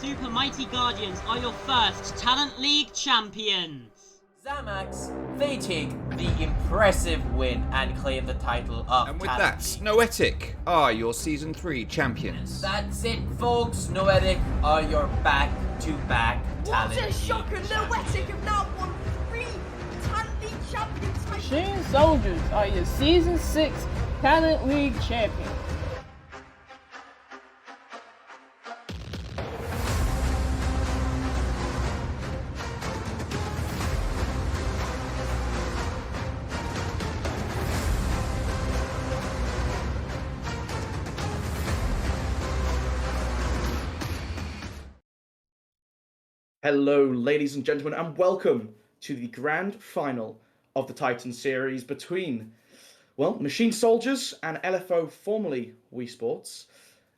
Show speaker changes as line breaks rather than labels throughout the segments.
Super Mighty Guardians are your first Talent League champions.
Zamax, they take the impressive win and claim the title of
And with
Talent
that,
League.
Noetic are your Season 3 champions.
That's it, folks. Noetic are your back-to-back Talent
What a
League
shocker! Noetic have now won 3 Talent League champions.
Machine Soldiers are your Season 6 Talent League champions.
Hello, ladies and gentlemen, and welcome to the grand final of the Titan series between, well, Machine Soldiers and LFO, formerly WeSports.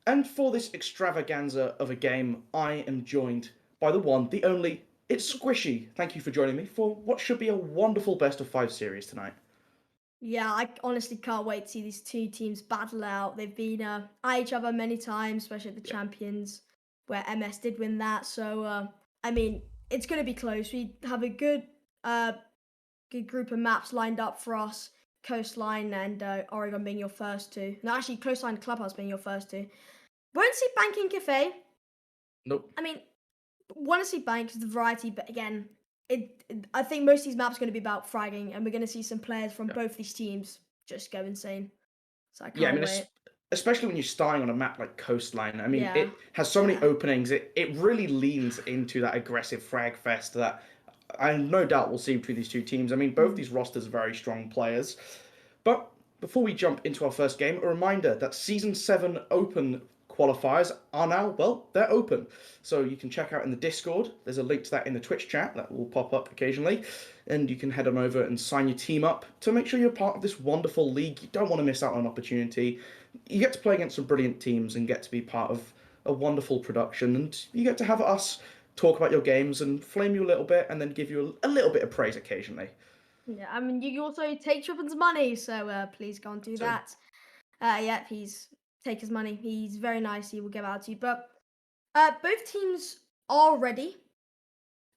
And for this extravaganza of a game, I am joined by the one, the only, it's Squishy. Thank you for joining me for what should be a wonderful best of 5 series tonight.
Yeah, I honestly can't wait to see these two teams battle out. They've been at each other many times, especially at the Champions, where MS did win that. So, I mean, it's going to be close. We have a good group of maps lined up for us. Coastline and Oregon being your first two. No, actually, Coastline Clubhouse being your first two. Won't see Banking Cafe.
Nope.
I mean, want to see Bank because the variety, but again, I think most of these maps are going to be about fragging, and we're going to see some players from both these teams just go insane. So I can't wait.
Especially when you're starting on a map like Coastline. I mean,
Yeah.
it has so many openings. It really leans into that aggressive frag fest that I no doubt we'll see between these two teams. I mean, both these rosters are very strong players. But before we jump into our first game, a reminder that Season 7 Open qualifiers are now, well, they're open. So you can check out in the Discord. There's a link to that in the Twitch chat that will pop up occasionally. And you can head on over and sign your team up to make sure you're part of this wonderful league. You don't want to miss out on an opportunity. You get to play against some brilliant teams and get to be part of a wonderful production. And you get to have us talk about your games and flame you a little bit and then give you a little bit of praise occasionally.
Yeah, I mean, you can also take Trippin's money, so please go and do that. Yeah, please take his money. He's very nice. He will give out to you. But both teams are ready.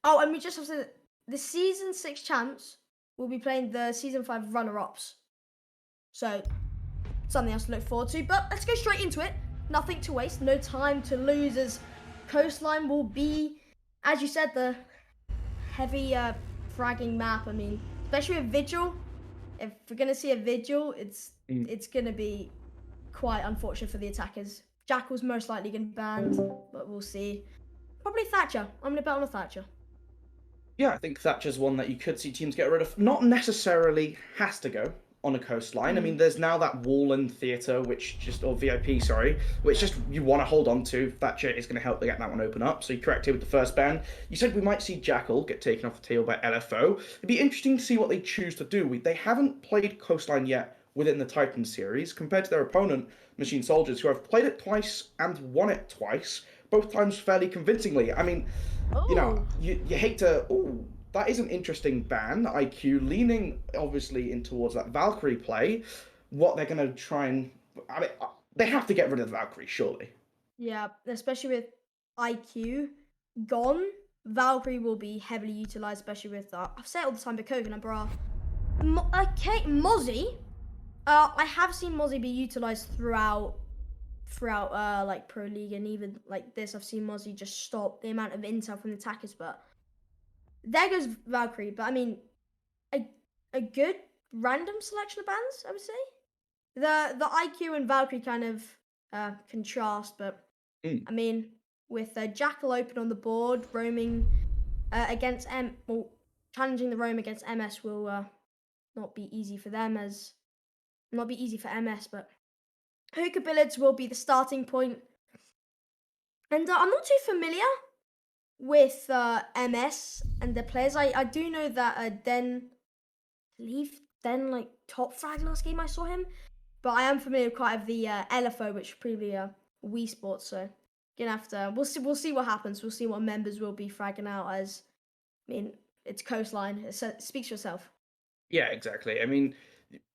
Oh, and we just have to. The Season 6 champs will be playing the Season 5 runner-ups. So, something else to look forward to. But let's go straight into it. Nothing to waste. No time to lose, as Coastline will be, as you said, the heavy fragging map. I mean, especially with Vigil. If we're going to see a Vigil, it's going to be quite unfortunate for the attackers. Jackal's most likely going to be banned, but we'll see. Probably Thatcher. I'm going to bet on a Thatcher.
Yeah, I think Thatcher's one that you could see teams get rid of. Not necessarily has to go on a Coastline. I mean, there's now that wall and theatre, or VIP, sorry, which just you want to hold on to. Thatcher is going to help get that one open up. So you corrected with the first ban. You said we might see Jackal get taken off the table by LFO. It'd be interesting to see what they choose to do. They haven't played Coastline yet within the Titan series, compared to their opponent, Machine Soldiers, who have played it twice and won it twice, both times fairly convincingly. I mean, you know, you hate to... Ooh, that is an interesting ban. IQ leaning, obviously, in towards that Valkyrie play. What they're going to try and... I mean, they have to get rid of the Valkyrie, surely.
Yeah, especially with IQ gone, Valkyrie will be heavily utilised, especially with... I've said it all the time, but Kogan and Bra. Okay, Mozzie... I have seen Mozzie be utilised throughout like Pro League, and even like this, I've seen Mozzie just stop the amount of intel from the attackers. But there goes Valkyrie. But I mean, a good random selection of bans, I would say. The IQ and Valkyrie kind of contrast, but I mean, with Jackal open on the board, roaming against challenging the roam against MS will not be easy for them, as not be easy for MS, but Hookah Billiards will be the starting point. And I'm not too familiar with MS and the players. I do know that Den like top frag last game I saw him, but I am familiar with quite of the LFO, which probably WeSports. So gonna have to we'll see what happens. We'll see what members will be fragging out, as I mean, it's Coastline. It speaks for itself.
Yeah, exactly. I mean,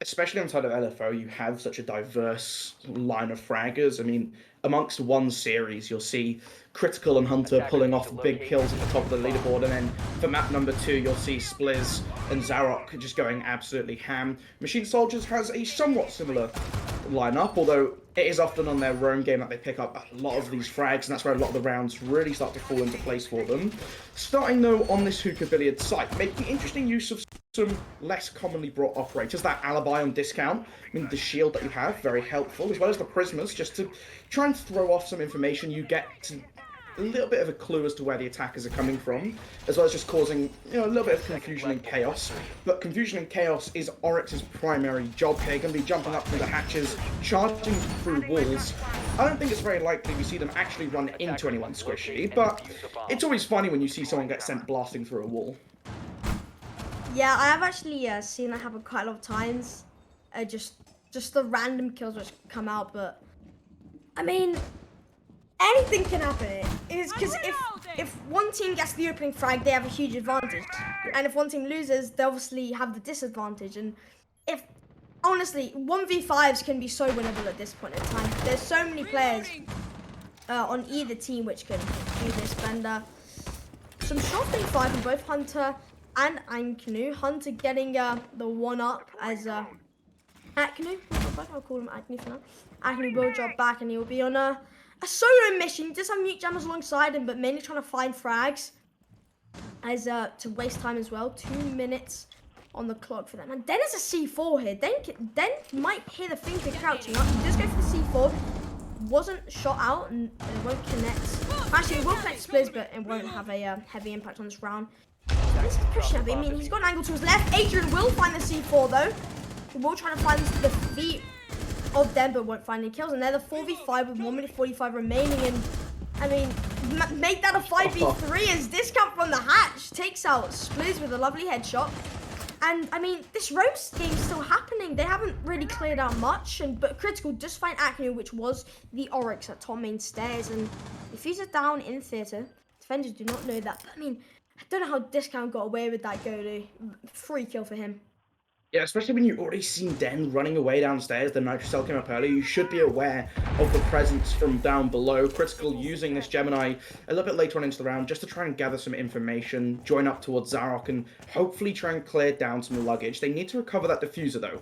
especially on side of LFO, you have such a diverse line of fraggers. I mean, amongst one series, you'll see Critical and Hunter pulling off big kills at the top of the leaderboard, and then for map number 2, you'll see Spliz and Zarok just going absolutely ham. Machine Soldiers has a somewhat similar lineup, although it is often on their roam game that they pick up a lot of these frags, and that's where a lot of the rounds really start to fall into place for them. Starting though on this hookah billiard site, making interesting use of some less commonly brought operators. That alibi on discount, I mean the shield that you have, very helpful, as well as the prismas, just to try and throw off some information. You get to a little bit of a clue as to where the attackers are coming from, as well as just causing, you know, a little bit of confusion and chaos. But confusion and chaos is Oryx's primary job here. Going to be jumping up through the hatches, charging through walls. I don't think it's very likely we see them actually run into anyone squishy, but it's always funny when you see someone get sent blasting through a wall.
Yeah, I have actually seen that happen quite a lot of times. Just the random kills which come out, but I mean, anything can happen. It's because if one team gets the opening frag, they have a huge advantage, and if one team loses, they obviously have the disadvantage. And if honestly, 1v5s can be so winnable at this point in time. There's so many players on either team which can do this. And some short thing five from both Hunter and Anknu. Hunter getting the one up as Aknu. I'll call him Aknu for now. Aknu will drop back and he'll be on a solo mission. He does have mute jammers alongside him, but mainly trying to find frags as to waste time as well. 2 minutes on the clock for them. And then there's a C4 here. Then might hear the finger crouching up. He does go for the C4. Wasn't shot out and it won't connect. Actually, it will connect Spliz, but it won't have a heavy impact on this round. This is pushing up. I mean, he's got an angle to his left. Adrian will find the C4 though. He will try to find the feet of them, but won't find any kills. And they're the 4v5 with 1 minute 45 remaining. And I mean, make that a 5v3 as Discount from the hatch takes out Spliz with a lovely headshot. And I mean, this roast game's still happening. They haven't really cleared out much, but Critical does find Aknu, which was the Oryx at top main stairs, and Diffuser down in theatre. Defenders do not know that, but I mean, I don't know how Discount got away with that goalie. Free kill for him.
Yeah, especially when you've already seen Den running away downstairs. The Nitro Cell came up earlier. You should be aware of the presence from down below. Critical using this Gemini a little bit later on into the round just to try and gather some information, join up towards Zarok, and hopefully try and clear down some luggage. They need to recover that diffuser though.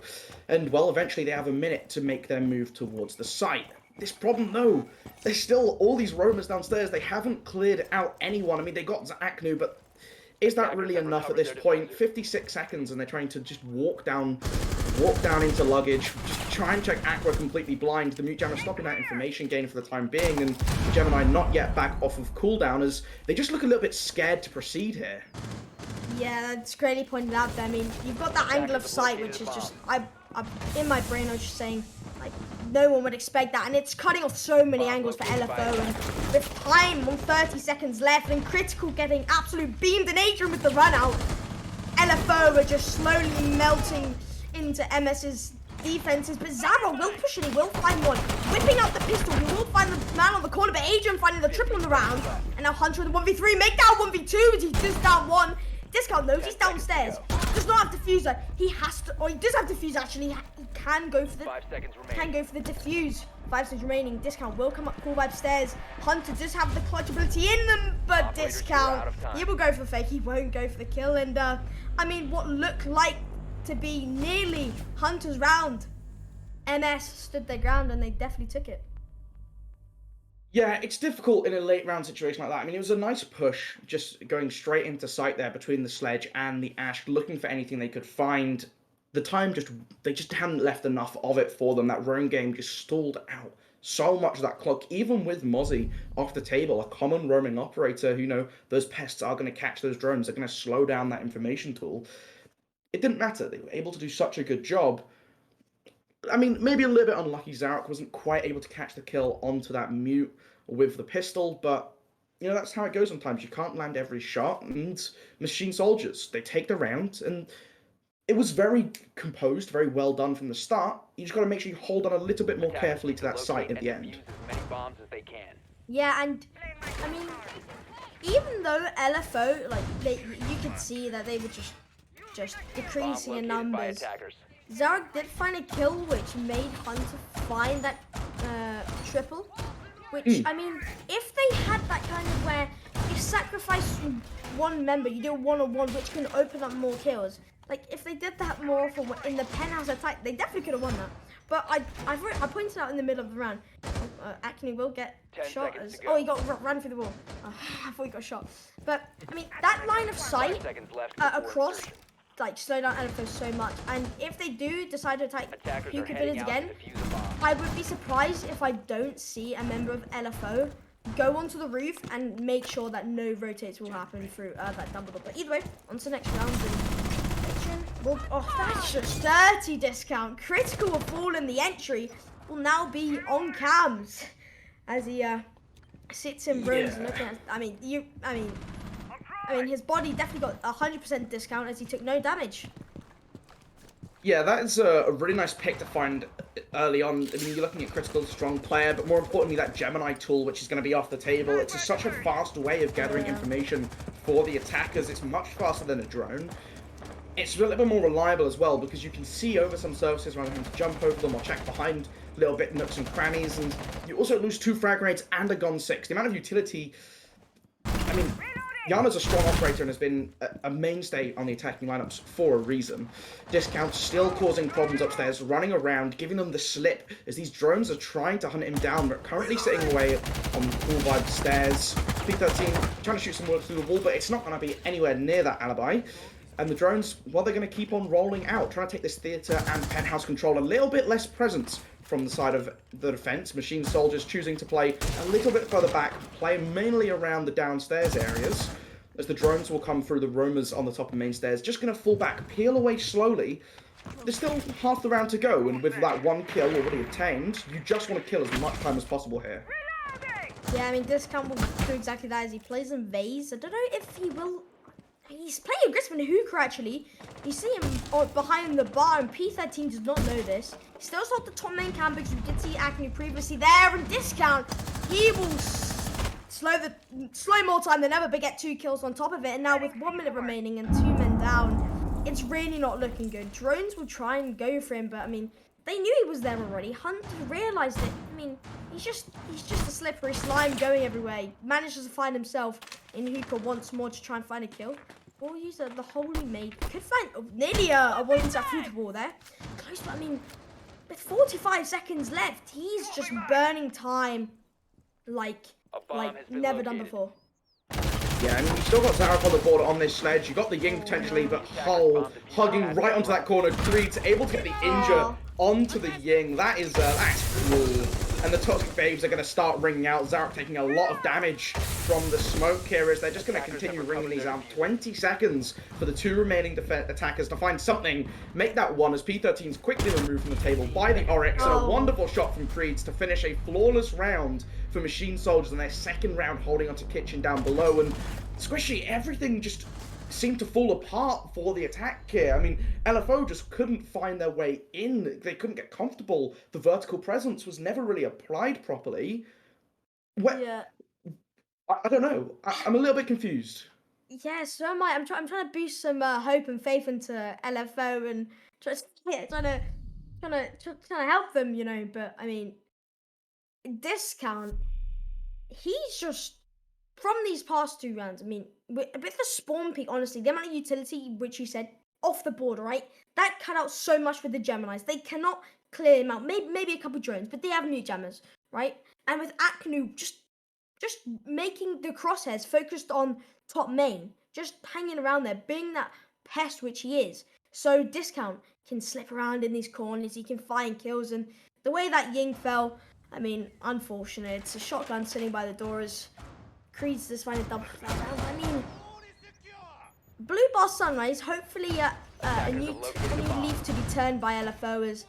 And well, eventually they have a minute to make their move towards the site. This problem though, there's still all these roamers downstairs. They haven't cleared out anyone. I mean, they got Aknu, but is that really enough at this point? 56 seconds and they're trying to just walk down into luggage, just try and check Aqua completely blind. The mute jammer stopping that information gain for the time being, and Gemini not yet back off of cooldown as they just look a little bit scared to proceed here.
Yeah, that's greatly pointed out there. I mean, you've got that angle of sight, which is just, in my brain I was just saying, like, no one would expect that, and it's cutting off so many angles for LFO, and with time on 30 seconds left, and Critical getting absolute beamed and Adrian with the run out, LFO are just slowly melting into MS's defenses, but Zaro will push it, he will find one, whipping out the pistol, he will find the man on the corner, but Adrian finding the triple in the round, and now Hunter in the 1v3, make that 1v2 as he does down one. Discount knows he's downstairs. Does not have diffuser. He has to, or he does have diffuse actually. He can go for the
5 seconds remaining.
Can go for the diffuse. 5 seconds remaining. Discount will come up cool vibe stairs. Hunter does have the clutch ability in them, but
Operators
Discount,
are out of time.
he will go for the fake. He won't go for the kill. And I mean, what looked like to be nearly Hunter's round, MS stood their ground and they definitely took it.
Yeah, it's difficult in a late round situation like that. I mean, it was a nice push, just going straight into sight there between the sledge and the Ash, looking for anything they could find. The time they just hadn't left enough of it for them. That roam game just stalled out so much of that clock, even with Mozzie off the table, a common roaming operator who, you know, those pests are going to catch those drones, they're going to slow down that information tool. It didn't matter. They were able to do such a good job. I mean, maybe a little bit unlucky. Zarok wasn't quite able to catch the kill onto that mute with the pistol, but, you know, that's how it goes sometimes. You can't land every shot, and Machine Soldiers, they take the round, and it was very composed, very well done from the start. You just got to make sure you hold on a little bit more carefully to that site at the end.
Defuse as many bombs as they can.
Yeah, and I mean, even though LFO, like, you could see that they were just decreasing in
Bomb located by
numbers.
attackers.
Zarek did find a kill, which made Hunter find that triple. Which, I mean, if they had that kind of where you sacrifice one member, you do a one-on-one, which can open up more kills. Like, if they did that more often in the penthouse attack, they definitely could have won that. But I pointed out in the middle of the round, Acne will get shot as... Oh, he got ran through the wall. I thought he got shot. But, I mean, that line of sight across, like, slow down LFO so much. And if they do decide to attack Puka Village again, I would be surprised if I don't see a member of LFO go onto the roof and make sure that no rotates will happen through that double door. But either way, on to the next round. Well, oh, that's just 30 discount. Critical will fall in the entry. Will now be on cams as he sits in rooms and looking at. I mean, his body definitely got 100% discount as he took no damage.
Yeah, that is a really nice pick to find early on. I mean, you're looking at Critical, strong player, but more importantly, that Gemini tool, which is going to be off the table. It's such a fast way of gathering information for the attackers. It's much faster than a drone. It's a little bit more reliable as well, because you can see over some surfaces rather than having to jump over them or check behind little bit nooks and crannies. And you also lose 2 frag grenades and a Gon 6. The amount of utility... I mean, Yana's a strong operator and has been a mainstay on the attacking lineups for a reason. Discount still causing problems upstairs, running around, giving them the slip as these drones are trying to hunt him down, but currently sitting away on Cool Vibe stairs. P13 trying to shoot some work through the wall, but it's not going to be anywhere near that alibi. And the drones, well, they're going to keep on rolling out, trying to take this theatre and penthouse control. A little bit less presence from the side of the defense. Machine Soldiers choosing to play a little bit further back, play mainly around the downstairs areas, as the drones will come through the roamers on the top of main stairs. Just going to fall back, peel away slowly. There's still half the round to go, and with that 1 kill already obtained, you just want to kill as much time as possible here.
Yeah, I mean, Discount will do exactly that as he plays in Vase. I don't know if he will... He's playing aggressive in Hooker, actually. You see him behind the bar, and P13 does not know this. He still saw the top main cam because we did see Acne previously there, and Discount, he will slow more time than ever, but get 2 kills on top of it. And now with 1 minute remaining and 2 men down, it's really not looking good. Drones will try and go for him, but I mean, they knew he was there already. Hunt realized it. I mean, he's just a slippery slime going everywhere. He manages to find himself in Hooker once more to try and find a kill. Or use the Holy Maid. Could find nearly a one-tap through the wall there. Close, but I mean, with 45 seconds left, he's just burning time like never done before.
Yeah, and you've still got Zarek on the board on this sledge. You got the Ying potentially, but Hull hugging right onto that corner. Creed's able to get the injure onto the Ying. That's cruel. And the Toxic Babes are going to start ringing out. Zarek taking a lot of damage from the smoke here as they're just going to continue ringing these out. 20 seconds for the 2 remaining attackers to find something. Make that 1 as P13's quickly removed from the table by the Oryx. And a wonderful shot from Creeds to finish a flawless round for Machine Soldiers in their 2nd round holding onto Kitchen down below. And Squishy, everything just seemed to fall apart for the attack here. I mean, LFO just couldn't find their way in. They couldn't get comfortable. The vertical presence was never really applied properly.
Yeah.
I don't know. I'm a little bit confused.
Yeah, so am I. I'm trying to boost some hope and faith into LFO and trying to help them, you know. But I mean, Discount, he's just from these past 2 rounds. I mean, with the spawn peak, honestly, the amount of utility which you said off the board, right? That cut out so much with the Geminis. They cannot clear him out. Maybe a couple drones, but they have new jammers, right? And with Aknu just making the crosshairs focused on top main, just hanging around there, being that pest which he is. So Discount can slip around in these corners, he can find kills, and the way that Ying fell, I mean, unfortunate. It's a shotgun sitting by the doors. Creed's just find a double flat down. I mean, Blue Bar Sunrise, hopefully a new leaf to be turned by LFO as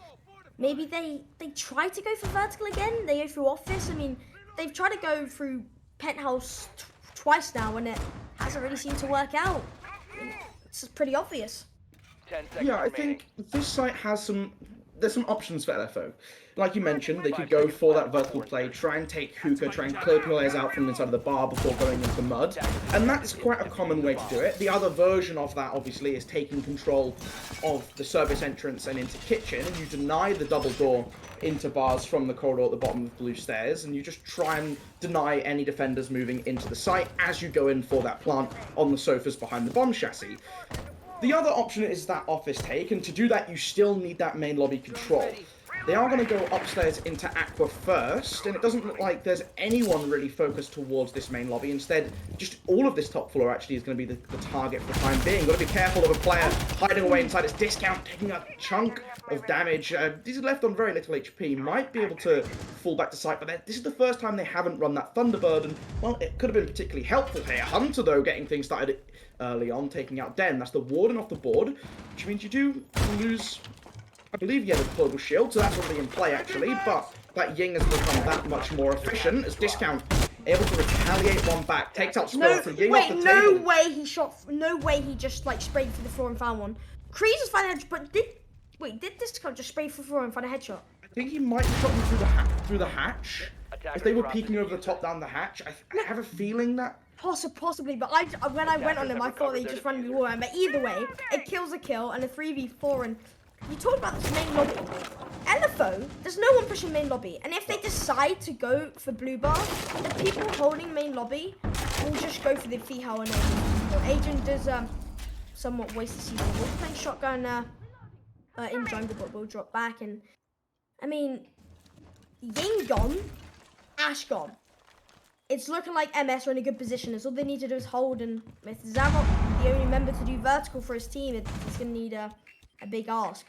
maybe they try to go for vertical again. They go through office. I mean, they've tried to go through penthouse twice now and it hasn't really seemed to work out. I mean, it's pretty obvious.
Yeah, I think this site has there's some options for LFO. like you mentioned, they could go for that vertical play, try and take hookah, try and clear players out from inside of the bar before going into mud, and that's quite a common way to do it. The other version of that, obviously, is taking control of the service entrance and into kitchen, and you deny the double door into bars from the corridor at the bottom of the blue stairs, and you just try and deny any defenders moving into the site as you go in for that plant on the sofas behind the bomb chassis. The other option is that office take, and to do that you still need that main lobby control. They are going to go upstairs into Aqua first, and it doesn't look like there's anyone really focused towards this main lobby. Instead, just all of this top floor actually is going to be the target for the time being. Got to be careful of a player hiding away inside his discount, taking a chunk of damage. He's left on very little HP, might be able to fall back to site, but this is the first time they haven't run that Thunderbird, and, well, it could have been particularly helpful here. Hunter, though, getting things started early on, taking out Den. That's the Warden off the board, which means you do lose... I believe he had a deployable shield, so that's already in play actually, but that Ying has become that much more efficient as Discount able to retaliate one back, takes out Squill for Ying off the
no
table.
way he shot, no way he just like sprayed for the floor and found one. Kreese was finding a headshot, but did Discount just spray for the floor and find a headshot?
I think he might have shot him through the hatch. If they were peeking over the top down the hatch, I have a feeling that...
Possibly, but when I went on him, I thought they just ran the wall. But either way, it kills a kill and a 3v4. And you talked about this main lobby. LFO, there's no one pushing main lobby. And if they decide to go for blue bar, the people holding main lobby will just go for the Fihao and Agent. Agent does somewhat waste the season. We're playing shotgun in jungle, but we'll drop back. And I mean, Ying gone, Ash gone. It's looking like MS are in a good position. It's all they need to do is hold, and with Zarok the only member to do vertical for his team, it's going to need a big ask.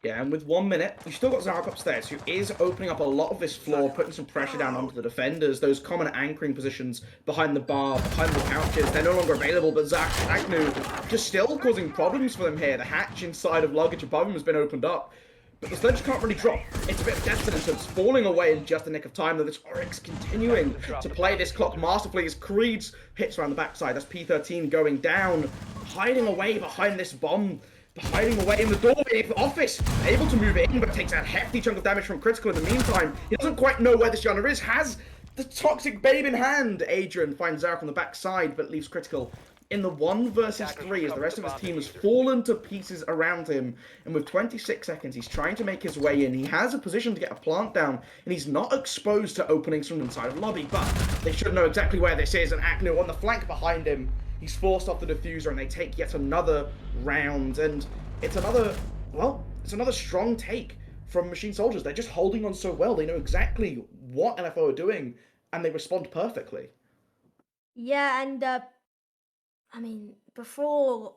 Yeah, and with 1 minute, you've still got Zarok upstairs, who is opening up a lot of this floor, putting some pressure down onto the defenders. Those common anchoring positions behind the bar, behind the couches, they're no longer available, but Agnew just still causing problems for them here. The hatch inside of luggage above him has been opened up, but the sledge can't really drop. It's a bit of death sentence, it's falling away in just the nick of time, though this Oryx continuing to play this clock masterfully as Creed's hits around the backside. That's P13 going down, hiding away behind this bomb, hiding away in the doorway of the office, able to move in, but takes a hefty chunk of damage from Critical in the meantime. He doesn't quite know where this Yana is, has the toxic babe in hand. Adrian finds Zarek on the backside, but leaves Critical in the 1 versus 3 as the rest of his team has fallen to pieces around him. And with 26 seconds, he's trying to make his way in. He has a position to get a plant down, and he's not exposed to openings from inside of lobby, but they should know exactly where this is. And Agnew on the flank behind him, he's forced off the diffuser, and they take yet another round. And it's another strong take from Machine Soldiers. They're just holding on so well. They know exactly what LFO are doing, and they respond perfectly.
Yeah, and I mean, before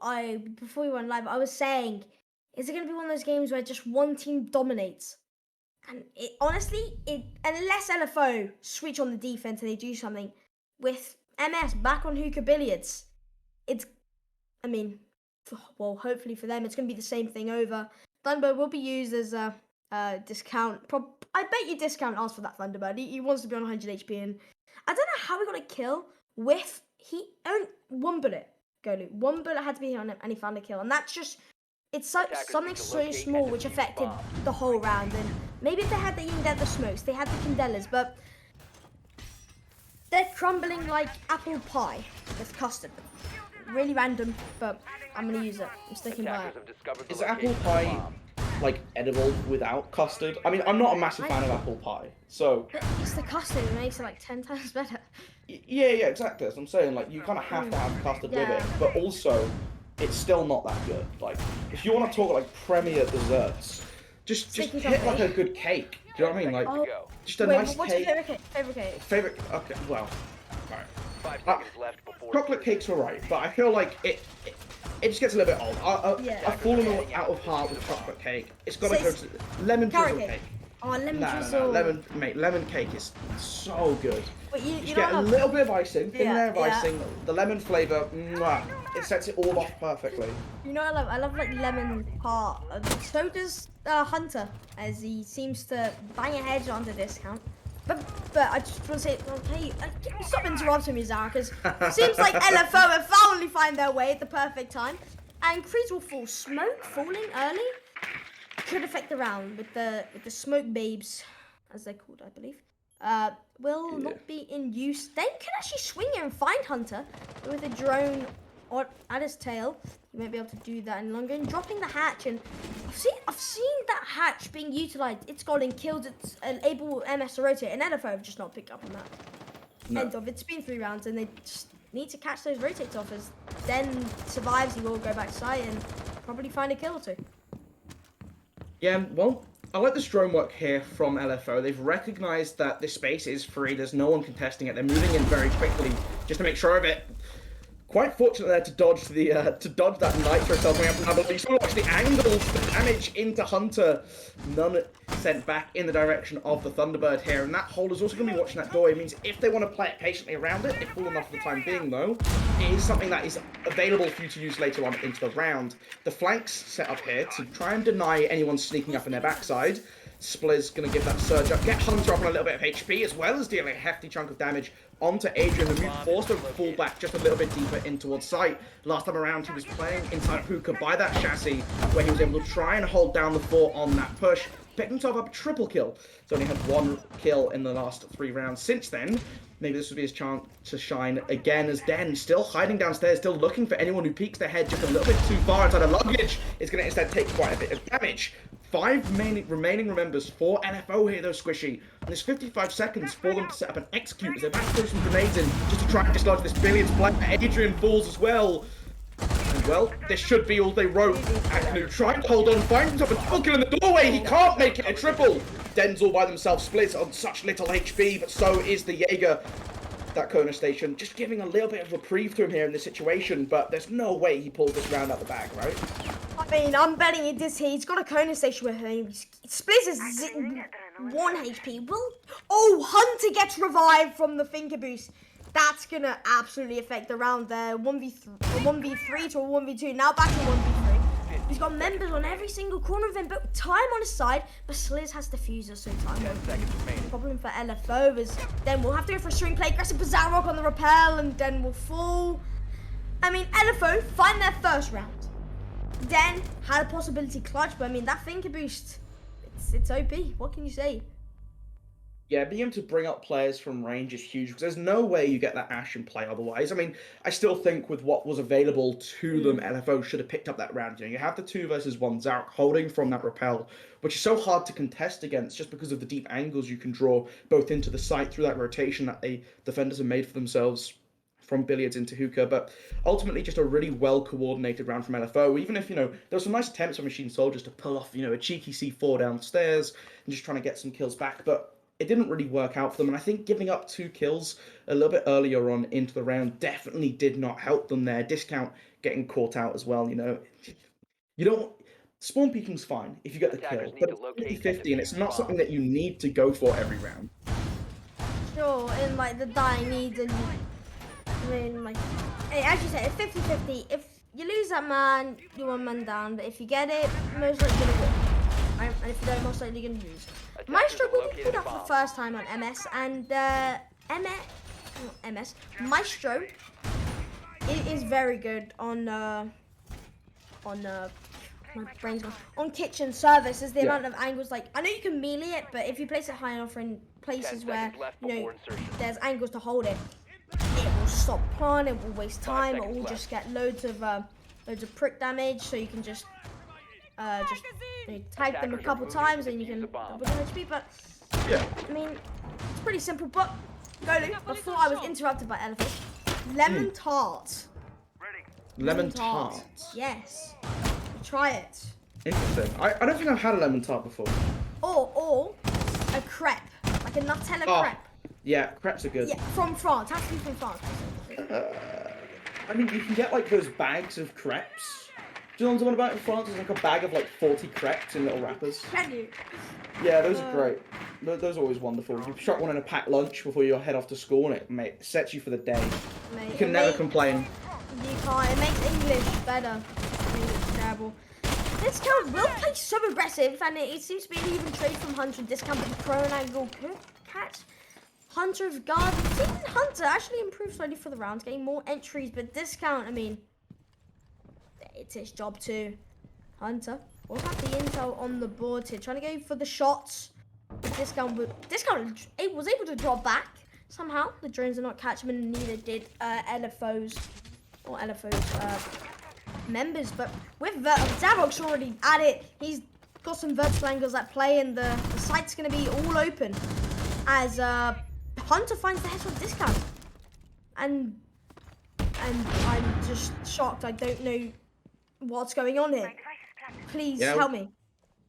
we went live, I was saying, is it going to be one of those games where just one team dominates? And it honestly, unless LFO switch on the defense and they do something, with MS back on hookah billiards, hopefully for them, it's going to be the same thing over. Thunderbird will be used as a discount. I bet you Discount asked for that Thunderbird. He wants to be on 100 HP, and I don't know how he got a kill with... He owned 1 bullet, Golu. 1 bullet had to be hit on him, and he found a kill. And that's just, it's something so small which affected the whole round. And maybe if they had the Yingdether smokes, they had the Candelas, but they're crumbling like apple pie with custard. Really random, but I'm going to use it. I'm sticking by it.
Is apple pie, like, edible without custard? I mean, I'm not a massive fan of apple pie, so...
But it's the custard that makes it like 10 times better.
Yeah, exactly. That's what I'm saying. Like, you kind of have to have custard with it, but also, it's still not that good. Like, if you want to talk like premier desserts, just hit like a good cake. Do you know what I mean? Like, just a nice
what's
cake.
your favorite cake?
Okay, well, alright. Chocolate cakes are right, but I feel like it just gets a little bit old. I've fallen out of heart with chocolate cake. It's got to go to lemon drizzle cake.
Oh, lemon drizzle.
Lemon cake is so good.
But
you get a little bit of icing, thin layer of icing, the lemon flavour, it sets it all off perfectly.
You know what I love like lemon part. So does Hunter, as he seems to bang a hedge onto Discount. But I just want to say, okay, stop interrupting me, Zara, because it seems like LFO have finally find their way at the perfect time. And Creed will fall. Smoke falling early? could affect the round with the smoke babes, as they're called, I believe. Will not be in use. Then can actually swing it and find Hunter with a drone at his tail. You won't be able to do that any longer. And dropping the hatch, and I've seen that hatch being utilized. It's gone and killed. It's able MS to rotate, and LFO have just not picked up on that.
No.
End of. It's been 3 rounds, and they just need to catch those rotates off. As Den survives, he will go back to site and probably find a kill or 2.
Yeah, well, I like the drone work here from LFO. They've recognized that this space is free. There's no one contesting it. They're moving in very quickly just to make sure of it. Quite fortunate there to dodge that nitro cell coming up from Hubble. You saw watch the angles, the damage into Hunter. None sent back in the direction of the Thunderbird here. And that holder's also going to be watching that door. It means if they want to play it patiently around it, if full enough for the time being though, it is something that is available for you to use later on into the round. The flanks set up here to try and deny anyone sneaking up in their backside. Splizz going to give that surge up, get Hunter up on a little bit of HP, as well as dealing a hefty chunk of damage onto Adrian, who forced him to fall back just a little bit deeper in towards site. Last time around, he was playing inside of Hookah by that chassis, where he was able to try and hold down the fort on that push. Picked himself up a triple kill. He's only had 1 kill in the last 3 rounds. Since then, maybe this would be his chance to shine again, as Den, still hiding downstairs, still looking for anyone who peeks their head just a little bit too far inside of luggage, is going to instead take quite a bit of damage. 5 remaining members for NFO here though, Squishy. And there's 55 seconds for them to set up and execute as they're about to throw some grenades in just to try and dislodge this Billions player. Adrian falls as well. And well, this should be all they wrote. Aknu trying to hold on, finds himself a double kill in the doorway. He can't make it a triple. Den's all by themselves, Splits on such little HP, but so is the Jaeger. That Kona station, just giving a little bit of reprieve to him here in this situation, but there's no way he pulls this round out the bag, right?
I mean, I'm betting it this here. He's got a Kona station with him. Splizz is 1 HP. Oh, Hunter gets revived from the finger boost. That's gonna absolutely affect the round there. 1v3 to a 1v2. Now back to 1v3. He's got members on every single corner of him, but time on his side. But Sliz has diffuser, so time won't be a problem for LFO. Is then we'll have to go for a string play, aggressive Bazaar Rock on the rappel, and then we'll fall. I mean, LFO find their first round. Then had a possibility clutch, but I mean that finger boost, it's OP. What can you say?
Yeah, being able to bring up players from range is huge, because there's no way you get that Ash in play otherwise. I mean, I still think with what was available to them, LFO should have picked up that round. You know, you have the 2 versus 1 Zarek holding from that rappel, which is so hard to contest against just because of the deep angles you can draw both into the site through that rotation that the defenders have made for themselves from Billiards into Hookah. But ultimately just a really well-coordinated round from LFO, even if, you know, there were some nice attempts of Machine Soldiers to pull off, you know, a cheeky C4 downstairs and just trying to get some kills back, but it didn't really work out for them, and I think giving up 2 kills a little bit earlier on into the round definitely did not help them there. Discount getting caught out as well, you know. You don't... Spawn peeking's fine if you get the kill, but it's 50-50, and it's not something that you need to go for every round.
Sure, in like the dying needs, and I mean, like, as you said, it's 50-50. If you lose that man, you're 1 man down, but if you get it, most likely you're gonna win. Right? And if you don't, most likely you're gonna lose. Maestro will be pulled up for the first time on MS, and Maestro is very good on my brain's gone. On kitchen service. Is the amount of angles, like, I know you can melee it, but if you place it high enough in places where, you know, there's angles to hold it, it will stop plan, it will waste time, it will just get loads of prick damage, so you can just you know, tag them a couple times and you can double the HP. But
yeah,
I mean, it's pretty simple. But Golu, before I was interrupted by Elephant, lemon tart.
Lemon tart.
Yes, try it.
Interesting. I don't think I've had a lemon tart before.
Or a crepe, like a Nutella crepe.
Yeah, crepes are good.
Yeah, from France. Has to be from France.
I mean, you can get like those bags of crepes. Do you know what I'm talking about in France? It's like a bag of like 40 crepes in little wrappers.
Can you?
Yeah, those are great. Those are always wonderful. You shot one in a packed lunch before you head off to school, and it sets you for the day.
Mate,
you can never complain.
You can't. It makes English better. I mean, it's terrible. Discount will play so aggressive, and it seems to be an even trade from Hunter. Discount with the prone angle could catch Hunter of guard. Even Hunter actually improved slightly for the rounds, getting more entries, but Discount, I mean, it's his job too. Hunter We'll have the intel on the board here. Trying to go for the shots. Discount was able to drop back somehow. The drones are not catching him, and neither did LFO's members. But with Zavok's already at it, he's got some vertical angles at play, and the site's going to be all open as Hunter finds the headshot discount. And I'm just shocked. I don't know what's going on here. Please help me.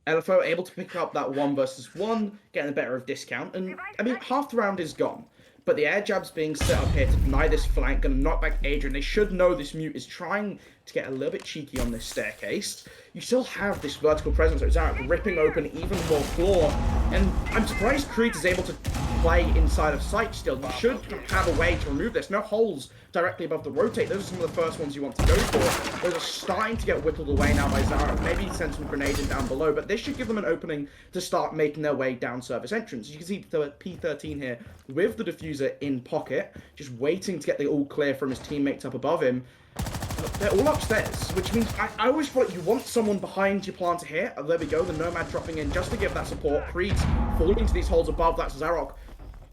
LFO able to pick up that 1 versus 1, getting the better of discount, and I mean half the round is gone. But the air jab's being set up here to deny this flank, gonna knock back Adrian. They should know this mute is trying to get a little bit cheeky on this staircase. You still have this vertical presence of Zarek ripping open even more floor, and I'm surprised Creed is able to play inside of sight still. You should have a way to remove this. No holes directly above the rotate. Those are some of the first ones you want to go for. Those are starting to get whittled away now by Zarek. Maybe send some grenades in down below, but this should give them an opening to start making their way down service entrance. You can see the P13 here with the diffuser in pocket, just waiting to get the all clear from his teammates up above him. They're all upstairs, which means I always feel like you want someone behind your planter here. Oh, there we go, the Nomad dropping in just to give that support. Creed's falling to these holes above. That's Zarok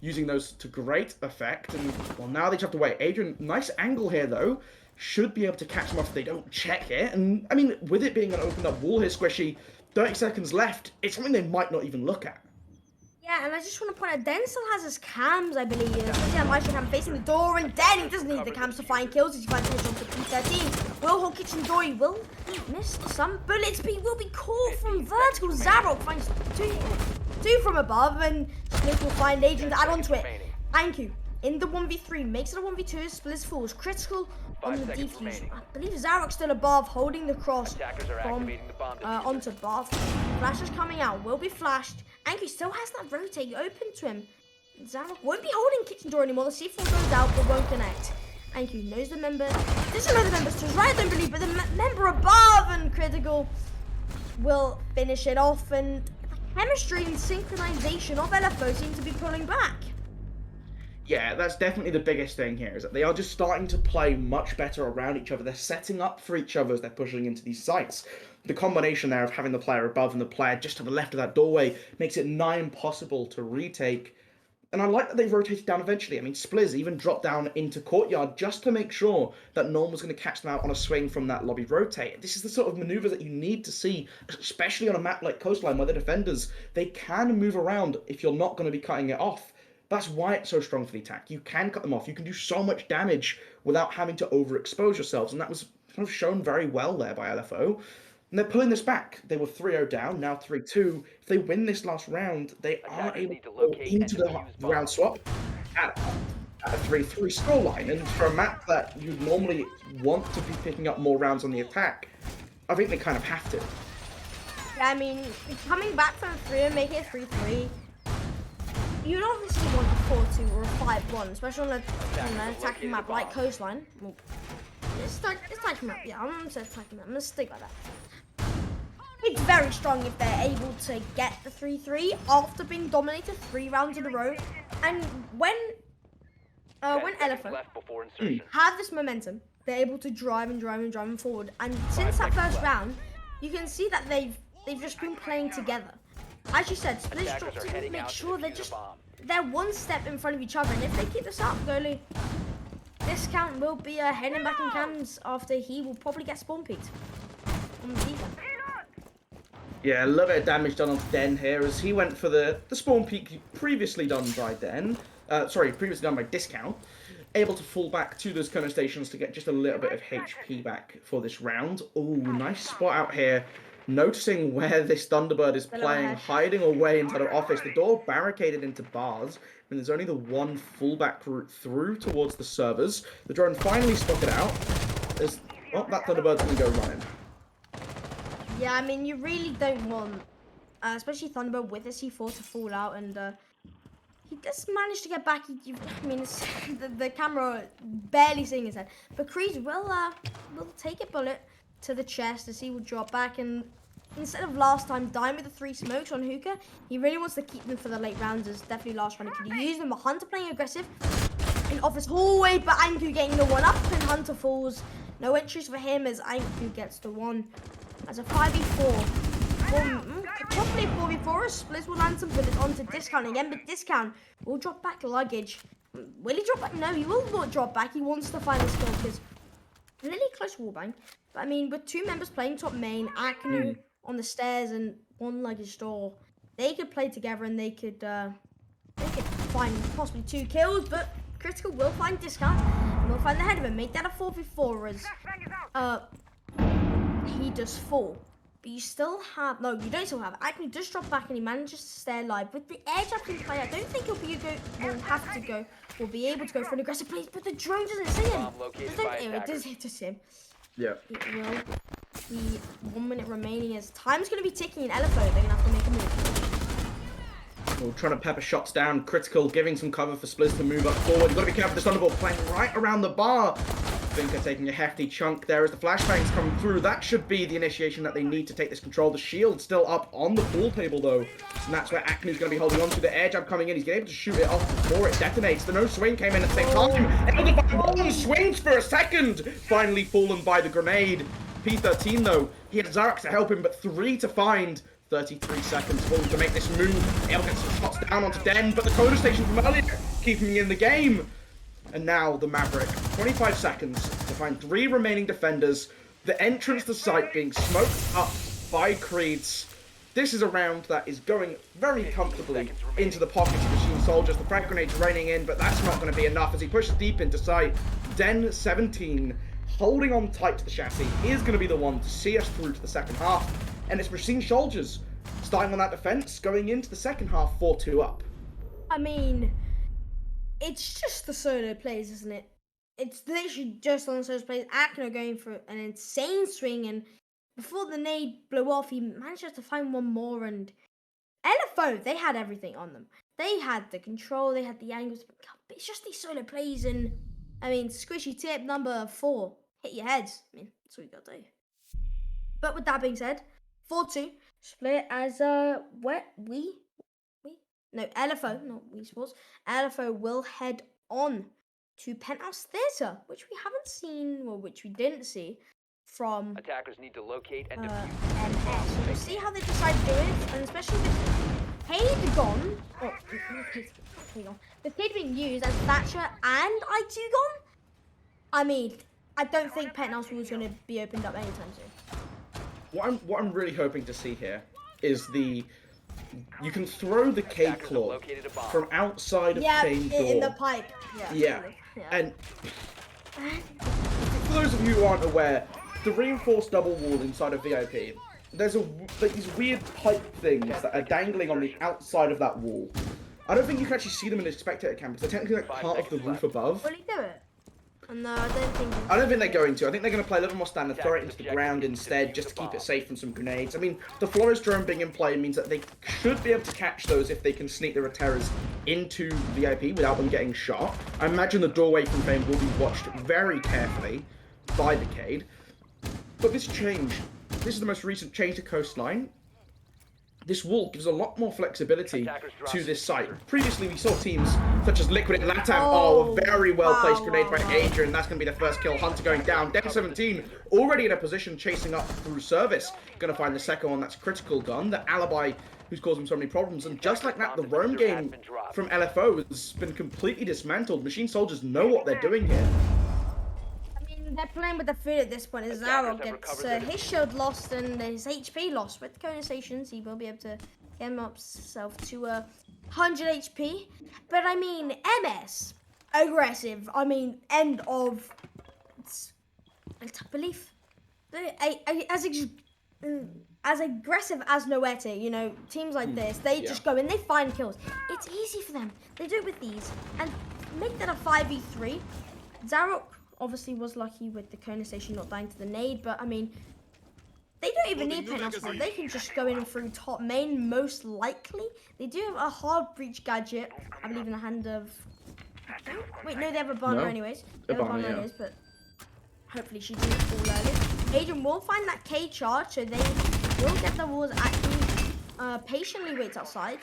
using those to great effect. And, well, now they just have to wait. Adrian, nice angle here, though. Should be able to catch them off if they don't check it. And, I mean, with it being an opened up wall here, Squishy, 30 seconds left, it's something they might not even look at.
Yeah, and I just want to point out, Den still has his cams, I believe. Yeah, Maestro cam facing the door, and Den, he doesn't need the cams to find kills as he finds his on to P13. Will hold kitchen door, he will miss some bullets, but he will be caught from vertical. Zarok finds two from above, and Smith will find Adrian to add on to it. Anku in the 1v3, makes it a 1v2 as Spliz falls. Critical on the defuse. I believe Zarok's still above, holding the cross from onto Bath. Flash is coming out, will be flashed. Anku still has that rotate open to him. Zarok won't be holding kitchen door anymore. The C4 goes out but won't connect. Anku knows the member. Doesn't know the members to his right, I don't believe, but the member above, and Critical will finish it off. And the chemistry and synchronization of LFO seem to be pulling back.
Yeah, that's definitely the biggest thing here, is that they are just starting to play much better around each other. They're setting up for each other as they're pushing into these sites. The combination there of having the player above and the player just to the left of that doorway makes it nigh impossible to retake. And I like that they've rotated down eventually. I mean, Spliz even dropped down into courtyard just to make sure that no one was going to catch them out on a swing from that lobby rotate. This is the sort of maneuver that you need to see, especially on a map like Coastline, where the defenders, they can move around if you're not going to be cutting it off. That's why it's so strong for the attack. You can cut them off. You can do so much damage without having to overexpose yourselves. And that was kind of shown very well there by LFO. And they're pulling this back. They were 3-0 down, now 3-2. If they win this last round, they are able to go into the round swap at a 3-3 scoreline. And for a map that you'd normally want to be picking up more rounds on the attack, I think they kind of have to.
Yeah, I mean, coming back from a 3 and making it 3-3, you'd obviously want a 4-2 or a 5-1, especially on an attacking map like Coastline. Well, it's attacking map, yeah, I'm going to say attacking map. I'm going to stick by that. It's very strong if they're able to get the 3-3 after being dominated 3 rounds in a row. And when Elephant have this momentum, they're able to drive and forward. And since that first round, you can see that they've just been playing together. As you said, Splish drops to make sure they're one step in front of each other. And if they keep this up, goalie, Discount will be heading back in cams after he will probably get spawn peaked on the defense.
Yeah, a little bit of damage done onto Den here as he went for the spawn peak previously done by previously done by Discount. Able to fall back to those corner stations to get just a little bit of HP back for this round. Oh, nice spot out here. Noticing where this Thunderbird is playing, hiding away inside of office. The door barricaded into bars, and there's only the one fullback route through towards the servers. The drone finally spotted out. That Thunderbird's going to go running.
Yeah, I mean, you really don't want, especially Thunderbird with a C4 to fall out, and he does manage to get back. I mean, the camera barely seeing his head, but Creed will take a bullet to the chest as he will drop back, and instead of last time dying with the 3 smokes on Hookah, he really wants to keep them for the late rounds as definitely last round he could use them. But Hunter playing aggressive in office hallway, but Anku getting the 1 up, and Hunter falls. No entries for him as Anku gets the 1. As a 5v4, Probably 4v4. Splits will land some bullets onto Discount again, but Discount will drop back luggage. Will he drop back? No, he will not drop back. He wants to find the skill because really close wallbang. But I mean, with 2 members playing top main, Aknu on the stairs and 1 luggage door, they could play together and they could find possibly 2 kills. But Critical will find Discount and will find the head of him. Make that a 4v4 as he does fall. But you still have, no, you don't still have. Acme does drop back and he manages to stay alive. With the air jab in play, I don't think will be able to go for an aggressive play, but the drone doesn't see him. It does hit him.
Yeah.
It will be 1 minute remaining as time's going to be ticking in LFO. They're going to have to make a move.
Well, trying to pepper shots down. Critical, giving some cover for Spliz to move up forward. You've got to be careful. The Thunderbolt playing right around the bar. Finker taking a hefty chunk there as the flashbangs come through. That should be the initiation that they need to take this control. The shield still up on the pool table though. And that's where Aknu's going to be holding on to. The air jab coming in. He's able to shoot it off before it detonates. The no swing came in at the same time. Able to find one, swings for a second. Finally fallen by the grenade. P13 though. He had Zarek to help him, but 3 to find. 33 seconds for him to make this move. Able to get some shots down onto Den, but the Coda station from earlier keeping him in the game. And now the Maverick, 25 seconds to find 3 remaining defenders. The entrance to site being smoked up by Creeds. This is a round that is going very comfortably into the pockets of Machine Soldiers. The frag grenade's raining in, but that's not going to be enough as he pushes deep into sight. Den 17, holding on tight to the chassis, is going to be the one to see us through to the second half. And it's Machine Soldiers starting on that defense, going into the second half 4-2 up.
I mean, it's just the solo plays, isn't it? It's literally just on the solo plays. Akno going for an insane swing, and before the nade blew off, he managed to find one more. And LFO, they had everything on them. They had the control, they had the angles. It's just these solo plays, and I mean, squishy tip number 4, hit your heads. I mean, that's what you got to do. But with that being said, 4-2 split as LFO, not WeSports. LFO will head on to Penthouse Theatre, which we haven't seen, or which we didn't see from
attackers need to locate and
MS. So we'll see how they decide to do it, and especially with Cade gone, with Cade being used as Thatcher and I2 gone. I mean, I don't think Penthouse was going to be opened up anytime soon.
What I'm really hoping to see here is you can throw the Cade Claw from outside of Chain door.
In the pipe.
Yeah. And for those of you who aren't aware, the reinforced double wall inside of VIP, there's these weird pipe things that are dangling on the outside of that wall. I don't think you can actually see them in the spectator cam because they're technically like part of the roof above.
Will he do it? No, I don't think they're
going to. I think they're going to play a little more standard, throw it into the ground instead, just to keep it safe from some grenades. I mean, the Flores drone being in play means that they should be able to catch those if they can sneak the Reterras into VIP without them getting shot. I imagine the doorway from Fame will be watched very carefully by the Cade. But this change, this is the most recent change to Coastline. This wall gives a lot more flexibility to this site. Previously, we saw teams such as Liquid and Latam. Oh, a very well-placed grenade by Adrian. That's going to be the first kill. Hunter going down. Den 17 already in a position, chasing up through service. Going to find the second one. That's Critical Gun. The Alibi, who's caused him so many problems. And just like that, the roam game from LFO has been completely dismantled. Machine Soldiers know what they're doing here.
They're playing with the food at this point as Zaro gets his shield lost and his HP lost. With the Kona stations, he will be able to get himself to 100 HP. But I mean, MS, aggressive. I mean, end of belief. As aggressive as Noete, you know, teams like this, they just go and they find kills. It's easy for them. They do it with these and make that a 5v3. Zarok obviously was lucky with the Kona station not dying to the nade, but I mean, they don't even need Penthouse. They can just go in through top main, most likely. They do have a hard breach gadget, I believe, in the hand of... Wait, no, they have a banner anyways. They have a banner anyways, but hopefully she didn't fall early. Adrian will find that K charge, so they will get the walls actually patiently waits outside.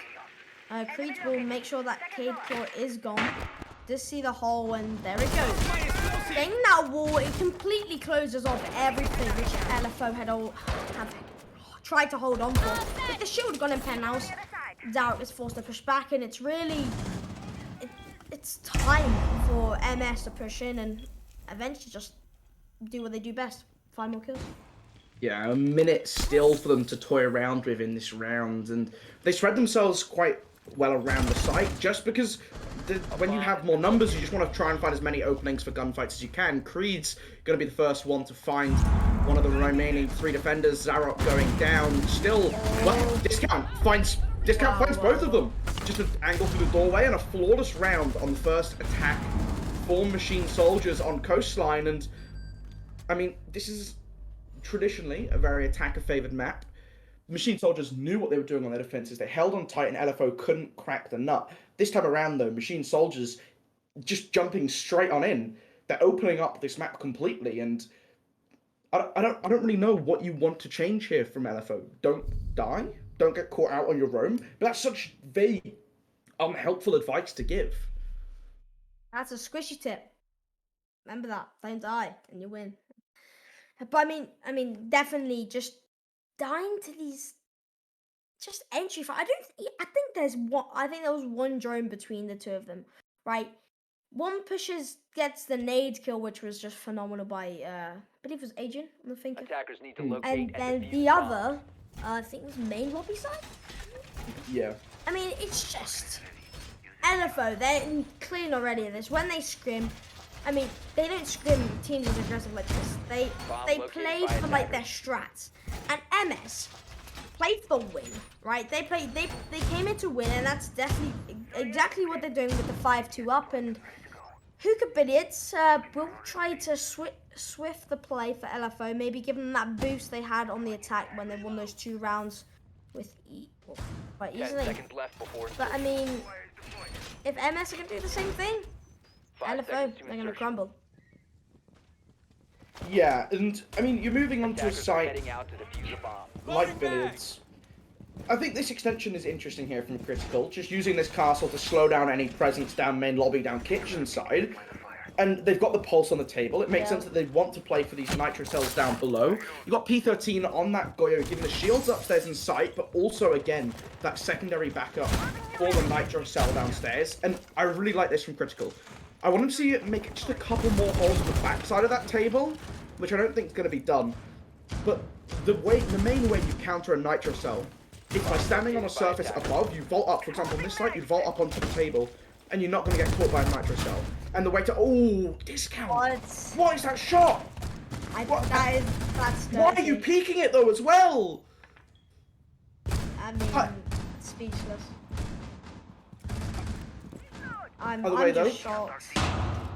Creed will make sure that Cade Claw is gone. Just see the hole, and there it goes. Getting that wall, it completely closes off everything which LFO had tried to hold on for. If the shield gone in penthouse, Zarok is forced to push back, and it's really it's time for MS to push in and eventually just do what they do best, find more kills.
Yeah, a minute still for them to toy around with in this round, and they spread themselves quite well around the site just because when you have more numbers, you just want to try and find as many openings for gunfights as you can. Creed's going to be the first one to find one of the remaining 3 defenders. Zarok going down. Still, well, Discount finds both of them. Just an angle through the doorway and a flawless round on the first attack for Machine Soldiers on Coastline. And I mean, this is traditionally a very attacker-favored map. Machine Soldiers knew what they were doing on their defenses. They held on tight and LFO couldn't crack the nut. This time around, though, Machine Soldiers just jumping straight on in. They're opening up this map completely, and I don't really know what you want to change here from LFO. Don't die. Don't get caught out on your own. But that's such vague, unhelpful advice to give.
That's a squishy tip. Remember that. Don't die, and you win. But I mean, definitely just dying to these just entry fight. I think there was one drone between the two of them, right? One gets the nade kill, which was just phenomenal by I believe it was Adrian on the thinker.
Attackers need to locate
And then
defuse
the
bombs.
other, I think it was main lobby side.
Yeah.
I mean, it's just LFO. They're clean already in this. When they scrim, I mean, they don't scrim teams as aggressive like this. They play for like their strats. And MS played for the win, right? They came in to win, and that's definitely exactly what they're doing with the 5-2 up. And Hookah Billiards will try to swift the play for LFO, maybe give them that boost they had on the attack when they won those 2 rounds with quite
10
easily.
seconds left before
But I mean, if MS are gonna do the same thing,
5
LFO,
seconds to
they're gonna
insertion.
crumble.
Yeah, and I mean, you're moving onto a
Attackers are
site
heading out to defuse a bomb.
like Billiards. I think this extension is interesting here from Critical, just using this castle to slow down any presence down main lobby, down kitchen side. And they've got the pulse on the table. It makes sense that they want to play for these nitro cells down below. You've got P13 on that Goyo, giving the shields upstairs in sight, but also, again, that secondary backup for the nitro cell downstairs. And I really like this from Critical. I want to see it make just a couple more holes on the backside of that table, which I don't think is going to be done. But the main way you counter a nitro cell is by standing on a surface above. You vault up, for example, on this side, you vault up onto the table, and you're not going to get caught by a nitro cell. And the way to discount. What is that shot?
That's
Why are you peeking it though as well?
I mean, speechless. I'm
By the way,
just
though,
shocked.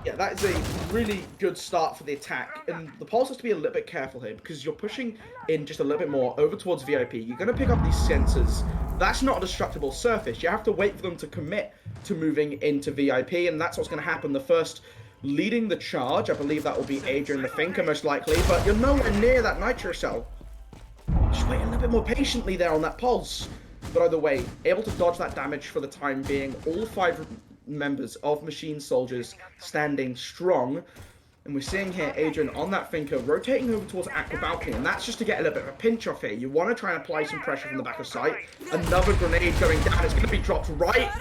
Yeah, that is a really good start for the attack, and the Pulse has to be a little bit careful here because you're pushing in just a little bit more over towards VIP. You're going to pick up these sensors. That's not a destructible surface. You have to wait for them to commit to moving into VIP, and that's what's going to happen. The first leading the charge, I believe that will be Adrian the Thinker most likely, but you're nowhere near that Nitro Cell. Just wait a little bit more patiently there on that Pulse. But either way, able to dodge that damage for the time being. All 5 members of Machine Soldiers standing strong. And we're seeing here Adrian on that Thinker rotating over towards Aqua Balcony, and that's just to get a little bit of a pinch off here. You want to try and apply some pressure from the back of sight. Another grenade going down. It's going to be dropped right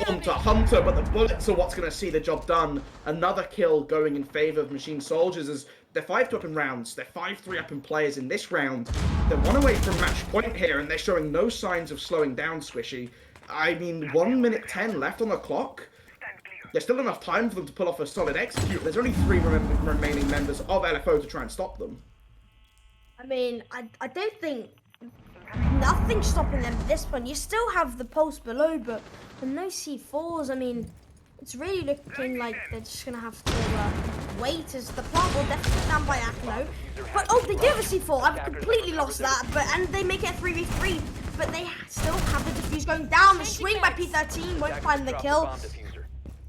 onto Hunter, but the bullets are what's going to see the job done. Another kill going in favor of Machine Soldiers as they're 5-2 up in rounds. They're 5-3 up in players in this round. They're 1 away from match point here, and they're showing no signs of slowing down, Squishy. I mean, 1 minute 10 left on the clock. There's still enough time for them to pull off a solid execute. There's only 3 remaining members of LFO to try and stop them.
I mean, I don't think nothing's stopping them at this point. You still have the pulse below, but with no C4s, I mean, it's really looking like they're just going to have to wait as the plant will definitely stand by Akno. But, they do have a C4. I've completely lost that. And they make it a 3v3, but they still have the defuse going down. The swing by P13 won't find the kill.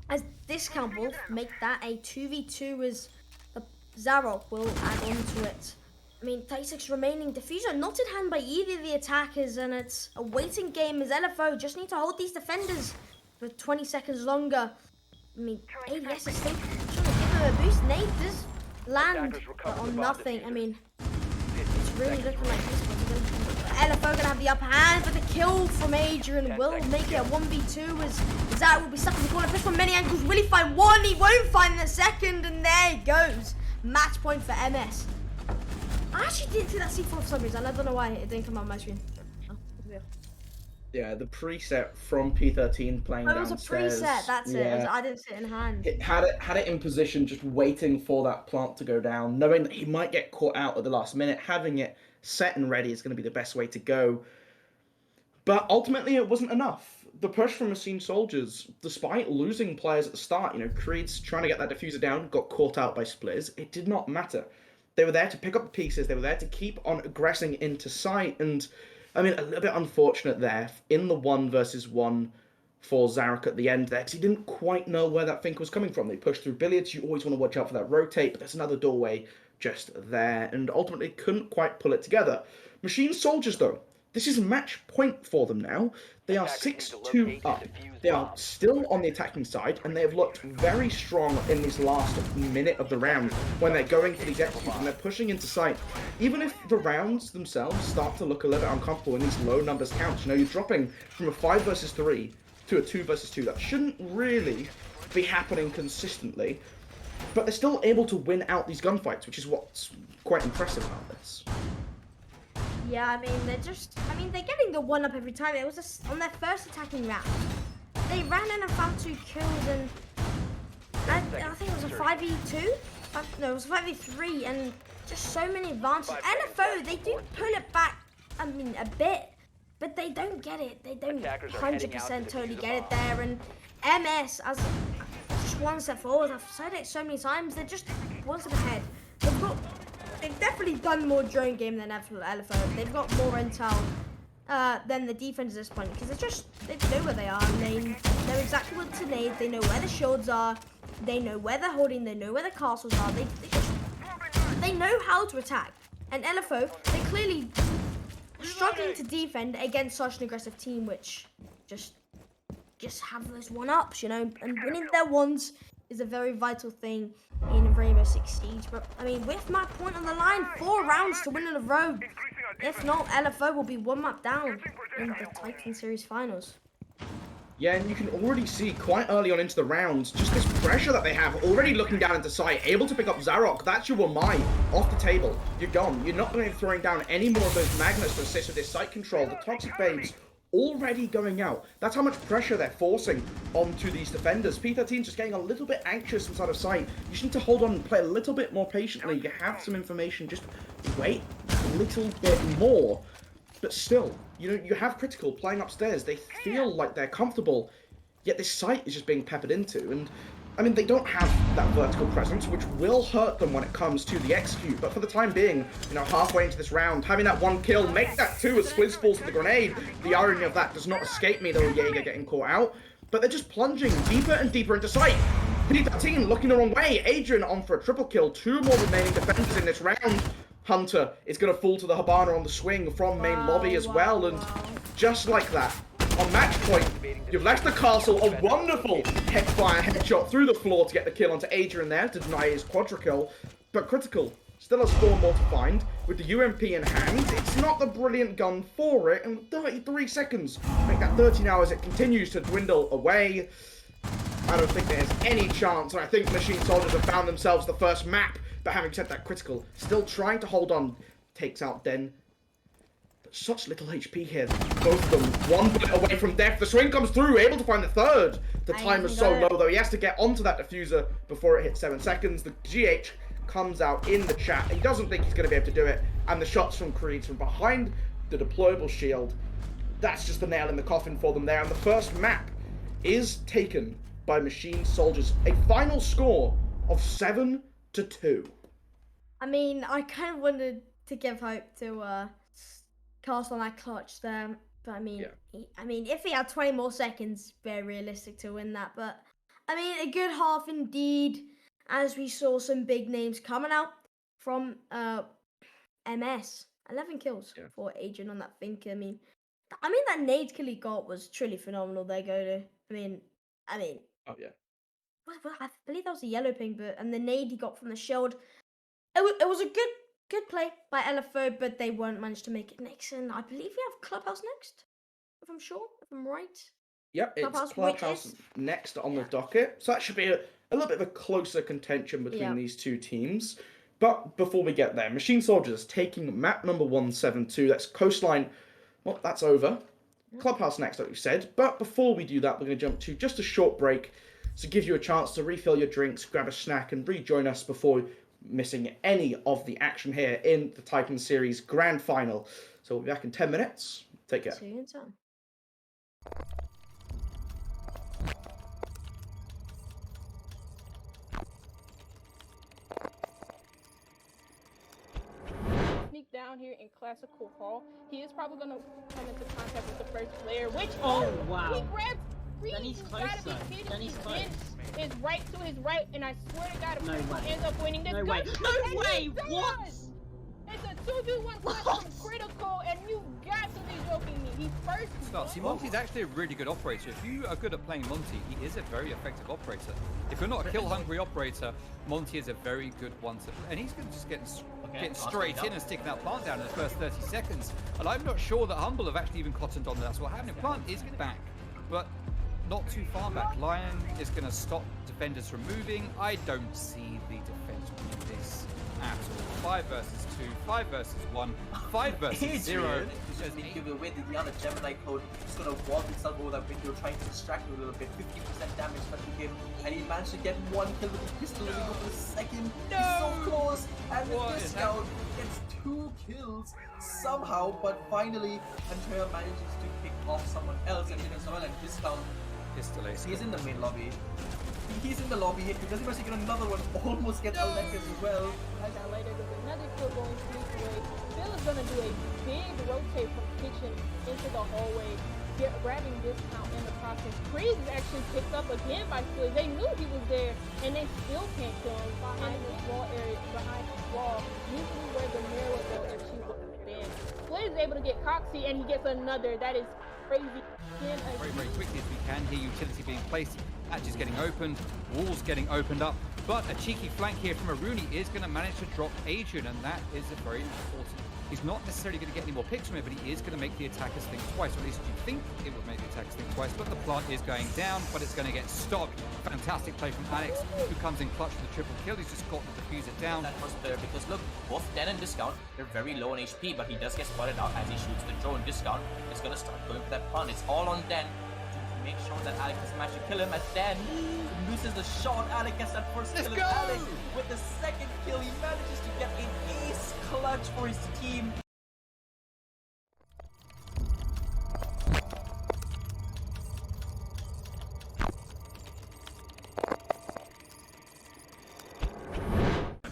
As Discount will make that a 2v2 as the Zarok will add on to it. I mean, 36 remaining. Diffuser not in hand by either of the attackers, and it's a waiting game as LFO just need to hold these defenders for 20 seconds longer. I mean, ADS is still trying to give them a boost. Nate does land but on nothing. I mean, it's really looking like this one's going to LFO gonna have the upper hand, but the kill from Adrian
10
will
seconds
make
to
it a
go.
1v2 as Zach will be stuck in the corner. Fish from many angles. Will he find one? He won't find the second, and there he goes. Match point for MS. I actually didn't see that C4 for some reason. I don't know why it didn't come on my screen. Oh, yeah.
Yeah, the preset from P13 playing
Oh, it was a
downstairs.
preset, that's it.
Yeah.
I didn't sit in hand.
It had it in position, just waiting for that plant to go down, knowing that he might get caught out at the last minute. Having it set and ready is going to be the best way to go. But ultimately, it wasn't enough. The push from Machine Soldiers, despite losing players at the start, Creed's trying to get that diffuser down, got caught out by Spliz. It did not matter. They were there to pick up the pieces. They were there to keep on aggressing into sight. And I mean, a little bit unfortunate there in the 1v1 for Zarek at the end there, because he didn't quite know where that think was coming from. They pushed through billiards. You always want to watch out for that rotate, but there's another doorway just there, and ultimately couldn't quite pull it together. Machine Soldiers, though, this is match point for them now. They are 6-2 up. They are still on the attacking side, and they have looked very strong in this last minute of the round when they're going for these executes and they're pushing into sight. Even if the rounds themselves start to look a little bit uncomfortable in these low numbers counts, you're dropping from a 5 versus 3 to a 2 versus 2. That shouldn't really be happening consistently, but they're still able to win out these gunfights, which is what's quite impressive about this.
Yeah, I mean, they're getting the one up every time. It was on their first attacking round. They ran in and found 2 kills, and I think it was a 5v2? No, it was a 5v3, and just so many advances. LFO, they do pull it back, I mean, a bit, but they don't get it. They don't 100% totally get it there, and MS, as just one step forward. I've said it so many times, they're just one step ahead. They've definitely done more drone game than LFO. They've got more intel than the defense at this point, because they know where they are, and they know exactly what to nade. They know where the shields are. They know where they're holding. They know where the castles are. They know how to attack. And LFO, they clearly struggling to defend against such an aggressive team, which just have those one-ups, and winning their ones is a very vital thing in Rainbow Six Siege. But I mean, with my point on the line, 4 rounds to win in a row. If not, LFO will be 1 map down in the Titan Series finals.
Yeah, and you can already see quite early on into the rounds, just this pressure that they have, already looking down into sight, able to pick up Zarok. That's your Wamai off the table. You're gone. You're not going to be throwing down any more of those magnets to assist with this sight control. The Toxic Babes already going out. That's how much pressure they're forcing onto these defenders. P13 just getting a little bit anxious inside of sight. You just need to hold on and play a little bit more patiently. You have some information, just wait a little bit more. But still, you have Critical playing upstairs. They feel like they're comfortable, yet this site is just being peppered into. And I mean, they don't have that vertical presence, which will hurt them when it comes to the execute. But for the time being, halfway into this round, having that 1 kill, make that 2 as Spliz falls to the grenade. The irony of that does not escape me, though, Jaeger getting caught out. But they're just plunging deeper and deeper into sight. P13 looking the wrong way. Adrian on for a triple kill. 2 more remaining defenders in this round. Hunter is going to fall to the Habana on the swing from main lobby as well. And just like that, on match point, you've left the castle. A wonderful headfire headshot through the floor to get the kill onto Adrian there to deny his quadra kill. But Critical still has 4 more to find with the UMP in hand. It's not the brilliant gun for it, and 33 seconds make that 13 hours. It continues to dwindle away. I don't think there's any chance, and I think Machine Soldiers have found themselves the first map. But having said that, Critical still trying to hold on, takes out Den. But such little HP here, both of them 1 bullet away from death. The swing comes through, able to find the 3rd. The time is so low, though. He has to get onto that diffuser before it hits 7 seconds. The GH comes out in the chat. He doesn't think he's going to be able to do it. And the shots from Creed from behind the deployable shield, that's just the nail in the coffin for them there. And the first map is taken by Machine Soldiers. A final score of 7-2.
I mean, I kind of wanted to give hope to cast on that clutch there, but I mean, if he had 20 more seconds, very realistic to win that. But I mean, a good half indeed, as we saw some big names coming out from MS. 11 kills for Adrian on that think. I mean, that nade kill he got was truly phenomenal. There, go to. I mean.
Oh yeah.
Well, I believe that was a yellow ping, and the nade he got from the shield. It was a good Good play by LFO, but they won't manage to make it next. And I believe we have Clubhouse next, if I'm sure, if I'm right.
Yep, it's
Clubhouse,
Clubhouse
YGS.
next on the docket. So that should be a little bit of a closer contention between these two teams. But before we get there, Machine Soldiers taking map number 172. That's Coastline. Well, that's over. Clubhouse next, like we said. But before we do that, we're going to jump to just a short break to give you a chance to refill your drinks, grab a snack, and rejoin us before missing any of the action here in the Titan Series Grand Final. So we'll be back in 10 minutes. Take care.
See you in time.
Sneak down here in Classical Hall. He is probably going to come into contact with the first player, which
Oh, wow.
he grabs three.
Then he's
You
close,
gotta be
though.
kidding
Then
me.
he's close.
Then is right to his right, and I swear to God, if
No
Critical
way.
ends up winning this,
No way.
good.
No
And
way.
he does.
What?
It's a 2v1 clash from Critical, and you got to be joking me. He first.
Start. See, Monty's actually a really good operator. If you are good at playing Monty, he is a very effective operator. If you're not a kill-hungry operator, Monty is a very good one to. And he's going to just getting straight in and sticking that plant down in the first 30 seconds. And I'm not sure that Humble have actually even cottoned on that's what happened. Plant is back, but not too far back. Lion is going to stop defenders from moving. I don't see the defense winning this at all. 5 versus 2, 5 versus 1, 5 versus 0.
Just need to give it away the other Gemini code. He's gonna walk himself over that window, trying to distract him a little bit. 50% damage touching him, and he managed to get one kill with the pistol. Living over the second.
No!
He's so close, and
What
the
is
discount gets 2 kills somehow. But finally, Andrea manages to pick off someone else, and discount.
Pistol ace.
He's in the main lobby. He's in the lobby. He doesn't manage to get another one. Almost get Alec as well.
I got later, there's another kill going Phil's way. Phil is going to do a big rotate from kitchen into the hallway, grabbing discount in the process. Freeze is actually picked up again by Phil. They knew he was there, and they still can't kill him behind this wall area, behind this wall. Usually where the mirror would go if she was there. Flynn is able to get Coxie, and he gets another. That is crazy.
Very, very quickly as we can. Here, utility being placed. Hatches getting opened. Walls getting opened up. But a cheeky flank here from Aruni is going to manage to drop Adrian, and that is a very important. He's not necessarily going to get any more picks from it, but he is going to make the attackers think twice, or at least you think it would make the attackers think twice. But the plant is going down, but it's going to get stopped. Fantastic play from Alex, who comes in clutch with the triple kill. He's just got to defuse it down.
That was there because look, both Den and Discount, they're very low on HP, but he does get spotted out as he shoots the drone. Discount is gonna start going for that pun. It's all on Den to make sure that Alec has managed to kill him. As Den loses the shot, Alec gets that first kill. And Alec with the second kill, he manages to get an ace clutch for his team.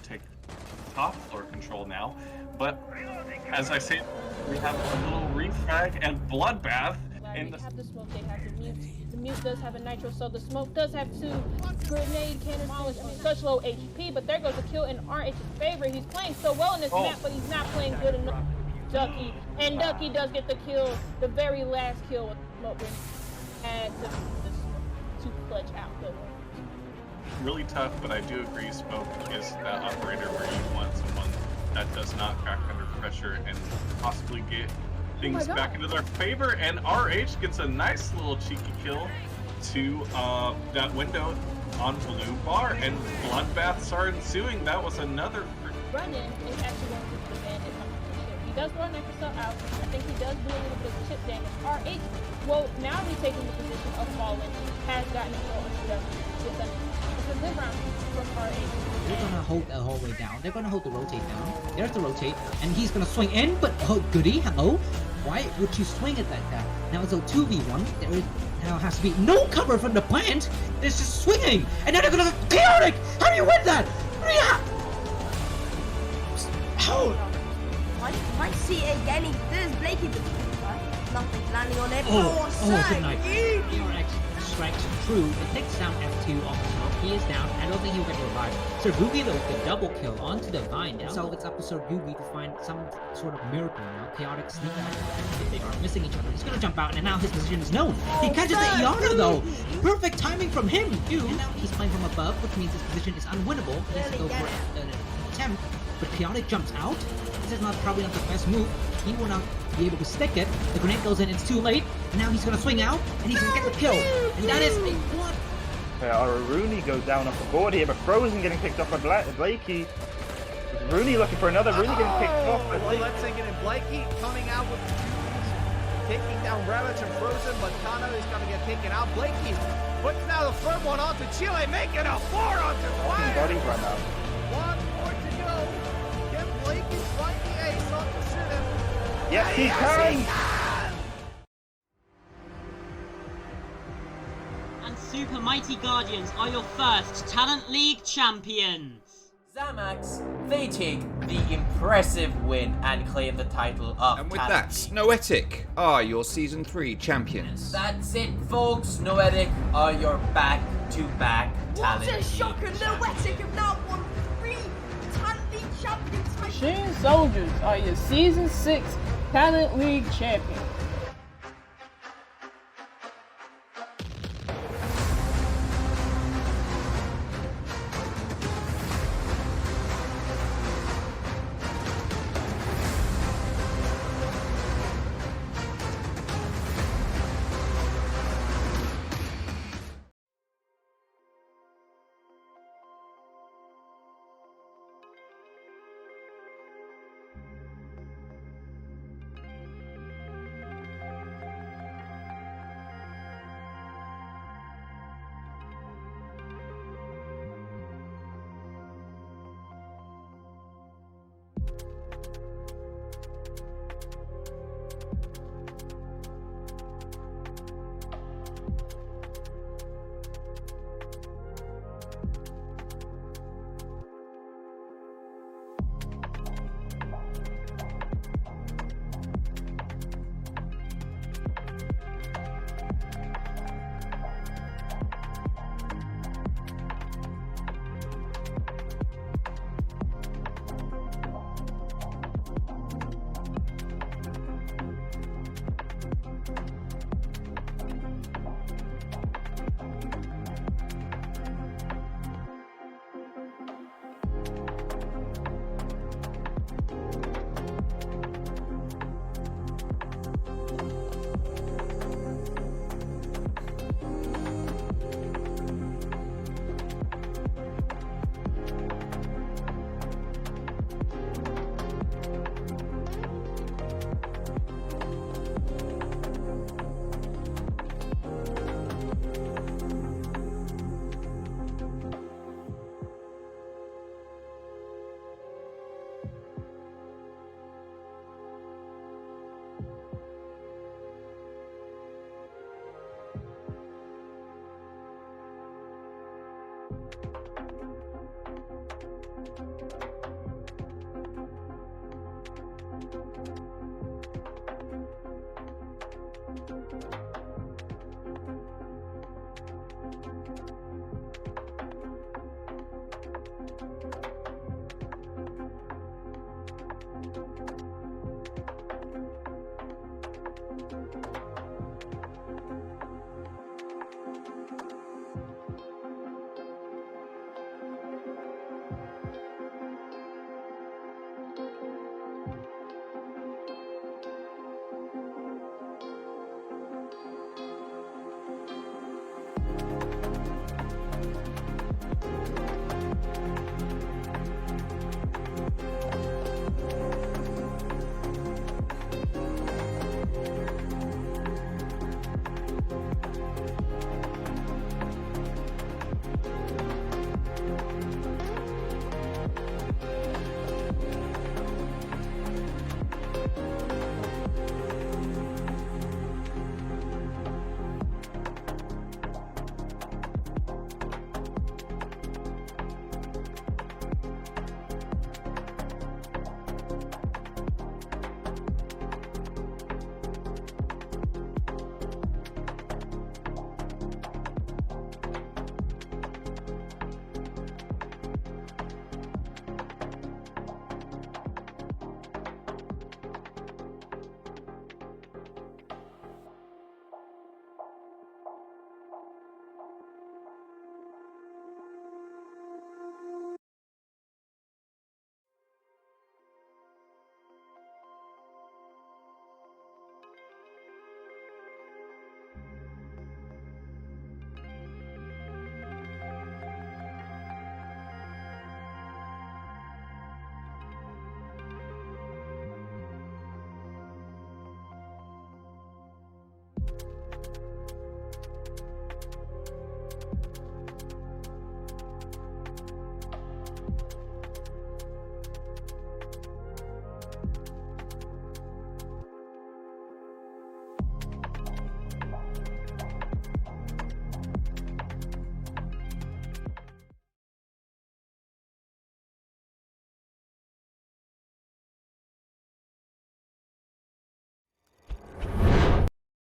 Take top floor control now, but as I said, we have a little refrag and bloodbath in the.
They have the smoke, they have the mute. The mute does have a nitro, so the smoke does have 2 grenade canisters. I mean, such low HP, but there goes a kill in RH's favor. He's playing so well in this map, but he's not playing good enough. Ducky, and Ducky does get the kill, the very last kill with smoke and to clutch out the.
Really tough, but I do agree Smoke is that operator where you want someone that does not crack under pressure and possibly get things back into their favor. And RH gets a nice little cheeky kill to that window on Blue Bar, and bloodbaths are ensuing. That was another.
Run-in is actually going to the bandit competition. He does run Echo out. I think he does do a little bit of chip damage. RH, well, now he's taking the position of falling, has gotten a goal introduction. It's a good round from RH.
They're gonna hold the hallway down. They're gonna hold the rotate down. There's the rotate, and he's gonna swing in, but oh goody, hello? Why would you swing it like that? Now it's a 2v1. There is now has to be no cover from the plant. There's just swinging, and now they're gonna chaotic. How do you win that? How?
Might see it again. There's Blakey, but nothing's landing on it.
Oh, good night. DRX strikes true. It takes down F2 off the smoke. He is down. I don't think he'll get revived. Sir Ruby though with the double kill onto the Vine. So it's up to Sir Ruby to find some sort of miracle now. Chaotic sneak attack. If they are missing each other, he's gonna jump out, and now his position is known. He catches the Iana though. Perfect timing from him too. And now he's playing from above, which means his position is unwinnable. He has to go for an attempt. but Chaotic jumps out. This is probably not the best move. He will not be able to stick it. The grenade goes in, it's too late. Now he's gonna swing out, and he's gonna get the kill. And that is a what?
Rooney goes down off the board here, but Frozen getting picked off by Blakey. Rooney looking for another. Rooney getting picked off by Blakey.
Let's take it in. Blakey coming out with the taking down Ravage and Frozen, but Kano is going to get taken out. Blakey puts now the firm one onto Chile, making a 4 onto Fire.
Bodies run out.
One more to go. Can Blakey find the ace on the Shiden?
Yes, he can!
And Super Mighty Guardians are your first Talent League champions.
Zamax, they take the impressive win and claim the title of
And with
Talent
that,
League.
Noetic are your Season 3 champions.
That's it, folks. Noetic are your back-to-back Talent
What a
League
shocker! Noetic have now won 3 Talent League champions.
Machine Soldiers are your Season 6 Talent League champions.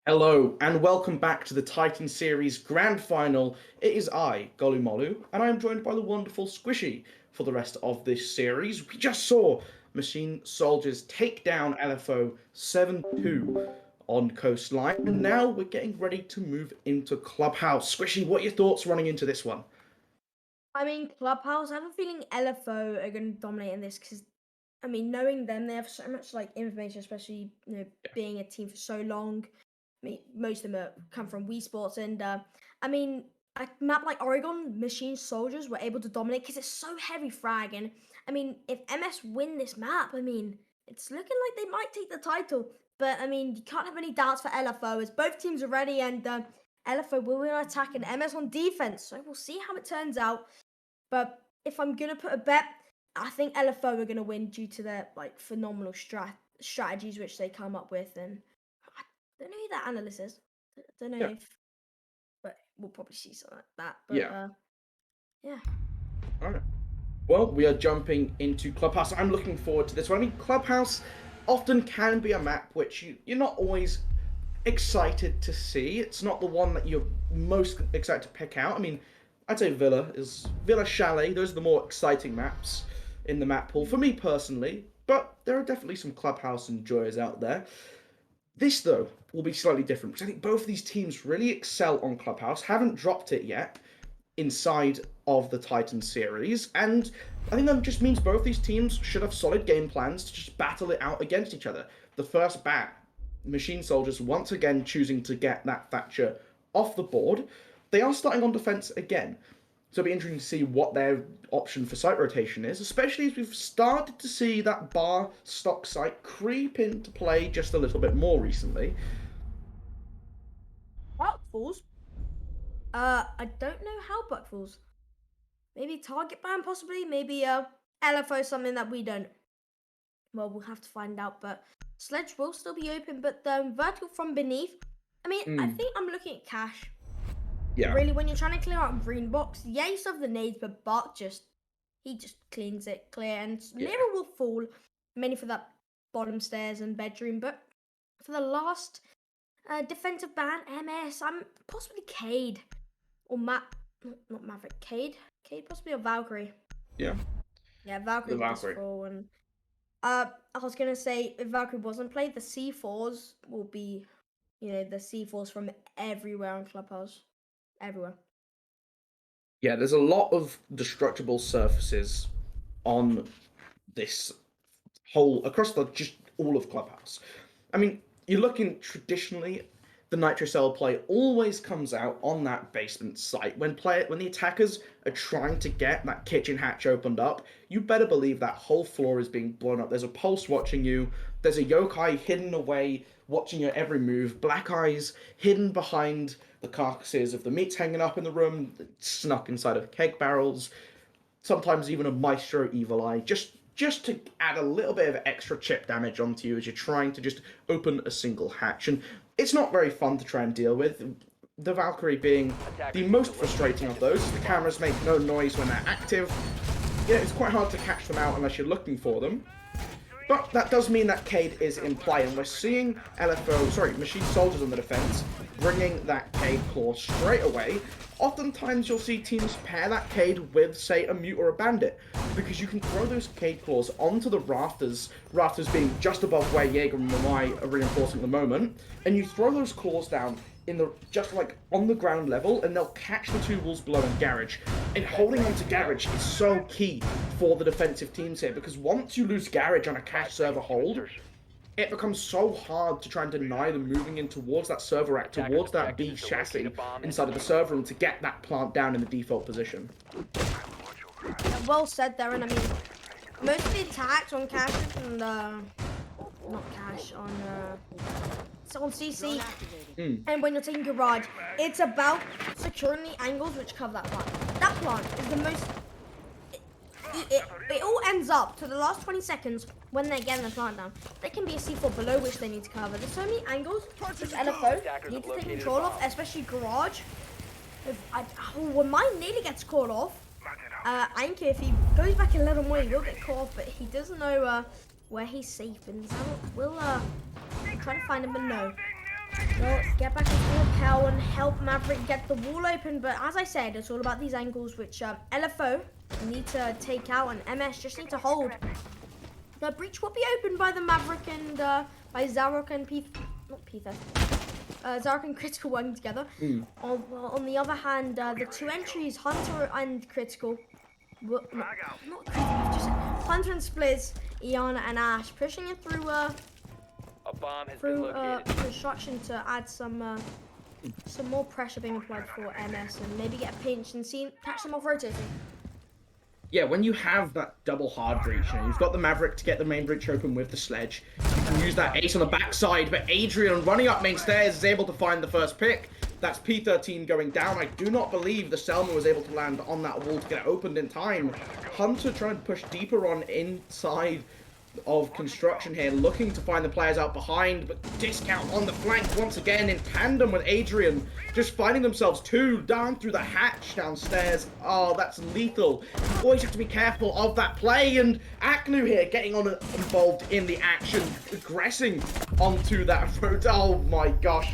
Hello, and welcome back to the Titan Series Grand Final. It is I, Golumolu, and I am joined by the wonderful Squishy for the rest of this series. We just saw Machine Soldiers take down LFO 7-2 on Coastline, and now we're getting ready to move into Clubhouse. Squishy, what are your thoughts running into this one?
I mean, Clubhouse, I have a feeling LFO are going to dominate in this because, I mean, knowing them, they have so much like information, especially being a team for so long. I mean, most of them come from WeSports, and I mean, a map like Oregon, Machine Soldiers were able to dominate because it's so heavy frag. And I mean, if MS win this map, I mean, it's looking like they might take the title. But I mean, you can't have any doubts for LFO as both teams are ready, and LFO will be on attack and MS on defense. So we'll see how it turns out. But if I'm gonna put a bet, I think LFO are gonna win due to their like phenomenal strategies which they come up with, and I don't know who that analyst is. I don't know if, but we'll probably see something like that. But yeah.
All right. Well, we are jumping into Clubhouse. I'm looking forward to this one. I mean, Clubhouse often can be a map which you're not always excited to see. It's not the one that you're most excited to pick out. I mean, I'd say Villa Chalet. Those are the more exciting maps in the map pool for me personally. But there are definitely some Clubhouse enjoyers out there. This, though, will be slightly different because I think both of these teams really excel on Clubhouse, haven't dropped it yet inside of the Titan series, and I think that just means both these teams should have solid game plans to just battle it out against each other. The first bat, Machine Soldiers once again choosing to get that Thatcher off the board. They are starting on defense again. So it'll be interesting to see what their option for site rotation is, especially as we've started to see that bar stock site creep into play just a little bit more recently.
Buckfalls? I don't know how Buckfalls. Maybe target ban possibly, maybe LFO something that we don't. Well, we'll have to find out, but Sledge will still be open, but the vertical from beneath, I mean, I think I'm looking at Cash.
Yeah.
Really, when you're trying to clear out green box, yeah, you still have the nades, but Bart he just cleans it clear, and Lyra will fall, mainly for that bottom stairs and bedroom, but for the last defensive ban, MS, I'm possibly Cade, or not Maverick, Cade possibly, or Valkyrie.
Yeah.
Yeah, Valkyrie will just fall, and I was gonna say, if Valkyrie wasn't played, the C4s will be, the C4s from everywhere on Clubhouse. Everywhere.
Yeah, there's a lot of destructible surfaces on this across just all of Clubhouse. I mean, you're looking traditionally, the Nitro Cell play always comes out on that basement site. When the attackers are trying to get that kitchen hatch opened up, you better believe that whole floor is being blown up. There's a pulse watching you. There's a yokai hidden away, watching your every move. Black Eyes hidden behind the carcasses of the meats hanging up in the room, snuck inside of keg barrels. Sometimes even a Maestro Evil Eye, just to add a little bit of extra chip damage onto you as you're trying to just open a single hatch. And it's not very fun to try and deal with. The Valkyrie being the most frustrating of those. The cameras make no noise when they're active. Yeah, it's quite hard to catch them out unless you're looking for them. But that does mean that Cade is in play, and we're seeing Machine Soldiers on the defense, bringing that Cade claw straight away. Oftentimes you'll see teams pair that Cade with, say, a Mute or a Bandit, because you can throw those Cade claws onto the rafters being just above where Jaeger and Mamai are reinforcing at the moment, and you throw those claws down just like on the ground level, and they'll catch the two walls below in Garage. And holding on to Garage is so key for the defensive teams here, because once you lose Garage on a cash server hold, it becomes so hard to try and deny them moving in towards that server rack, towards that B chassis inside of the server room to get that plant down in the default position.
Yeah, well said there, and I mean, most of the attacks on Cash and not Cash, on CC, and when you're taking Garage, it's about securing the angles which cover that plant. That plant is the most... It all ends up to the last 20 seconds when they're getting the plant down. There can be a C4 below which they need to cover. There's so many angles which LFO need to take control of, especially Garage. When mine nearly gets caught off, Anki, if he goes back a little more, he will get caught off, but he doesn't know where he's safe, and we'll try to find him, but no. Well, get back into the Pell and help Maverick get the wall open. But as I said, it's all about these angles which LFO need to take out and MS just need to hold. The breach will be opened by the Maverick and by Zarok and Zarok and Critical working together. On the other hand, the two entries, Hunter and Critical, not Critical, just Hunter and Splizz, Iana and Ash, pushing it through construction to add some more pressure being applied for MS and maybe get a pinch and catch them off rotating.
Yeah, when you have that double hard breach, you've got the Maverick to get the main breach open with the sledge. You can use that ace on the backside, but Adrian running up main stairs is able to find the first pick. That's P13 going down. I do not believe the Selma was able to land on that wall to get it opened in time. Hunter trying to push deeper on inside of construction here, looking to find the players out behind, but Discount on the flank once again in tandem with Adrian, just finding themselves two down through the hatch downstairs. Oh, that's lethal. You always have to be careful of that play, and Aknu here getting involved in the action, aggressing onto that road. Oh my gosh.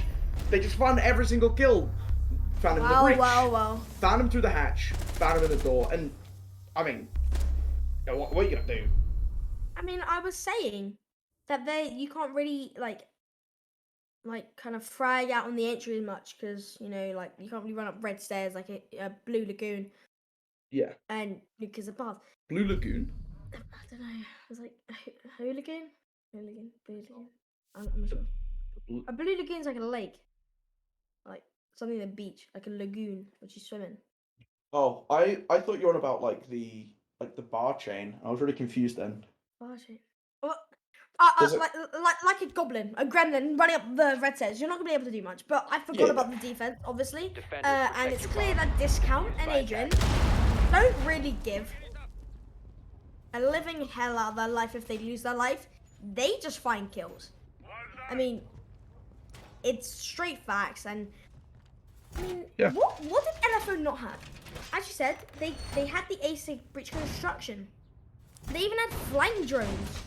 They just found every single kill. Found him in the breach.
Wow.
Found him through the hatch, found him in the door, and I mean, what are you gonna do?
I mean, I was saying that you can't really like kind of frag out on the entry as much because you can't really run up red stairs like a Blue Lagoon.
Yeah.
And because of path.
Blue Lagoon.
I don't know. It's like Hooligan. Blue Lagoon. I'm not sure. A Blue Lagoon's like a lake, like something in the beach, like a lagoon which you swim in.
Oh, I thought you were on about like the bar chain. I was really confused then.
Bar chain. Well, like a goblin, a gremlin running up the red stairs. You're not gonna be able to do much. But I forgot about the defense, obviously. And it's clear that Discount and Adrian don't really give a living hell out of their life if they lose their life. They just find kills. I mean, it's straight facts, and I mean, what did LFO not have? As you said, they had the ASIC breach construction. They even had flying drones.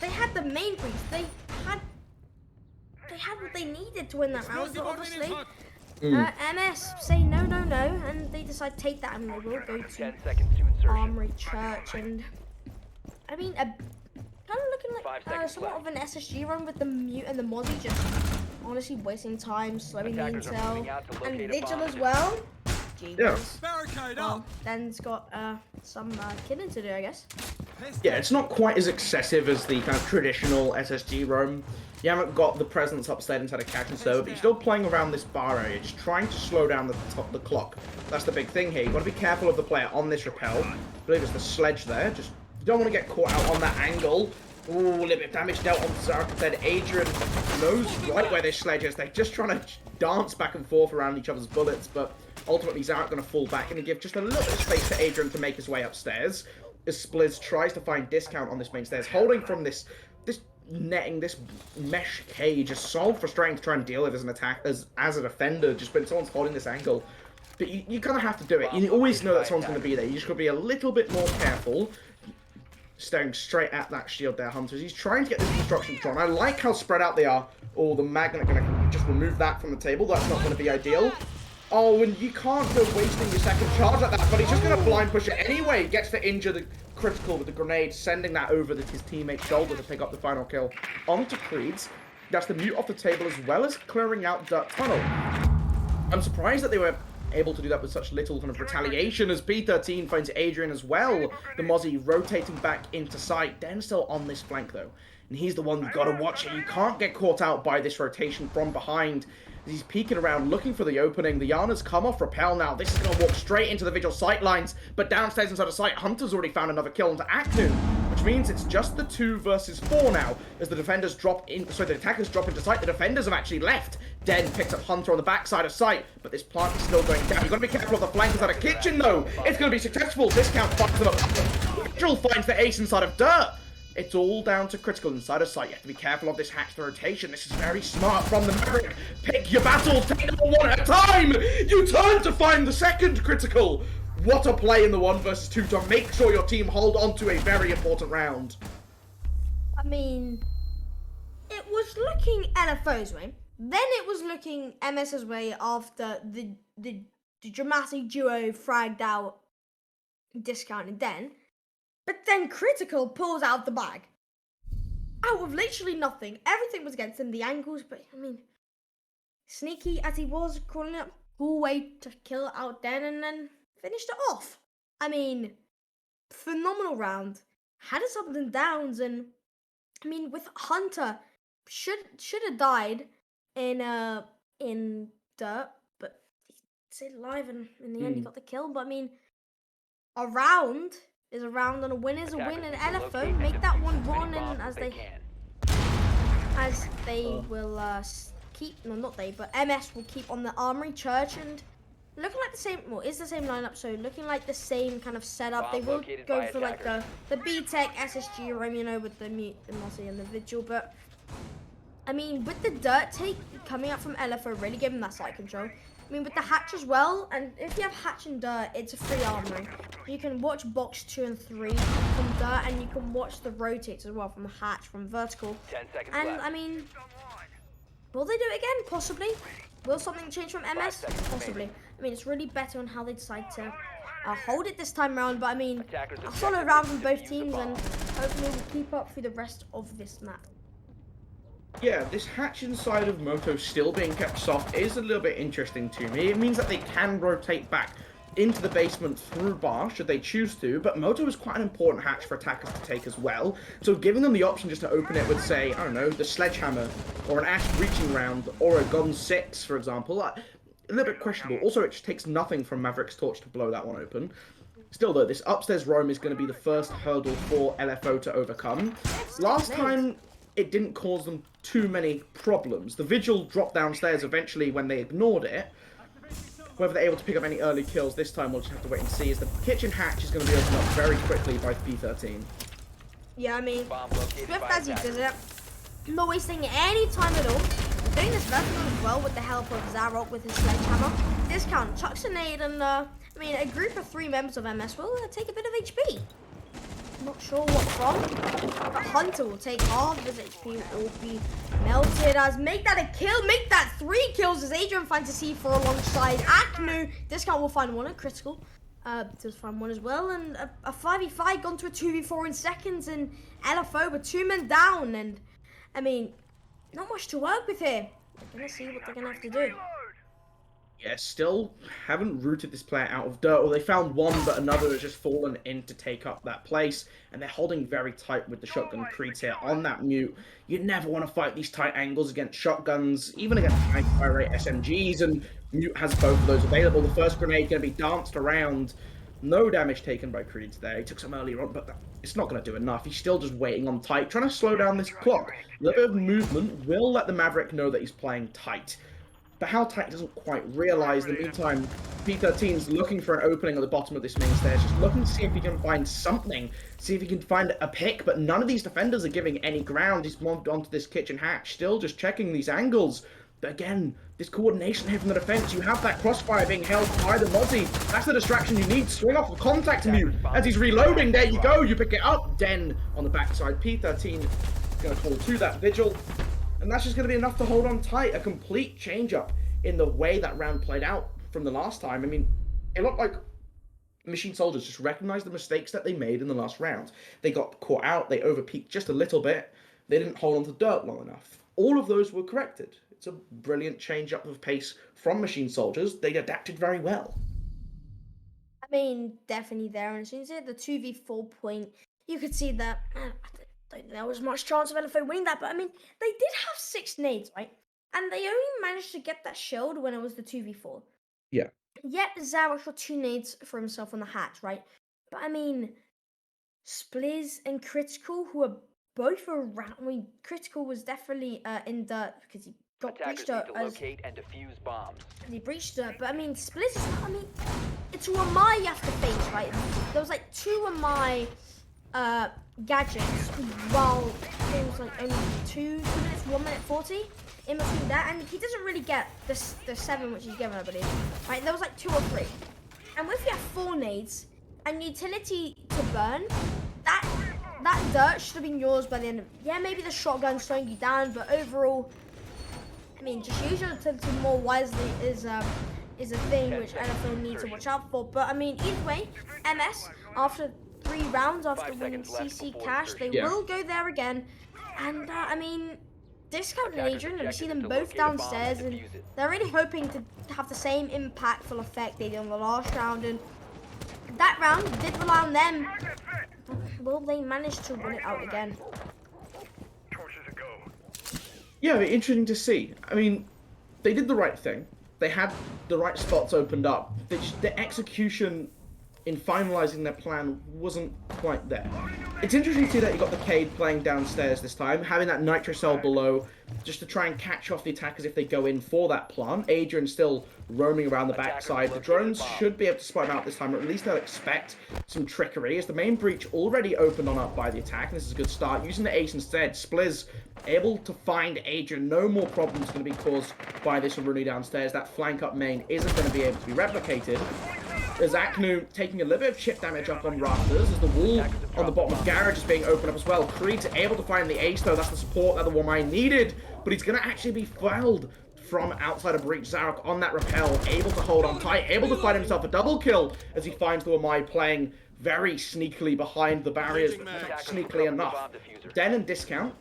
They had the main breach. They had what they needed to win that round. But obviously, MS say no, and they decide to take that, and they will go to Armory Church, and I mean, kind of looking like somewhat of an SSG run with the Mute and the Mozzie, just honestly wasting time, slowing the intel, and Vigil as well. Jesus. Well, Den's got some killing to do, I guess.
Yeah, it's not quite as excessive as the kind of traditional SSG roam. You haven't got the presence upstairs inside a catch and server, but you're still playing around this bar area, just trying to slow down the clock. That's the big thing here. You've got to be careful of the player on this rappel. I believe it's the sledge there. Just you don't want to get caught out on that angle. Ooh, a little bit of damage dealt on Zark. Then Adrian knows right where this sledge is. They're just trying to dance back and forth around each other's bullets, but ultimately Zark going to fall back and give just a little bit of space to Adrian to make his way upstairs. As Splizz tries to find Discount on this main stairs, holding from this netting, this mesh cage, is so frustrating to try and deal with as an attack, as a defender, just when someone's holding this angle. But you kind of have to do it. You always know that someone's going to be there. You just got to be a little bit more careful. Staring straight at that shield there, Hunters. He's trying to get this construction control. And I like how spread out they are. Oh, the Magnet going to just remove that from the table. That's not going to be ideal. Oh, and you can't go wasting your second charge like that, but he's just going to blind push it anyway. Gets to injure the Critical with the grenade, sending that over his teammate's shoulder to pick up the final kill. On to Creeds. That's the Mute off the table, as well as clearing out Dirt Tunnel. I'm surprised that they were able to do that with such little kind of retaliation, as P13 finds Adrian as well. The Mozzie rotating back into sight. Den still on this flank though, and he's the one you've got to watch it. You can't get caught out by this rotation from behind. He's peeking around, looking for the opening. The Yana's come off rappel now. This is going to walk straight into the Vigil sight lines, but downstairs inside of sight, Hunter's already found another kill into Actu, which means it's just the 2 versus 4 now, as the defenders drop in, the attackers drop into sight. The defenders have actually left. Den picks up Hunter on the backside of sight, but this plant is still going down. You've got to be careful of the flankers out of kitchen, though. It's going to be successful. Discount finds them up. Vigil finds the ace inside of Dirt. It's all down to Critical inside of sight. You have to be careful of this hatch to rotation. This is very smart from the Maverick. Pick your battles, take them one at a time! You turn to find the second Critical! What a play in the 1 versus 2 to make sure your team hold on to a very important round.
I mean, it was looking LFO's way. Then it was looking MS's way after the dramatic duo fragged out Discount and Den. But then Critical pulls out the bag. Out of literally nothing. Everything was against him, the angles, but I mean, sneaky as he was, calling up, cool way to kill out Den and then finished it off. I mean, phenomenal round. Had its ups and downs, and I mean, with Hunter, should have died in dirt, but he stayed alive, and in the end he got the kill. But I mean, a round is a round, and a win is a win, and LFO make that one run, and as they will keep, no, not they, but MS will keep on the Armory Church, and looking like the same, well, it's the same lineup, so looking like the same kind of setup. They will go for like the B-Tech, SSG, Romeo with the Mute, the Mossy, and the Vigil, but I mean, with the Dirt take coming up from LFO, really giving that side control. I mean, with the Hatch as well, and if you have Hatch and Dirt, it's a free Armory. You can watch box 2 and 3 from Dirt, and you can watch the rotates as well from the Hatch, from Vertical.
10 seconds
and
left.
I mean, will they do it again? Possibly. Will something change from MS? Possibly. I mean, it's really better on how they decide to hold it this time around, but I mean, a solid round from both teams, and hopefully we'll keep up through the rest of this map.
Yeah, this hatch inside of Moto still being kept soft is a little bit interesting to me. It means that they can rotate back into the basement through bar should they choose to, but Moto is quite an important hatch for attackers to take as well. So giving them the option just to open it with, say, I don't know, the Sledgehammer or an Ash breaching round or a Gun 6, for example, a little bit questionable. Also, it just takes nothing from Maverick's Torch to blow that one open. Still though, this upstairs roam is going to be the first hurdle for LFO to overcome. Last time, it didn't cause them too many problems. The Vigil dropped downstairs eventually when they ignored it. Whether they're able to pick up any early kills this time, we'll just have to wait and see, as the kitchen hatch is going to be opened up very quickly by P13.
Yeah, I mean, Swift as he does it, not wasting any time at all. Doing this vertical as well with the help of Zarok with his Sledgehammer. Discount chucks a nade, and I mean, a group of 3 members of MS will take a bit of HP. Not sure what from, but Hunter will take half of his HP or be melted, as make that a kill, make that 3 kills as Adrian finds a C4 alongside Aknu. Discount will find one at Critical, does find one as well, and a 5v5 gone to a 2v4 in seconds, and LFO with 2 men down, and I mean, not much to work with here. We're gonna see what they're gonna have to do.
Yeah, still haven't rooted this player out of dirt. Well, they found one, but another has just fallen in to take up that place. And they're holding very tight with the shotgun creeds here on that Mute. You never want to fight these tight angles against shotguns, even against high fire rate SMGs, and Mute has both of those available. The first grenade going to be danced around. No damage taken by Creeds there. He took some earlier on, but it's not going to do enough. He's still just waiting on tight, trying to slow down this clock. A little bit of movement will let the Maverick know that he's playing tight. But how tight doesn't quite realise. In the meantime, P13's looking for an opening at the bottom of this main stairs, just looking to see if he can find something, see if he can find a pick, but none of these defenders are giving any ground. He's moved onto this kitchen hatch, still just checking these angles. But again, this coordination here from the defense, you have that crossfire being held by the Mozzie. That's the distraction you need. Swing off the contact Mute. As he's reloading, there you go, you pick it up. Den on the backside. P13 going to hold to that Vigil. And that's just going to be enough to hold on tight. A complete change-up in the way that round played out from the last time. I mean, it looked like Machine Soldiers just recognized the mistakes that they made in the last round. They got caught out, they overpeaked just a little bit, they didn't hold on to dirt long enough. All of those were corrected. It's a brilliant change-up of pace from Machine Soldiers. They adapted very well.
I mean, definitely there. And as soon as it hit the 2v4 point, you could see that I don't think there was much chance of LFO winning that, but I mean, they did have 6 nades, right? And they only managed to get that shield when it was the 2v4.
Yeah.
Yet Zarok shot 2 nades for himself on the hatch, right? But I mean, Spliz and Critical, who are both around. I mean, Critical was definitely in dirt because he got breached dirt.
Locate and defuse bombs.
And he breached dirt, but I mean, Spliz is not, I mean, it's Amai you have to face, right? There was like 2 Amai gadgets while it was like only 2 minutes, 1 minute 40 in between that, and he doesn't really get the 7 which he's given, I believe. Right, there was like 2 or 3, and if you have 4 nades and utility to burn, that dirt should have been yours by the end of. Yeah, maybe the shotgun slowing you down, but overall, I mean, just use your utility more wisely is a thing which LFO need to watch out for. But I mean, either way, MS after 3 rounds after winning CC cash, they will go there again. And I mean, Discount and Adrian, and you see them both downstairs, and they're really hoping to have the same impactful effect they did on the last round. And that round did rely on them. Will they manage to win it out again?
Yeah, interesting to see. I mean, they did the right thing. They had the right spots opened up. The execution in finalizing their plan wasn't quite there. It's interesting to see that you got the Cade playing downstairs this time, having that Nitro Cell below, just to try and catch off the attackers if they go in for that plant. Adrian still roaming around the backside. The drones should be able to spot him out this time, or at least they'll expect some trickery, as the main breach already opened on up by the attack, and this is a good start. Using the ace instead, Spliz able to find Adrian. No more problems going to be caused by this Rooney downstairs. That flank up main isn't going to be able to be replicated. As Aknu taking a little bit of chip damage up on Rafters, as the wall on the bottom of Garage is being opened up as well. Creed's able to find the ace though, that's the support that the Wamai needed, but he's going to actually be fouled from outside of breach. Zarok on that rappel, able to hold on tight, able to find himself a double kill as he finds the Wamai playing very sneakily behind the barriers, but not sneakily enough. Den and Discount,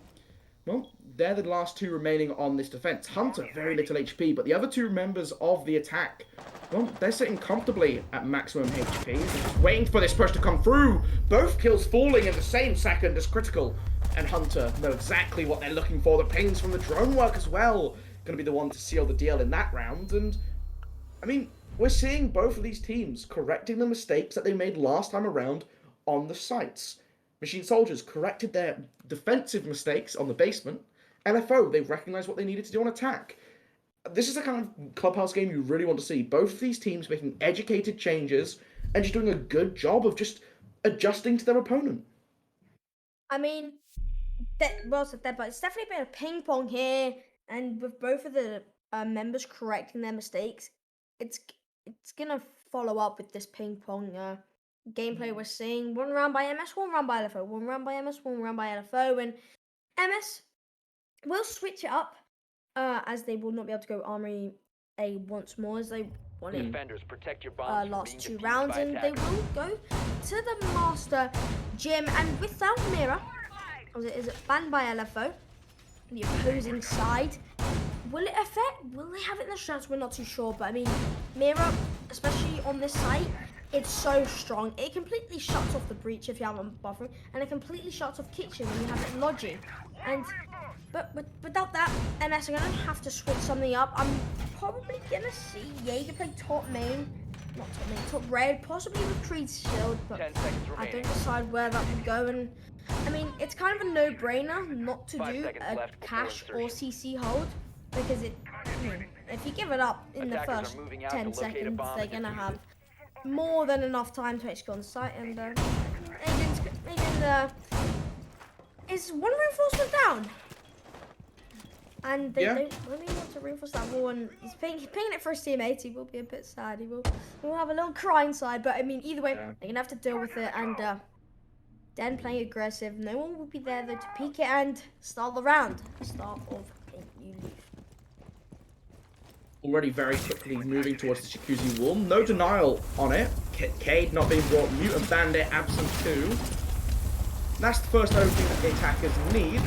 well, they're the last 2 remaining on this defense. Hunter, very little HP, but the other 2 members of the attack, well, they're sitting comfortably at maximum HP. They're just waiting for this push to come through. Both kills falling in the same second as Critical and Hunter know exactly what they're looking for. The pings from the drone work as well going to be the one to seal the deal in that round. And, I mean, we're seeing both of these teams correcting the mistakes that they made last time around on the sites. Machine Soldiers corrected their defensive mistakes on the basement. LFO, they recognized what they needed to do on attack. This is the kind of clubhouse game you really want to see. Both of these teams making educated changes and just doing a good job of just adjusting to their opponent.
I mean, well said there, but it's definitely been a ping pong here, and with both of the members correcting their mistakes, it's gonna follow up with this ping pong gameplay we're seeing. 1 round by MS, 1 round by LFO, 1 round by MS, 1 round by LFO, and MS will switch it up. As they will not be able to go Armory A once more, as they won it last 2 rounds, and they will go to the Master Gym, and without Mira, is it banned by LFO, the opposing side, will it affect, will they have it in the strats? We're not too sure, but I mean, Mira, especially on this site, it's so strong. It completely shuts off the breach if you have it on buffering, and it completely shuts off kitchen when you have it in Logi. And but without that, MS are gonna have to switch something up. I'm probably gonna see Jaeger play top main, not top main, top red, possibly with Creed's shield, but I don't decide where that will go. And I mean, it's kind of a no-brainer not to do a cash or CC hold, because if you give it up in the first 10 seconds, they're gonna have more than enough time to HQ on the site, and Agent is 1 reinforcement down. And they don't really want to reinforce that wall, and he's pinging it for his teammates. He will be a bit sad. He will have a little crying side, but I mean, either way, they're gonna have to deal with it. And Den playing aggressive. No one will be there though to peek it and start the round. Start of a new leaf.
Already very quickly moving towards the Jacuzzi wall. No denial on it. Cade not being brought. Mutant Bandit absent too. That's the first opening that the attackers need.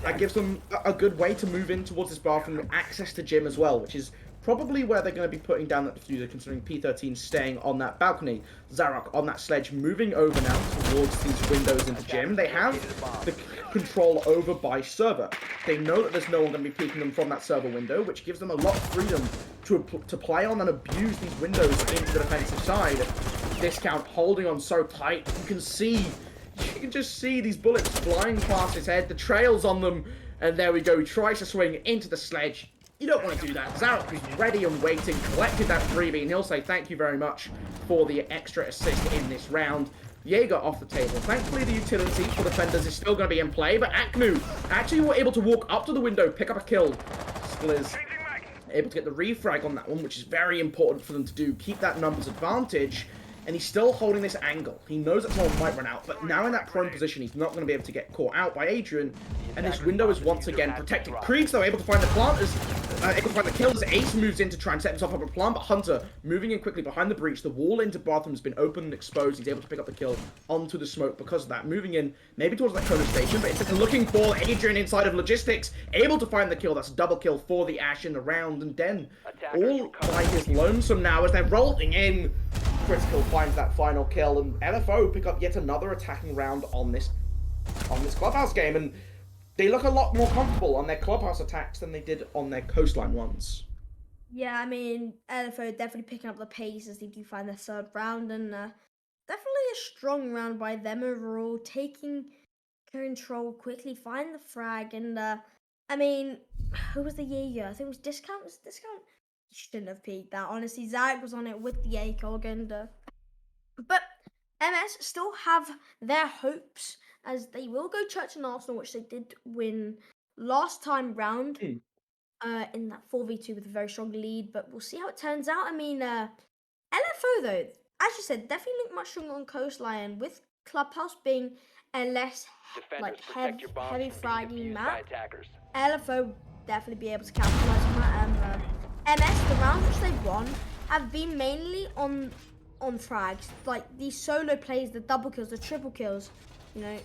That gives them a good way to move in towards this bathroom and access to gym as well, which is probably where they're going to be putting down that diffuser, considering P13 staying on that balcony. Zarok on that sledge, moving over now towards these windows into gym. They have the control over by server. They know that there's no one going to be peeking them from that server window, which gives them a lot of freedom to play on and abuse these windows into the defensive side. Discount holding on so tight. You can just see these bullets flying past his head, the trails on them, and there we go. He tries to swing into the sledge. You don't want to do that. Zarok is ready and waiting, collected that freebie, and he'll say thank you very much for the extra assist in this round. Jaeger off the table. Thankfully, the utility for defenders is still going to be in play, but Aknu actually were able to walk up to the window, pick up a kill. Spliz able to get the refrag on that one, which is very important for them to do. Keep that numbers advantage. and he's still holding this angle. He knows that someone might run out, but now in that prone position, he's not going to be able to get caught out by Adrian, and this window is once again protected. Creed's though able to find the planters, able to find the kills. Ace moves in to try and set himself up a plant, but Hunter moving in quickly behind the breach. The wall into bathroom has been open and exposed. He's able to pick up the kill onto the smoke because of that. Moving in, maybe towards that corner station, but it's looking for Adrian inside of logistics, able to find the kill. That's a double kill for the Ash in the round, and Den all by his lonesome now as they're rolling in. Critical finds that final kill, and LFO pick up yet another attacking round on this clubhouse game, and they look a lot more comfortable on their clubhouse attacks than they did on their coastline ones.
Yeah, I mean, LFO definitely picking up the pace as they do find their third round, and definitely a strong round by them overall, taking control quickly, find the frag, and I mean, who was the Jaeger? I think it was Discount. Was it Discount? You shouldn't have peeked that. Honestly, Zach was on it with the ACOG, and but MS still have their hopes as they will go Church and Arsenal, which they did win last time round in that 4v2 with a very strong lead. But we'll see how it turns out. I mean, LFO though, as you said, definitely look much stronger on coastline with Clubhouse being a less like heavy fragging map. LFO definitely be able to capitalize on that. MS, the rounds which they've won have been mainly on frags, like these solo plays, the double kills, the triple kills, you know,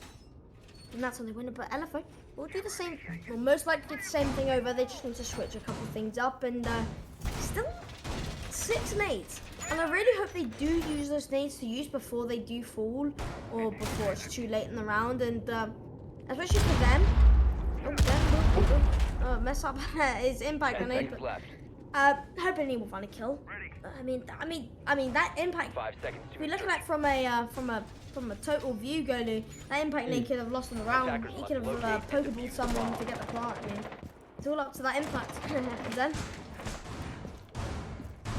and that's how they win it. But LFO will do the same, will most likely do the same thing over. They just need to switch a couple things up, and still 6 nades. And I really hope they do use those nades to use before they do fall, or before it's too late in the round, and especially for them. Mess up his impact grenade. Hoping he will find a kill. I mean that impact.
5 seconds.
If we look at it from a total view, Golu, that impact nade could have lost in the round. He could have pokeballed someone to get the plant. I mean, it's all up to that impact. Then.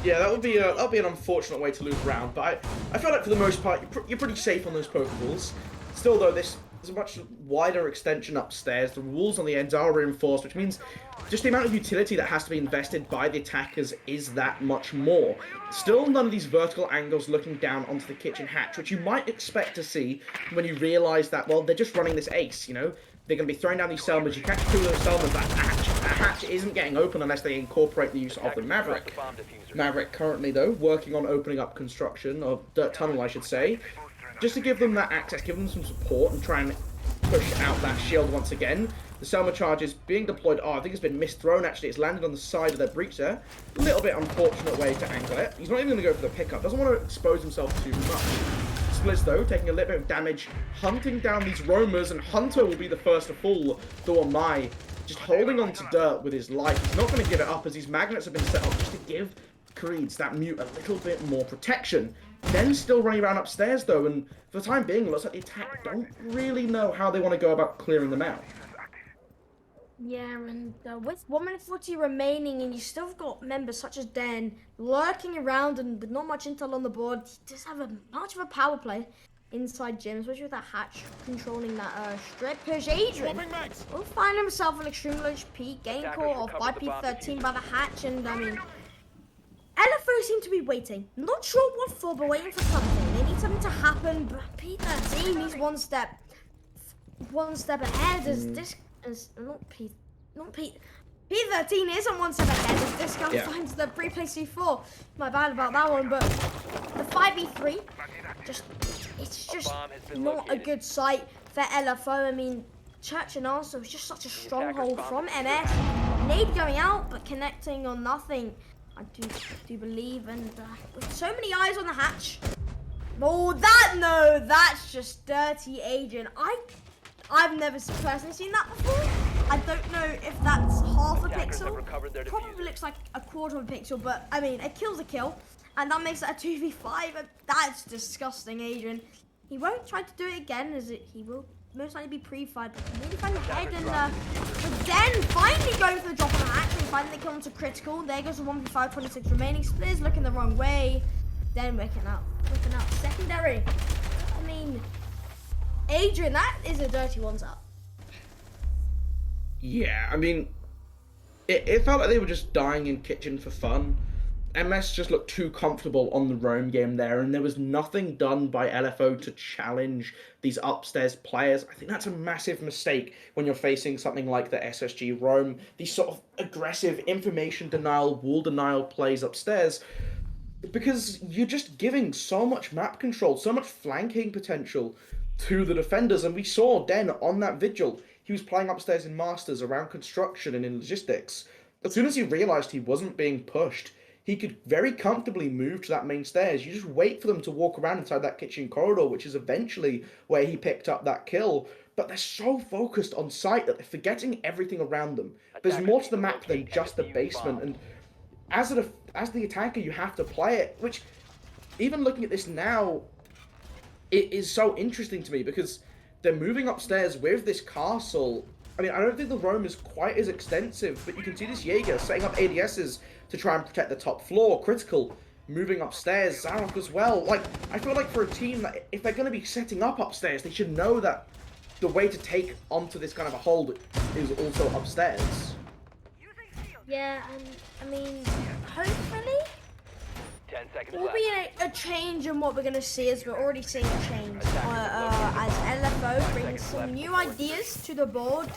Yeah, that would be an unfortunate way to lose a round, but I feel like for the most part you're pretty safe on those pokeballs. Still though, there's a much wider extension upstairs. The walls on the ends are reinforced, which means just the amount of utility that has to be invested by the attackers is that much more. Still none of these vertical angles looking down onto the kitchen hatch, which you might expect to see when you realise that, well, they're just running this ace, you know? They're going to be throwing down these Selmas. You catch 2 of those Selmas, that hatch isn't getting open unless they incorporate the use of the Maverick. Maverick currently, though, working on opening up construction, of Dirt Tunnel, I should say, just to give them that access, give them some support, and try and push out that shield once again. The Selma charge is being deployed. Oh, I think it's been misthrown, actually. It's landed on the side of their breach there. A little bit unfortunate way to angle it. He's not even going to go for the pickup. Doesn't want to expose himself too much. Splits, though, taking a little bit of damage, hunting down these roamers, and Hunter will be the first to fall. Though Mai just holding on to Dirt with his life. He's not going to give it up as these magnets have been set up just to give Creeds, that mute, a little bit more protection. Then still running around upstairs, though, and for the time being, it looks like the attack don't really know how they want to go about clearing them out.
Yeah, and with 1 minute 40 remaining, and you still got members such as Den lurking around and with not much intel on the board, you just have much of a power play inside gym, especially with that hatch controlling that strip push. Adrian will find himself an extreme low HP, gain core off by P13 by the hatch, and I mean, LFO seem to be waiting. Not sure what for, but waiting for something. They need something to happen, but P13, he's one step ahead as this. P13 isn't one step ahead as Discount finds the replay C4. My bad about that one, but the 5v3, it's just not a good sight for LFO. I mean, Church and Arsenal is just such a stronghold from MS. Nade going out, but connecting on nothing. I do believe, and with so many eyes on the hatch. Oh, that's just dirty Adrian. I've never personally seen that before. I don't know if that's half a pixel. Probably looks like a quarter of a pixel, but I mean, a kill's a kill, and that makes it a 2v5, and that's disgusting, Adrian. He won't try to do it again, as he will most likely be pre-fired, but really find ahead, and but then finally going for the drop on the hatch, and finally kill onto critical. There goes the 1v5, 26 remaining. Splitters looking the wrong way. Then whipping out secondary. I mean, Adrian, that is a dirty one-tap.
Yeah, I mean, it felt like they were just dying in kitchen for fun. MS just looked too comfortable on the roam game there, and there was nothing done by LFO to challenge these upstairs players. I think that's a massive mistake when you're facing something like the SSG roam. These sort of aggressive information denial, wall denial plays upstairs, because you're just giving so much map control, so much flanking potential to the defenders. And we saw Den on that vigil. He was playing upstairs in Masters around construction and in logistics. As soon as he realized he wasn't being pushed, he could very comfortably move to that main stairs. You just wait for them to walk around inside that kitchen corridor, which is eventually where he picked up that kill. But they're so focused on site that they're forgetting everything around them. There's more to the map than just the basement, and as the attacker, you have to play it, which, even looking at this now, it is so interesting to me, because they're moving upstairs with this castle. I mean, I don't think the roam is quite as extensive, but you can see this Jaeger setting up ADSs to try and protect the top floor. Critical moving upstairs, Zarok as well. Like, I feel like for a team that, if they're going to be setting up upstairs, they should know that the way to take onto this kind of a hold is also upstairs.
Yeah, and I mean, hopefully
10 seconds
will
left.
be a change in what we're going to see, as we're already seeing a change as LFO brings some new ideas to the board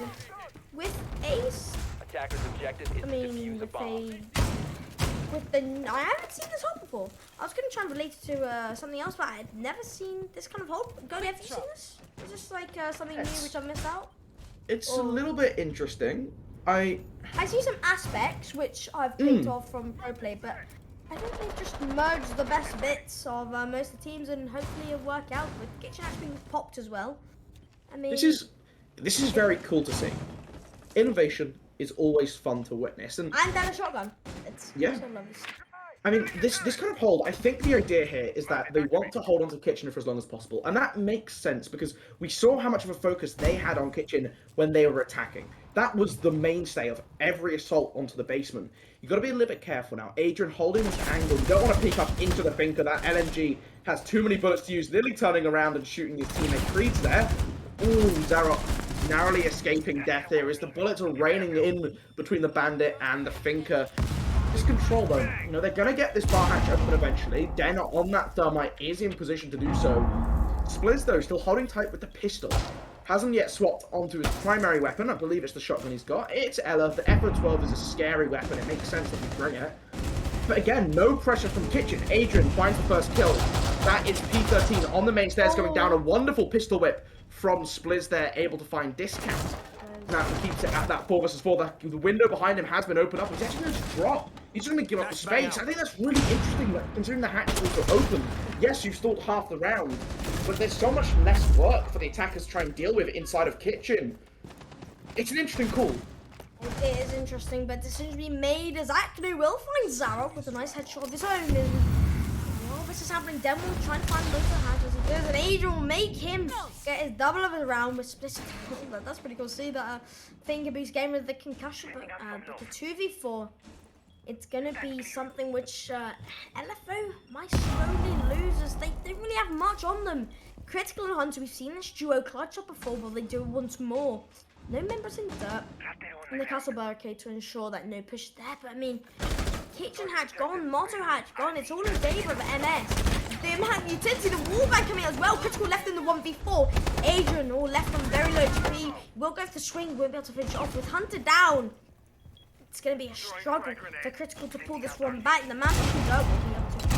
with Ace.
Attacker's objective is
I
to
mean,
defuse a bomb.
I haven't seen this hold before. I was going to try and relate it to something else, but I've never seen this kind of hold. Gobi, have you seen this? Is this like something new which I've missed out?
It's a little bit interesting. I
see some aspects which I've picked off from pro play, but I think they've just merged the best bits of most of the teams, and hopefully it'll work out with Kitchen Hatch being popped as well. I mean,
this is very cool to see. Innovation is always fun to witness, and
then a shotgun. It's
yeah.
so lovely.
I mean, this kind of hold, I think the idea here is that they want to hold on to Kitchen for as long as possible, and that makes sense because we saw how much of a focus they had on Kitchen when they were attacking. That was the mainstay of every assault onto the basement. You've got to be a little bit careful now. Adrian holding this angle. You don't want to peek up into the Finker. That LMG has too many bullets to use, nearly turning around and shooting his teammate Creed's there. Ooh, Zarok narrowly escaping death here as the bullets are raining in between the Bandit and the Finker. Just control though. You know, they're going to get this bar hatch open eventually. Den on that thermite is in position to do so. Splizz though, still holding tight with the pistol. Hasn't yet swapped onto his primary weapon. I believe it's the shotgun he's got. It's Ella. The FO12 is a scary weapon. It makes sense that he bring it. But again, no pressure from Kitchen. Adrian finds the first kill. That is P13 on the main stairs going down. A wonderful pistol whip from Splizz there, able to find discount. Now he keeps it at that 4 versus 4. The window behind him has been opened up. He's actually going to drop. He's going to give up the space. I think that's really interesting, considering the hatch is also open. Yes, you've stalled half the round, but there's so much less work for the attackers to try and deal with inside of Kitchen. It's an interesting call.
It is interesting, but decision being made as Aknu will find Zarok with a nice headshot of his own. And while this is happening, Den will try and find both the hatches. He does, and Adrian will make him get his double of his round with Split. That's pretty cool to see that Fingerbeast game with the concussion, but the 2v4. It's going to be something which LFO might slowly lose, as they don't really have much on them. Critical and Hunter, we've seen this duo clutch up before, but they do it once more. No members in dirt in the castle barricade to ensure that no push there. But I mean, Kitchen Hatch gone, Motto Hatch gone. It's all in favor of MS. The amount of utility, the wall back coming as well. Critical left in the 1v4. Adrian all left on very low HP. Will go for the swing, won't be able to finish off with Hunter down. It's going to be a struggle for Critical to pull this one back. The man push will be able to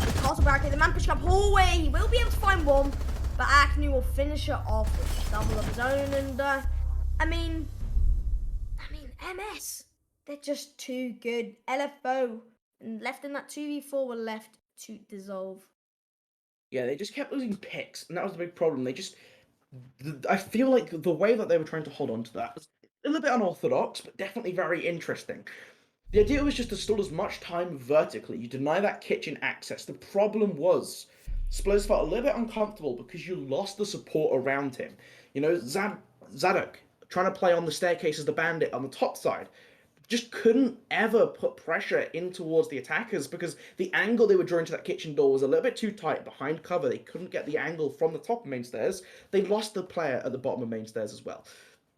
the castle barricade. The man push up hallway. He will be able to find one, but Aknu will finish it off with a double of his own. And I mean, MS, they're just too good. LFO and left in that 2v4 were left to dissolve.
Yeah, they just kept losing picks, and that was the big problem. I feel like the way that they were trying to hold on to that was a little bit unorthodox, but definitely very interesting. The idea was just to stall as much time vertically. You deny that Kitchen access. The problem was, Splizz felt a little bit uncomfortable because you lost the support around him. You know, Zadok trying to play on the staircase as the Bandit on the top side just couldn't ever put pressure in towards the attackers because the angle they were drawing to that kitchen door was a little bit too tight behind cover. They couldn't get the angle from the top of main stairs. They lost the player at the bottom of main stairs as well.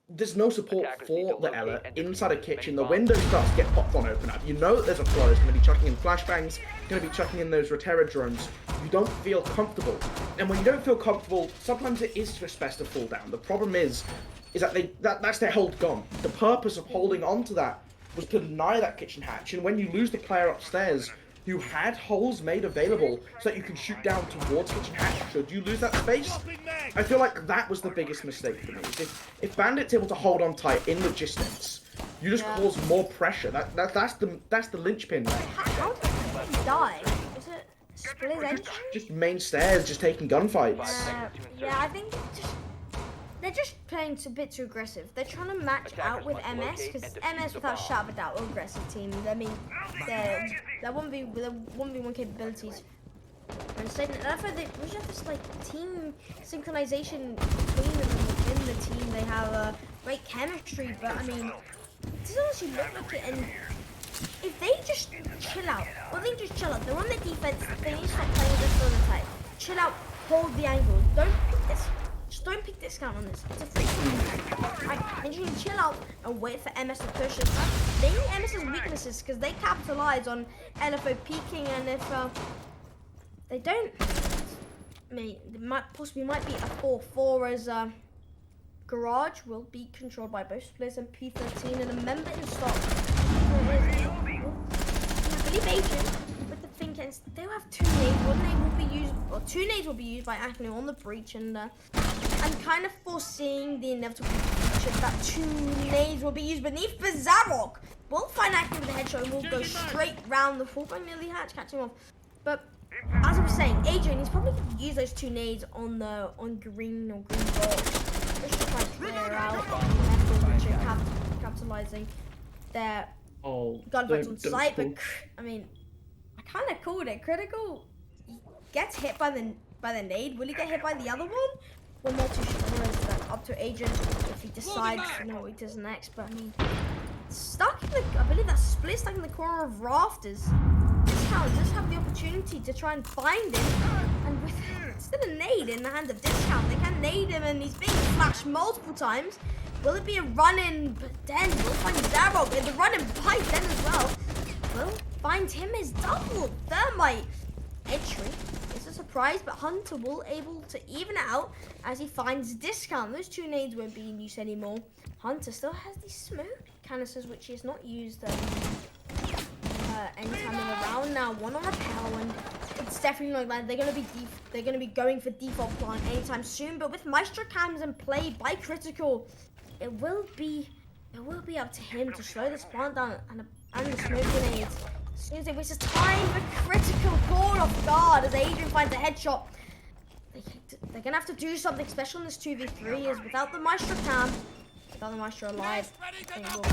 there's no support
Attackers need
for
to
the
locate
Ela
and defuse
inside a
as many
kitchen. The
bombs
window starts to get popped on open up. You know that there's a flow. It's going to be chucking in flashbangs, going to be chucking in those Rotera drones. You don't feel comfortable. And when you don't feel comfortable, sometimes it is just best to fall down. The problem is that that's their hold gone. The purpose of holding on to that was to deny that kitchen hatch. And when you lose the player upstairs who had holes made available so that you can shoot down towards kitchen hatch should you lose that space, I feel like that was the biggest mistake for me. If Bandit's able to hold on tight in logistics, you just cause more pressure. That's the linchpin.
How did he die? Is it split his engine?
Just main stairs, just taking gunfights.
Yeah, I think they're just playing a bit too aggressive. They're trying to match out with MS, because MS, without shadow of a doubt, are aggressive team. I mean, their 1v1 capabilities are insane. And I feel we should have this like team synchronization between them within the team. They have great chemistry, but I mean, it doesn't actually look like it. And if they just chill out, they're on their defense. They need to stop playing this on the type. Chill out, hold the angle. Don't pick this. Just don't pick discount on this. It's a free kill. Right, then you can chill out and wait for MS to push it. They need MS's weaknesses because they capitalize on LFO peaking, and if they don't, I mean, it might be a 4-4 as Garage will be controlled by both players and P13 and a member in stock. I believe Adrian with the thing against, they'll have 2 nades. One nade will be used, or 2 nades will be used by Acne on the breach, and I'm kind of foreseeing the inevitable future that 2 nades will be used beneath Bizarrock. We'll find Acne with the headshot and we'll go straight round the 4 nearly hatch, catching off. But as I was saying, Adrian, he's probably going to use those 2 nades on green or green box. Just to try to clear out which are capitalizing their gunfights on site. But I mean, I kind of called it. Critical gets hit by the nade. Will he get hit by the other one? We're not too sure. That's up to Agent if he decides what he does next. But I mean, stuck in I believe that's split stuck in the corner of rafters. Discount does have the opportunity to try and find him, and with still a nade in the hand of Discount, they can nade him, and he's being flashed multiple times. Will it be a run-in? But then we'll find Zarok in the run-in by then as well. We'll find him his double thermite entry. It's a surprise, but Hunter will able to even it out as he finds Discount. Those 2 nades won't be in use anymore. Hunter still has these smoke canisters, which is not used anytime in the round now. One on repel, and it's definitely like that. They're gonna be going for default plant anytime soon. But with Maestro cams in play by Critical, it will be up to him to slow this plant down and the smoke grenades. As soon as it wastes time, the Critical caught off guard as Adrian finds a headshot. They're gonna have to do something special in this 2v3, as without the Maestro cam, without the Maestro alive, they will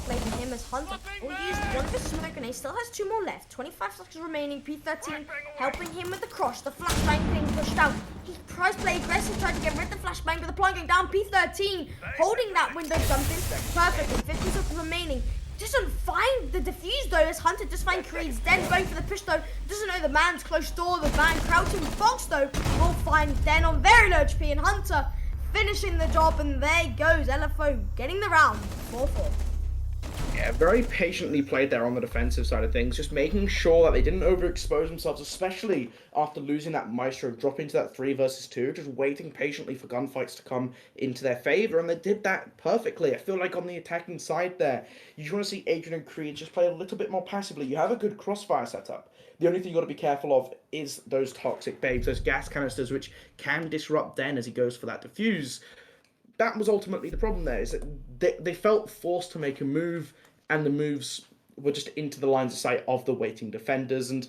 placing him as Hunter. Will use one of his smoke grenades. Still has 2 more left. 25 seconds remaining. P13 helping him with the cross. The flashbang being pushed out. He tries to play aggressive, trying to get rid of the flashbang, but the plug going down. P13 holding that window jumping perfectly. 50 seconds remaining. Doesn't find the defuse though, as Hunter just finds Creed's dead, going for the push though. Doesn't know the man's close door. The man crouching box though will find Den on very low HP, and Hunter finishing the job, and there goes LFO getting the round 4-4.
Yeah, very patiently played there on the defensive side of things, just making sure that they didn't overexpose themselves, especially after losing that Maestro, drop into that 3 versus 2, just waiting patiently for gunfights to come into their favor, and they did that perfectly. I feel like on the attacking side there, you just want to see Adrian and Creed just play a little bit more passively. You have a good crossfire setup. The only thing you got to be careful of is those toxic babes, those gas canisters, which can disrupt Den as he goes for that defuse. That was ultimately the problem there, is that they felt forced to make a move, and the moves were just into the lines of sight of the waiting defenders. And,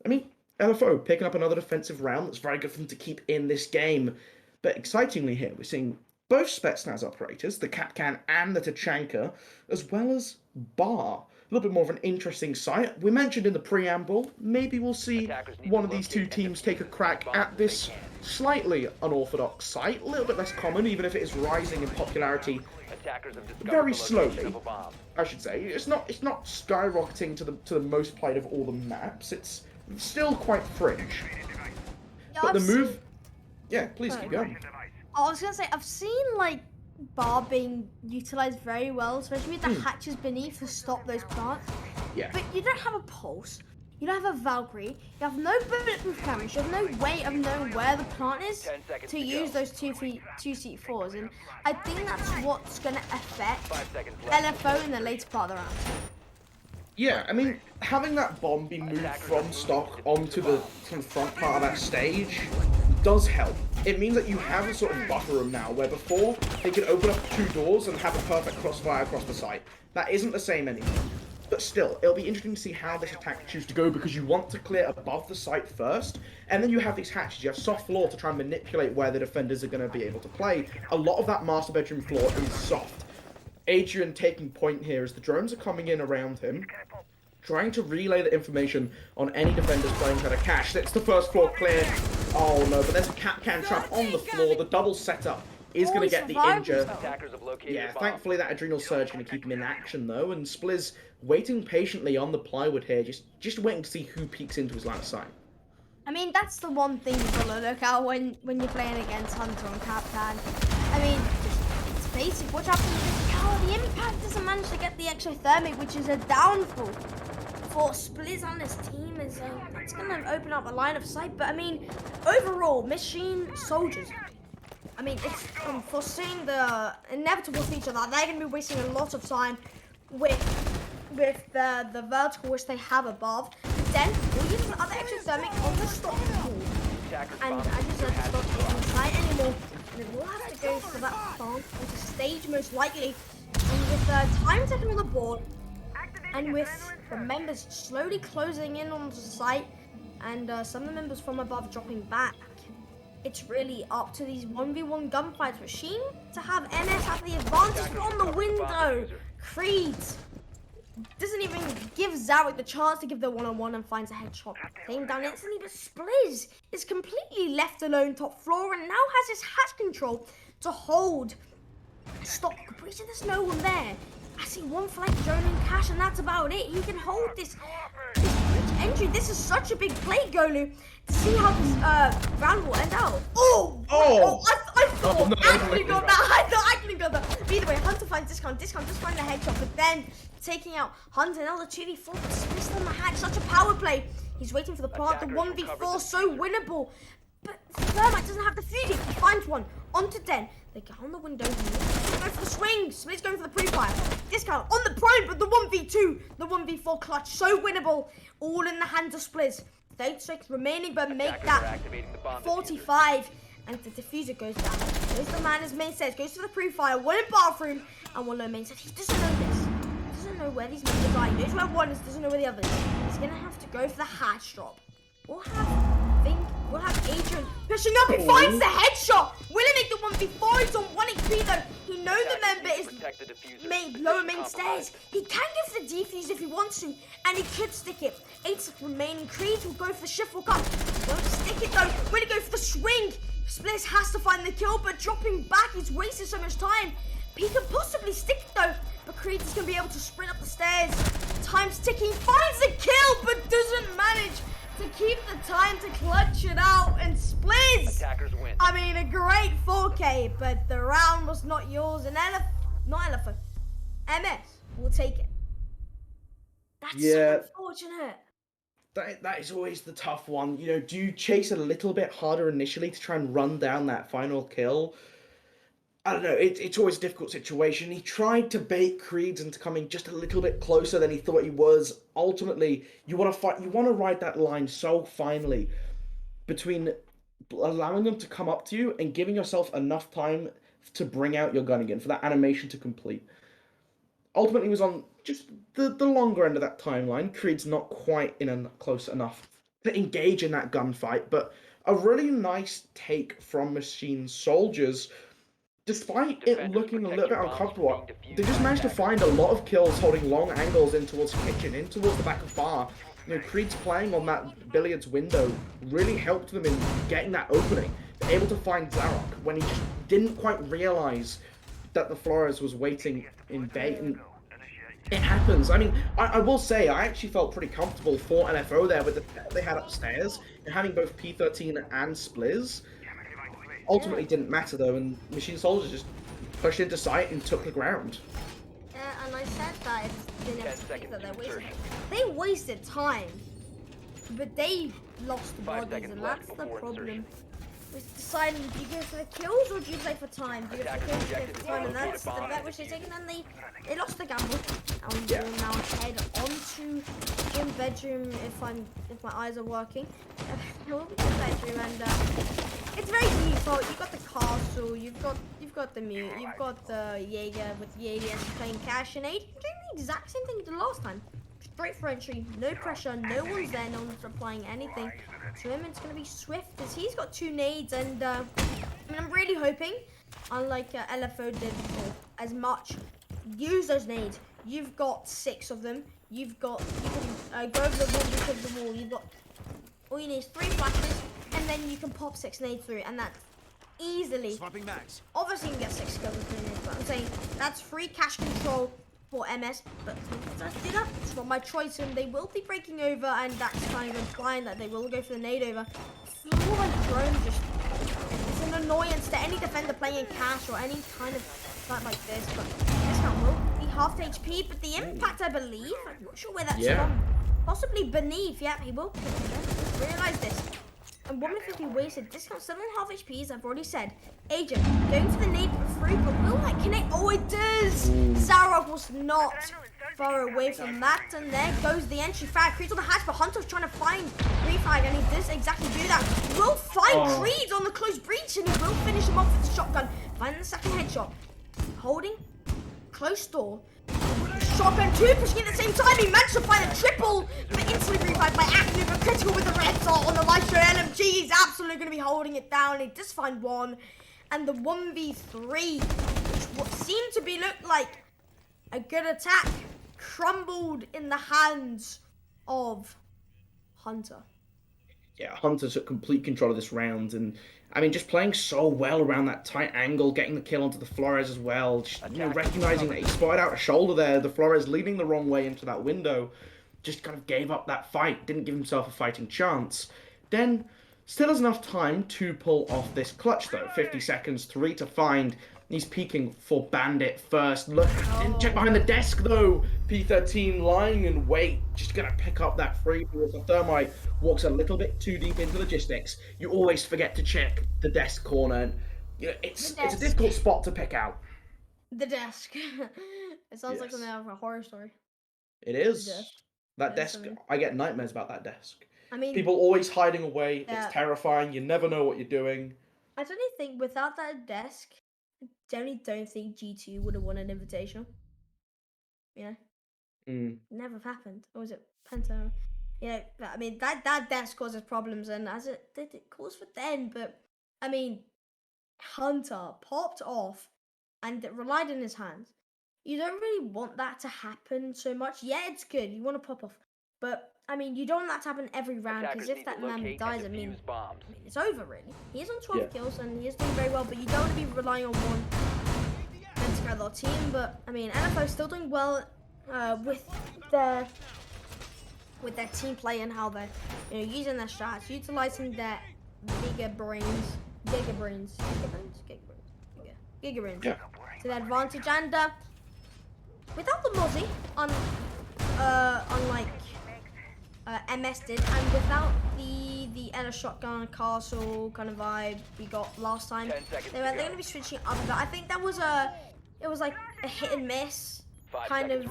I mean, LFO picking up another defensive round. That's very good for them to keep in this game. But excitingly here, we're seeing both Spetsnaz operators, the Kapkan and the Tachanka, as well as Bar. A little bit more of an interesting sight. We mentioned in the preamble, maybe we'll see one of these 2 teams take a crack at this slightly unorthodox site. A little bit less common, even if it is rising in popularity very slowly, I should say. It's not skyrocketing to the most played of all the maps. It's still quite fringe.
Yeah,
but the move... Yeah, please keep going.
I was gonna say, I've seen like bar being utilized very well, especially with the hatches beneath to stop those plants.
Yeah.
But you don't have a pulse. You don't have a Valkyrie. You have no bulletproof cameras. You have no way of knowing where the plant is
10 seconds
to
to
use
go.
those two C4s. And I think that's what's going to affect
5 seconds left.
LFO in the later part of the round.
Yeah, I mean, having that bomb be moved from stock onto the kind of front part of that stage does help. It means that you have a sort of buffer room now, where before they could open up 2 doors and have a perfect crossfire across the site. That isn't the same anymore. But still, it'll be interesting to see how this attack chooses to go, because you want to clear above the site first, and then you have these hatches. You have soft floor to try and manipulate where the defenders are going to be able to play. A lot of that master bedroom floor is soft. Adrian taking point here as the drones are coming in around him, trying to relay the information on any defenders playing for the cache. That's the first floor clear. Oh no, but there's a Capcan trap on the floor. The double setup is going to get the injure.
Attackers have located
Yeah,
a bomb.
thankfully that adrenal surge going to keep him in action though, and Spliz waiting patiently on the plywood here, just waiting to see who peeks into his line of sight.
I mean, that's the one thing you've got to look out when you're playing against Hunter and Capcan. I mean, it's basic. Watch out for the impact doesn't manage to get the exothermic, which is a downfall for Spliz on this team. It's going to open up a line of sight. But I mean, overall, Machine Soldiers, I mean, it's foreseeing the inevitable feature that they're going to be wasting a lot of time with the vertical which they have above. Then we'll use the other exothermic on the stock pool. And I just said the stock isn't sight anymore. And then we'll have to go for that plant onto stage most likely. And with time taken on the board, and with the members slowly closing in onto the site, and some of the members from above dropping back, it's really up to these 1v1 gunfights. Machine to have MS have the advantage on the window. Creed doesn't even give Zarek the chance to give the one-on-one and finds a headshot. Came down instantly, but Spliz is completely left alone top floor and now has his hatch control to hold stop Caprice. There's no one there. I see one flank drone in cash and that's about it. He can hold this bridge entry. This is such a big play, Golu, to see how this round will end out. I thought actually got that. I thought actually got that. But either way, Hunter finds discount, just find the headshot, but then taking out Hunter, now the 2v4, but Spliz on the hatch, such a power play. He's waiting for the plant, the 1v4, so winnable. But Thermite doesn't have the fusion. He finds one onto Den. They get on the window. Go for the swing. Spliz going for the pre-fire. Discount on the prime, but the 1v2, the 1v4 clutch, so winnable. All in the hands of Spliz. 8 seconds remaining, but make that 45. And the diffuser goes down. Goes the man as main says. Goes for the pre-fire. One in bathroom. And one low main says. He doesn't know this. He doesn't know where these members are. He knows where one is. Doesn't know where the other is. He's going to have to go for the hatch drop. We'll have Adrian pushing up. He finds the headshot. Will he make the 1v4? He's on 1 HP though. He knows the member is lower main stairs. He can go for the defuse if he wants to, and he could stick it. 8 seconds remaining. Creed will go for the shift walk up. Won't stick it though. Will he go for the swing? Spliz has to find the kill, but dropping back, he's wasted so much time. He can possibly stick it though, but Creed is going to be able to sprint up the stairs. Time's ticking. Finds the kill, but doesn't manage to keep the time to clutch it out, and Spliz!
Attackers win.
I mean, a great 4K, but the round was not yours, and not Elephant. MS will take it. That's so unfortunate.
That is always the tough one. You know, do you chase a little bit harder initially to try and run down that final kill? I don't know, it's always a difficult situation. He tried to bait Creeds into coming just a little bit closer than he thought he was. Ultimately, you want to ride that line so finely between allowing them to come up to you and giving yourself enough time to bring out your gun again, for that animation to complete. Ultimately, he was on just the longer end of that timeline. Creed's not quite close enough to engage in that gunfight, but a really nice take from Machine Soldiers. Despite it looking a little bit uncomfortable, they just managed to find a lot of kills holding long angles in towards kitchen, in towards the back of bar. You know, Creed's playing on that billiards window really helped them in getting that opening. They're able to find Zarok when he just didn't quite realize that the Flores was waiting in bait, and it happens. I mean, I will say, I actually felt pretty comfortable for NFO there with the they had upstairs, and having both P13 and Spliz. Ultimately didn't matter though, and Machine Soldiers just pushed into sight and took the ground.
Yeah, and I said that it's the
10
next
seconds
that
to insertion.
they wasted time, but they lost the
5
bodies,
seconds
and
left
that's the
before
problem.
insertion.
It's deciding, do you go for the kills or do you play for time? Do you go for the kills or do you play for time? And that's the bet which they taken, and they lost the gamble. And we'll now head onto one bedroom if my eyes are working. We'll be in the bedroom, and it's very default. You've got the castle, you've got the mute, you've got the Jaeger with YGS playing cash and aid. You're doing the exact same thing you did last time. Straight for entry, no pressure, no one's there, no one's applying anything. To him, it's going to be Swift, as he's got 2 nades, and I mean, I'm really hoping, unlike LFO did before, as much, use those nades. You've got 6 of them. You can go over the wall because of the wall. You've got, all you need is 3 flashes, and then you can pop 6 nades through, and that's easily.
Swapping mags.
Obviously, you can get 6 kills with 3 nades, but I'm saying that's free cash control for MS, but do that. It's not my choice, and they will be breaking over, and that's kind of implying that they will go for the nade over. Floor drone just, it's an annoyance to any defender playing in cash or any kind of fight like this, but this one will be half HP, but the impact, I believe, I'm not sure where that's from. Possibly beneath, yeah, he will. Realize this. And 150 wasted. Discount 7.5 HP, as I've already said. Agent, going for the nade for free, but will that connect? Oh, it does! Zarok was not far away from that, and there goes the entry frag. Creed's on the hatch, but Hunter's trying to find refrag, and he does exactly do that. Will find Creed on the close breach, and he will finish him off with the shotgun. Finding the second headshot. Holding. Close door. Shotgun 2 pushing at the same time. He managed to find a triple, but instantly revived by Active, but critical with the red dot on the Maestro LMG. He's absolutely going to be holding it down. He does find 1, and the 1v3, which what seemed to be looked like a good attack, crumbled in the hands of Hunter.
Yeah, Hunter took complete control of this round, and I mean, just playing so well around that tight angle, getting the kill onto the Flores as well, just, recognizing that he spotted out a shoulder there, the Flores leading the wrong way into that window, just kind of gave up that fight, didn't give himself a fighting chance. Then, still has enough time to pull off this clutch though, 50 seconds, 3 to find. He's peeking for Bandit first. Look, didn't check behind the desk though. P13 lying in wait, just gonna pick up that free ball. The Thermite walks a little bit too deep into logistics. You always forget to check the desk corner. And, you know, it's a difficult spot to pick out.
The desk. It sounds like something out of a horror story.
It is. That desk, I get nightmares about that desk.
I mean,
people always hiding away. It's terrifying. You never know what you're doing.
I don't think without that desk, I generally don't think G2 would have won an invitational. You know? Never happened. Or was it Penta? Yeah, I mean, that desk causes problems, and as it did, it caused for them. But, I mean, Hunter popped off, and it relied on his hands. You don't really want that to happen so much. Yeah, it's good. You want to pop off. But, I mean, you don't want that to happen every round, because if that man dies, I mean, it's over, really. He is on 12 kills, and he is doing very well, but you don't want to be relying on one Pentagon team. But, I mean, NFO still doing well with their team play and how they're using their strats, utilizing their giga brains to their advantage, and without the Mozzie, unlike MS did, and without the Ella shotgun castle kind of vibe we got last time, they're going to be switching up. But I think that was it was like a hit and miss kind of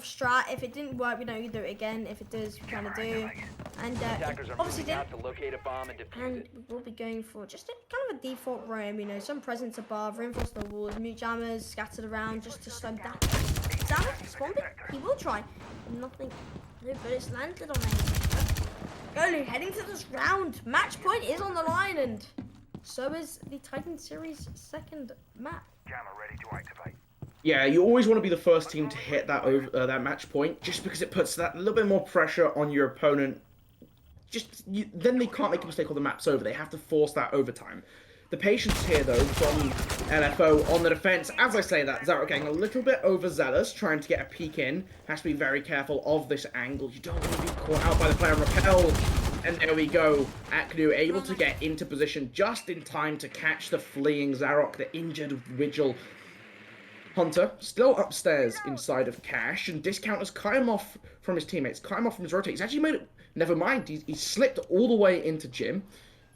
strat. If it didn't work, you do it again. If it does, we kind of do. And obviously didn't. And we'll be going for just kind of a default roam, some presence above, reinforce the walls, mute jammers scattered around just to slow down. Spawn pick, he will try. Nothing, no bullets landed on him. Golu heading to this round. Match point is on the line, and so is the Titan Series second map.
Jammer ready to activate.
Yeah, you always want to be the first team to hit that that match point, just because it puts that little bit more pressure on your opponent. Then they can't make a mistake or the map's over. They have to force that overtime. The patience here, though, from LFO on the defense. As I say that, Zarok getting a little bit overzealous, trying to get a peek in. Has to be very careful of this angle. You don't want to be caught out by the player Rappel. And there we go. Aknu able to get into position just in time to catch the fleeing Zarok, the injured Vigil. Hunter still upstairs inside of Cash, and Discount has cut him off from his teammates, cut him off from his rotate. He's actually made it. Never mind. He slipped all the way into Jim.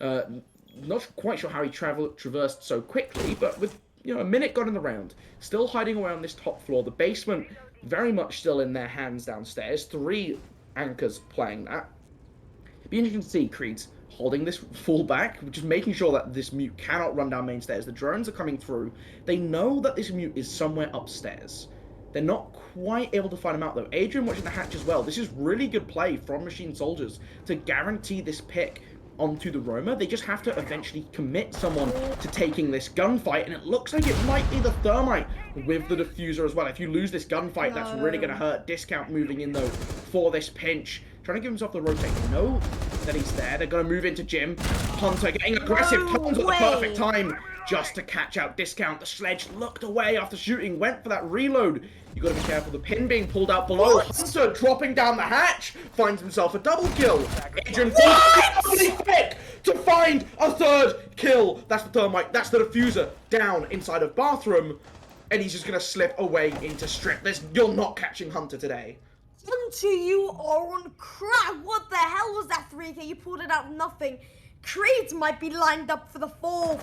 Not quite sure how he traversed so quickly, but with a minute gone in the round, still hiding away on this top floor. The basement very much still in their hands downstairs. 3 anchors playing that. It'd be interesting to see Creed's holding this full back, just making sure that this mute cannot run down main stairs. The drones are coming through. They know that this mute is somewhere upstairs. They're not quite able to find him out though. Adrian watching the hatch as well. This is really good play from Machine Soldiers to guarantee this pick onto the roamer. They just have to eventually commit someone to taking this gunfight, and it looks like it might be the Thermite with the diffuser as well. If you lose this gunfight, that's really going to hurt. Discount moving in though for this pinch. Trying to give himself the rotate. They know that he's there. They're going to move into Jim. Hunter getting aggressive. Turns at the perfect time just to catch out Discount. The sledge looked away after shooting. Went for that reload. You got to be careful. The pin being pulled out below. Hunter dropping down the hatch. Finds himself a double kill. Adrian really quick to find a 3rd kill. That's the Thermite. That's the diffuser down inside of bathroom. And he's just going to slip away into strip. You're not catching Hunter today.
Hunter, you are on crack. What the hell was that 3K? You pulled it out of nothing. Creed might be lined up for the 4th.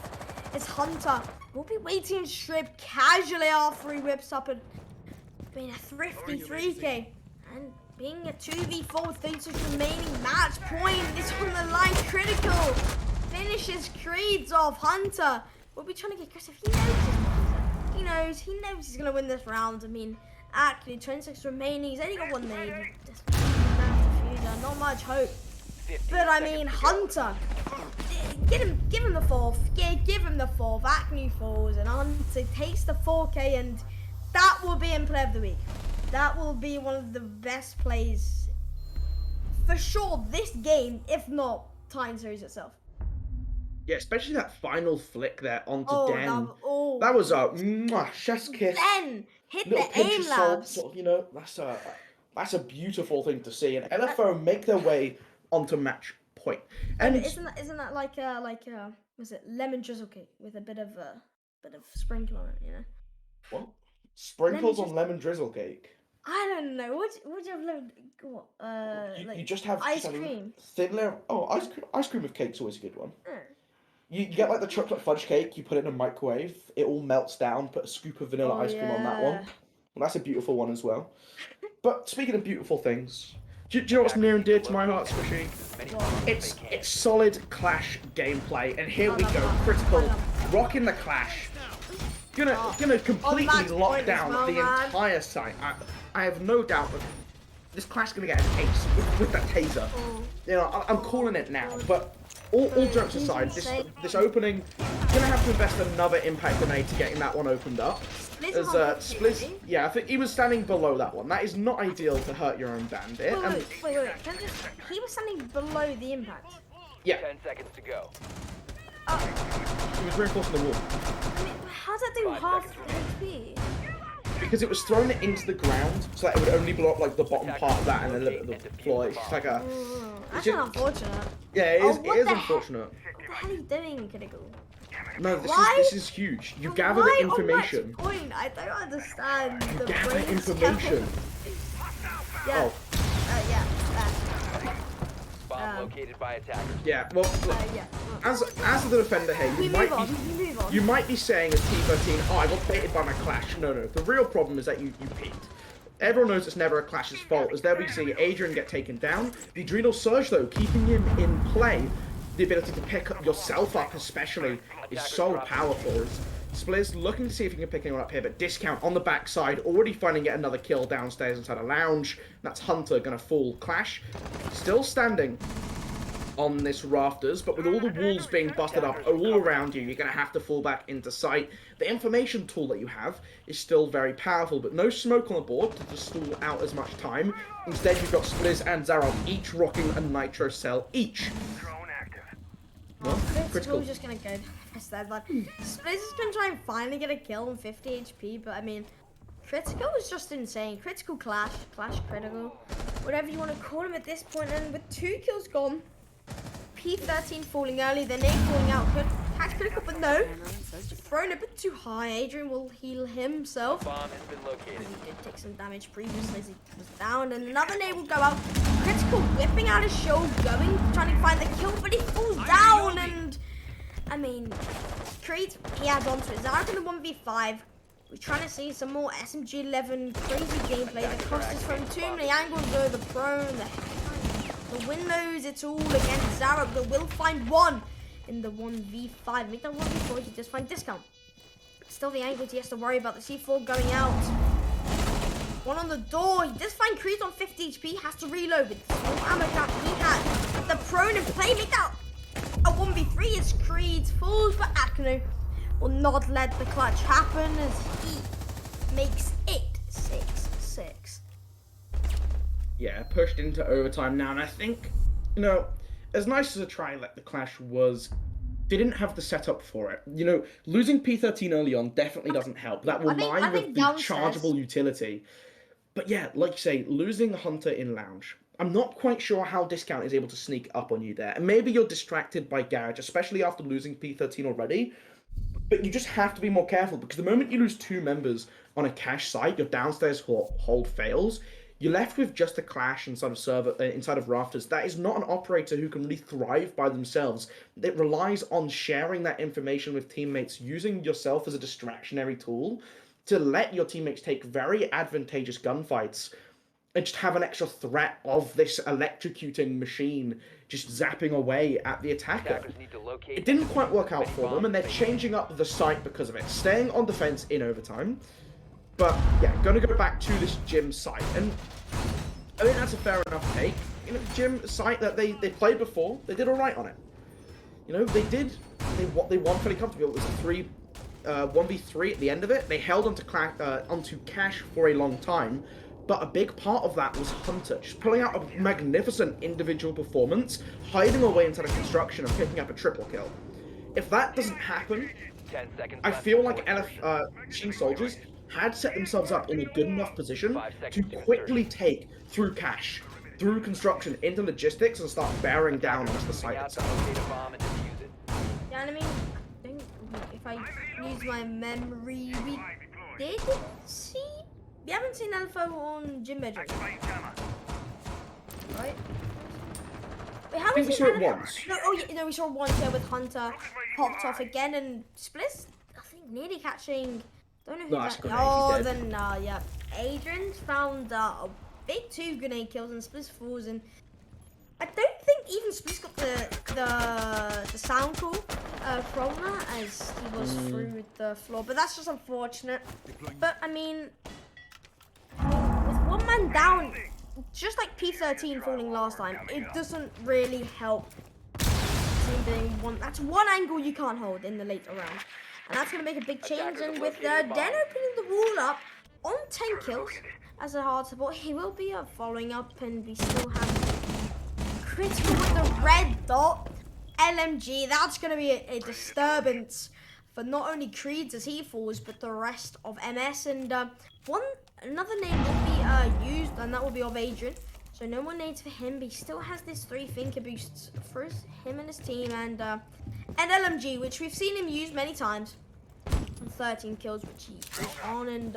It's Hunter. We'll be waiting in strip casually after he whips up a thrifty 3K. And being a 2v4 with 36 remaining match point is on the line. Critical finishes Creed's off. Hunter will be trying to get aggressive. He knows he's going to win this round. I mean, actually, 26 remaining. He's only got 1 nade. Not much hope. But I mean, Hunter, give him the 4th. Yeah, give him the 4th. Acne falls, and Hunter takes the 4K, and that will be in play of the week. That will be one of the best plays for sure this game, if not Titan series itself.
Yeah, especially that final flick there onto Den.
That
was a chef's kiss.
Den hit
Little
the
pinch
aim
of salt,
labs.
sort of, that's a beautiful thing to see. And LFO make their way onto match point. And
isn't that like was it lemon drizzle cake with a bit of sprinkle on it? You know.
What? Sprinkles on lemon drizzle cake?
I don't know. What do you have lemon? What?
You just have
ice cream.
Thin layer. Oh, ice cream with cake's always a good one. You get like the chocolate fudge cake, you put it in a microwave, it all melts down, put a scoop of vanilla ice cream on that one. Well, that's a beautiful one as well. But speaking of beautiful things, do you know what's near and dear to my heart, Squishy? It's solid Clash gameplay, and here we go. Critical, rocking the Clash. Gonna completely lock down the entire site. I have no doubt that this Clash is gonna get an ace with that taser. I'm calling it now, but all jokes aside, this opening, gonna have to invest another impact grenade to getting that one opened up. As Spliz, yeah, I think he was standing below that one. That is not ideal to hurt your own bandit.
Wait. He was standing below the impact.
Yeah.
10 seconds to go.
He was reinforcing the wall.
I mean, how's that do half HP?
Because it was thrown into the ground, so that it would only blow up like the bottom part of that and then the floor. It's like a.
That's unfortunate.
Yeah, it is unfortunate.
What the hell are you doing, Critical?
No, this is huge. You gather the information.
I don't understand the
gather information.
Yeah.
Bomb located by attackers.
Yeah, well, as the defender here, you might be saying as T13, oh, I got baited by my Clash. No. The real problem is that you peeked. Everyone knows it's never a Clash's fault. As there we see Adrian get taken down. The Adrenal Surge, though, keeping him in play, the ability to pick up yourself up especially, is so powerful. Spliz looking to see if he can pick anyone up here, but Discount on the backside, already finding yet another kill downstairs inside a lounge. That's Hunter gonna fall. Clash still standing on this rafters, but with all the walls being busted up all around you, you're gonna have to fall back into sight. The information tool that you have is still very powerful, but no smoke on the board to just stall out as much time. Instead, you've got Spliz and Zarov each rocking a nitro cell each. Well, Critical
just gonna go press that button. Spliz has been trying to finally get a kill on 50 HP, but I mean, Critical is just insane. Critical Clash Critical, whatever you want to call him at this point, and with 2 kills gone, P13 falling early, the nade falling out could That's critical, but no. Thrown a bit too high. Adrian will heal himself.
Bomb has been located.
He did take some damage previously as he was down, and another nade will go out. Critical whipping out his shield, trying to find the kill, but he falls down, and I mean, Creed, he adds on to it. Zarek in the 1v5. We're trying to see some more SMG11 crazy gameplay. The cost is from too many angles though, the prone, the windows, it's all against Zarek, but will find one in the 1v5. Make that 1v4, he does find discount. Still the angles he has to worry about, the C4 going out. One on the door, he does find Creed on 50 HP, has to reload with the small ammo gap he had. The prone in play, make that a 1v3 as Creed falls, but Akno will not let the clutch happen as he makes it 6-6.
Yeah, pushed into overtime now, and I think, you know, as nice as a try like the Clash was, they didn't have the setup for it. You know, losing P13 early on definitely doesn't help. That will mine with the chargeable utility. But yeah, like you say, losing Hunter in Lounge, I'm not quite sure how Discount is able to sneak up on you there. And maybe you're distracted by Garage, especially after losing P13 already. But you just have to be more careful, because the moment you lose 2 members on a cache site, your downstairs hold fails, you're left with just a Clash inside of inside of Rafters. That is not an operator who can really thrive by themselves. It relies on sharing that information with teammates, using yourself as a distractionary tool to let your teammates take very advantageous gunfights and just have an extra threat of this electrocuting machine just zapping away at the attacker. It didn't quite work out for them, and they're changing up the site because of it, staying on defense in overtime. But yeah, gonna go back to this gym site, and I think that's a fair enough take. You know, gym site that they played before, they did all right on it. You know, they won fairly comfortably. It was a 1v3 at the end of it. They held onto Cash for a long time. But a big part of that was Hunter, just pulling out a magnificent individual performance, hiding away inside a construction and picking up a triple kill. If that doesn't happen, I feel like Team Soldiers had set themselves up in a good enough position to quickly take through cash, through construction, into logistics and start bearing down onto the site itself.
Yeah, I mean, I think if I use my memory, we did see... We haven't seen Alpha on Gym Bedroom. Right? We haven't seen
we saw it once.
No, oh yeah, no, we saw it once here with Hunter popped off again, and Spliss, I think, nearly catching. Don't know who that. Oh, then yeah, Adrian's found a big 2 grenade kills, and Spliss falls, and I don't think even Spliss got the sound call from that, as he was through with the floor. But that's just unfortunate. But I mean, with 1 man down, just like P13 falling last time, it doesn't really help team being one. That's one angle you can't hold in the later round. And that's going to make a big change. And with Den opening the wall up on 10 kills as a hard support, he will be following up, and we still have critical with the red dot. LMG, that's going to be a disturbance for not only Creeds as he falls, but the rest of MS. And another name will be used, and that will be of Adrian. So no more nades for him, but he still has this 3 thinker boosts for him and his team, and LMG, which we've seen him use many times. 13 kills, which he is on, and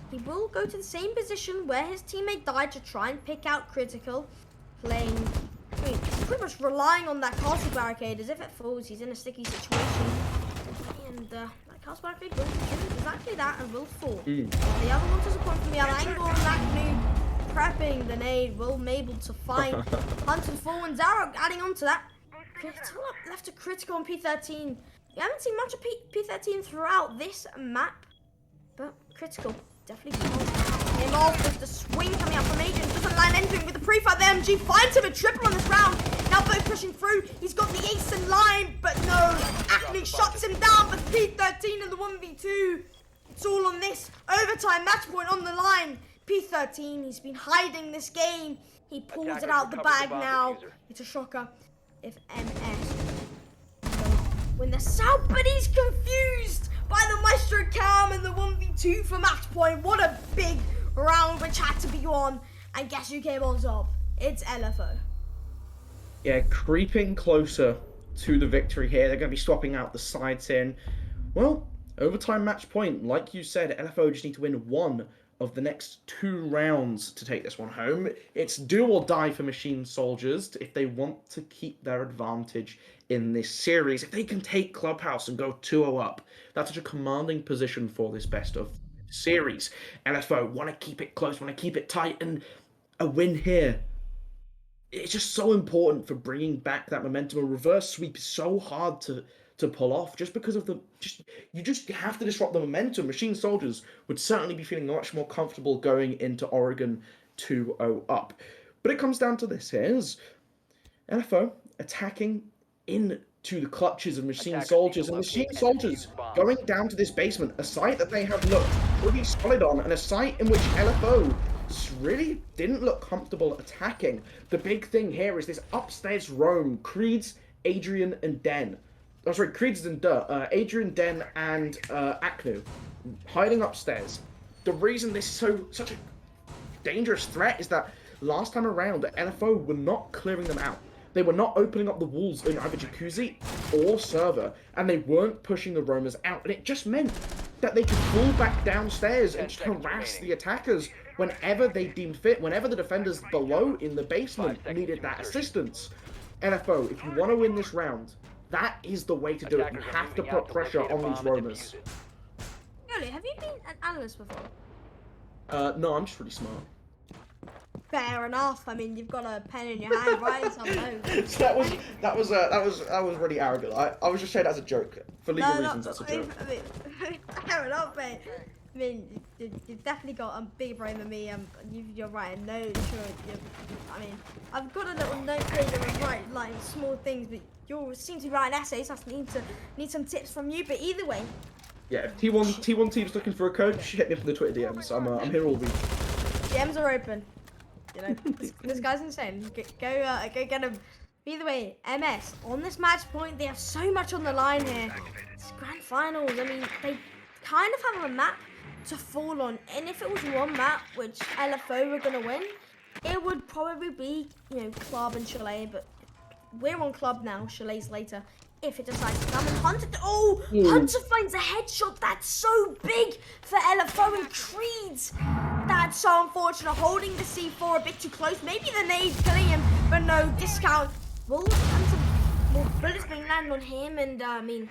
he will go to the same position where his teammate died to try and pick out critical, playing. I mean, he's pretty much relying on that castle barricade, as if it falls, he's in a sticky situation. And that castle barricade will do exactly that and will fall. The other one does a point from the other angle, and that noob prepping the nade will be able to find Hunt and fall, and Zarok adding on to that. Critical up left to critical on P13. We haven't seen much of P13 throughout this map, but critical definitely came off with the swing coming out from Adrian. Doesn't land anything with the pre-fire. The MG finds him a triple on this round. Now both pushing through. He's got the ace in line, but no. Acne shuts him down, but P13 in the 1v2. It's all on this overtime match point on the line. P13, he's been hiding this game. He pulls it out the bag now. It's a shocker if MS. When the South, but he's confused by the Maestro Cam and the 1v2 for match point. What a big round which had to be won. And guess who came on top? It's LFO.
Yeah, creeping closer to the victory here. They're going to be swapping out the sides in. Well, overtime match point. Like you said, LFO just need to win one of the next 2 rounds to take this one home. It's do or die for Machine Soldiers if they want to keep their advantage in this series. If they can take Clubhouse and go 2-0 up, that's such a commanding position for this best of series. LFO want to keep it close, want to keep it tight, and a win here, it's just so important for bringing back that momentum. A reverse sweep is so hard to pull off just because of you just have to disrupt the momentum. Machine Soldiers would certainly be feeling much more comfortable going into Oregon 2-0 up. But it comes down to this here, is LFO attacking into the clutches of Machine Soldiers, and Machine Soldiers going down to this basement, a site that they have looked pretty solid on, and a site in which LFO really didn't look comfortable attacking. The big thing here is this upstairs roam. Creeds, Adrian, and Den. Oh, sorry, Creeds and Adrian, Den, and Aknu hiding upstairs. The reason this is such a dangerous threat is that last time around, LFO were not clearing them out. They were not opening up the walls in either Jacuzzi or Server, and they weren't pushing the roamers out. And it just meant that they could fall back downstairs and just harass the attackers whenever they deemed fit, whenever the defenders below in the basement needed that assistance. LFO, if you want to win this round, that is the way to do it. You have to put pressure on these roamers.
Yoli, have you been an analyst before?
No, I'm just really smart.
Fair enough. I mean, you've got a pen in your hand, right? So
that was really arrogant. I was just saying that as a joke. For legal reasons, that's a joke.
Fair enough, mate. I mean, you've definitely got a bigger brain than me. You're writing notes. I mean, I've got a little note here that I write like small things, but you seem to be writing essays. So I need some tips from you. But either way.
Yeah, if T1 team's looking for a coach, hit me up in the Twitter DMs. I'm here all week.
DMs are open. You know, this guy's insane. Go get him. Either way, MS on this match point, they have so much on the line here. It's grand finals. I mean, they kind of have a map to fall on, and if it was one map which LFO were gonna win, it would probably be, you know, Club and Chalet. But we're on Club now. Chalet's later. If it decides to come, and Hunter, Hunter finds a headshot. That's so big for LFO and Creeds. That's so unfortunate. Holding the C4 a bit too close. Maybe the nade killing him, but no discount. Well, and some more bullets being landed on him, and I mean,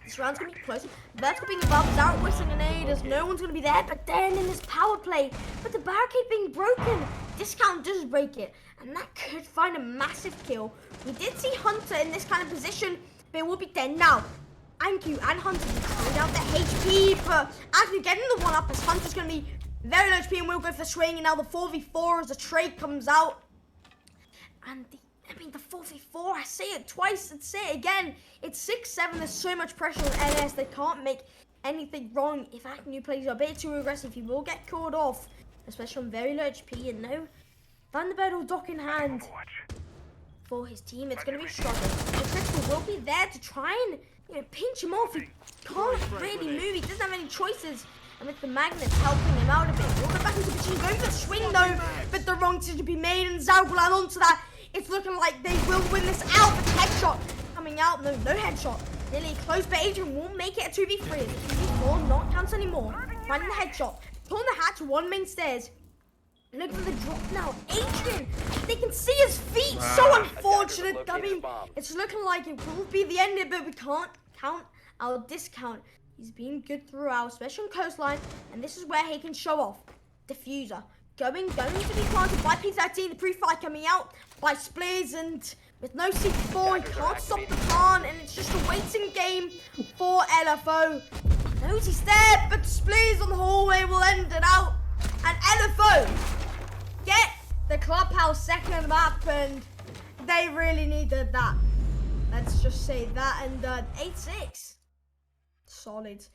this round's gonna be close. That's being bumped out, whistling a nade, as no one's gonna be there. But then in this power play, with the barricade being broken, discount does break it, and that could find a massive kill. We did see Hunter in this kind of position, but it will be dead now. Anku and Hunter find out the HP, but actually getting the one up as Hunter's gonna be very low HP, and we'll go for the swing, and now the 4v4 as the trade comes out. And the 4v4, I say it twice and say it again. It's 6-7, there's so much pressure on NS, they can't make anything wrong. If Agnew plays a bit too aggressive, he will get called off, especially on very low HP, and no Thunderbird or Dock in hand. For his team, it's going to be struggling. The Crystal will be there to try and, you know, pinch him off. He can't really move, he doesn't have any choices. And with the magnets helping him out a bit, we'll go back into the team, going for the swing though, but the wrong decision to be made, and Zaug will add on to that. It's looking like they will win this out, but headshot coming out, no headshot. Nearly close, but Adrian won't make it a 2v3. The 2v4 not counts anymore. Finding the headshot, pulling the hatch, one main stairs. Look for the drop now. Adrian, they can see his feet. So unfortunate. I mean, it's looking like it will be the end of it, but we can't count our discount. He's been good throughout, especially on coastline, and this is where he can show off. Diffuser going to be planted by P13. The pre-fire coming out by Spliz, and with no C4, he can't stop the plant, and it's just a waiting game for LFO. Knows he's there, but Spliz on the hallway will end it out, and LFO get the Clubhouse second map, and they really needed that. Let's just say that, and 8-6. Solid.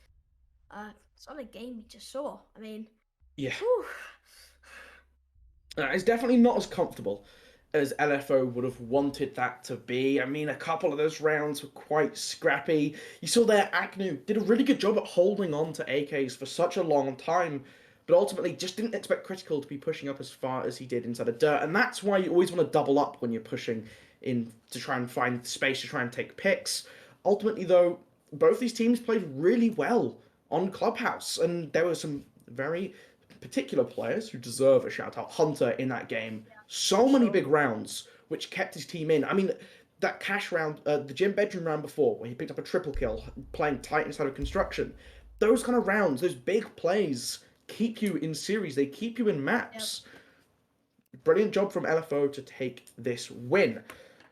Solid game we just saw. I mean,
yeah. It's definitely not as comfortable as LFO would have wanted that to be. I mean, a couple of those rounds were quite scrappy. You saw there, Agnew did a really good job at holding on to AKs for such a long time, but ultimately just didn't expect Critical to be pushing up as far as he did inside the dirt. And that's why you always want to double up when you're pushing in to try and find space to try and take picks. Ultimately, though, both these teams played really well on Clubhouse, and there were some very particular players who deserve a shout out. Hunter in that game, so many big rounds, which kept his team in. I mean, that cash round, the gym bedroom round before, where he picked up a triple kill, playing tight inside of construction. Those kind of rounds, those big plays, keep you in series. They keep you in maps. Yep. Brilliant job from LFO to take this win.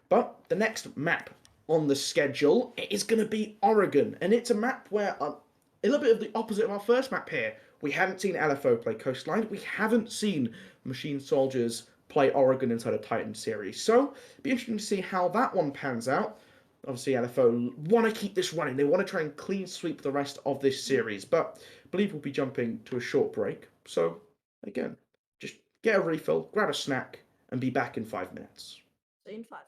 But the next map on the schedule is going to be Oregon, and it's a map where a little bit of the opposite of our first map here. We haven't seen LFO play Coastline. We haven't seen Machine Soldiers play Oregon inside a Titan series. So, it'll be interesting to see how that one pans out. Obviously, LFO want to keep this running. They want to try and clean sweep the rest of this series. But I believe we'll be jumping to a short break. So, again, just get a refill, grab a snack, and be back in 5 minutes.
See you in 5.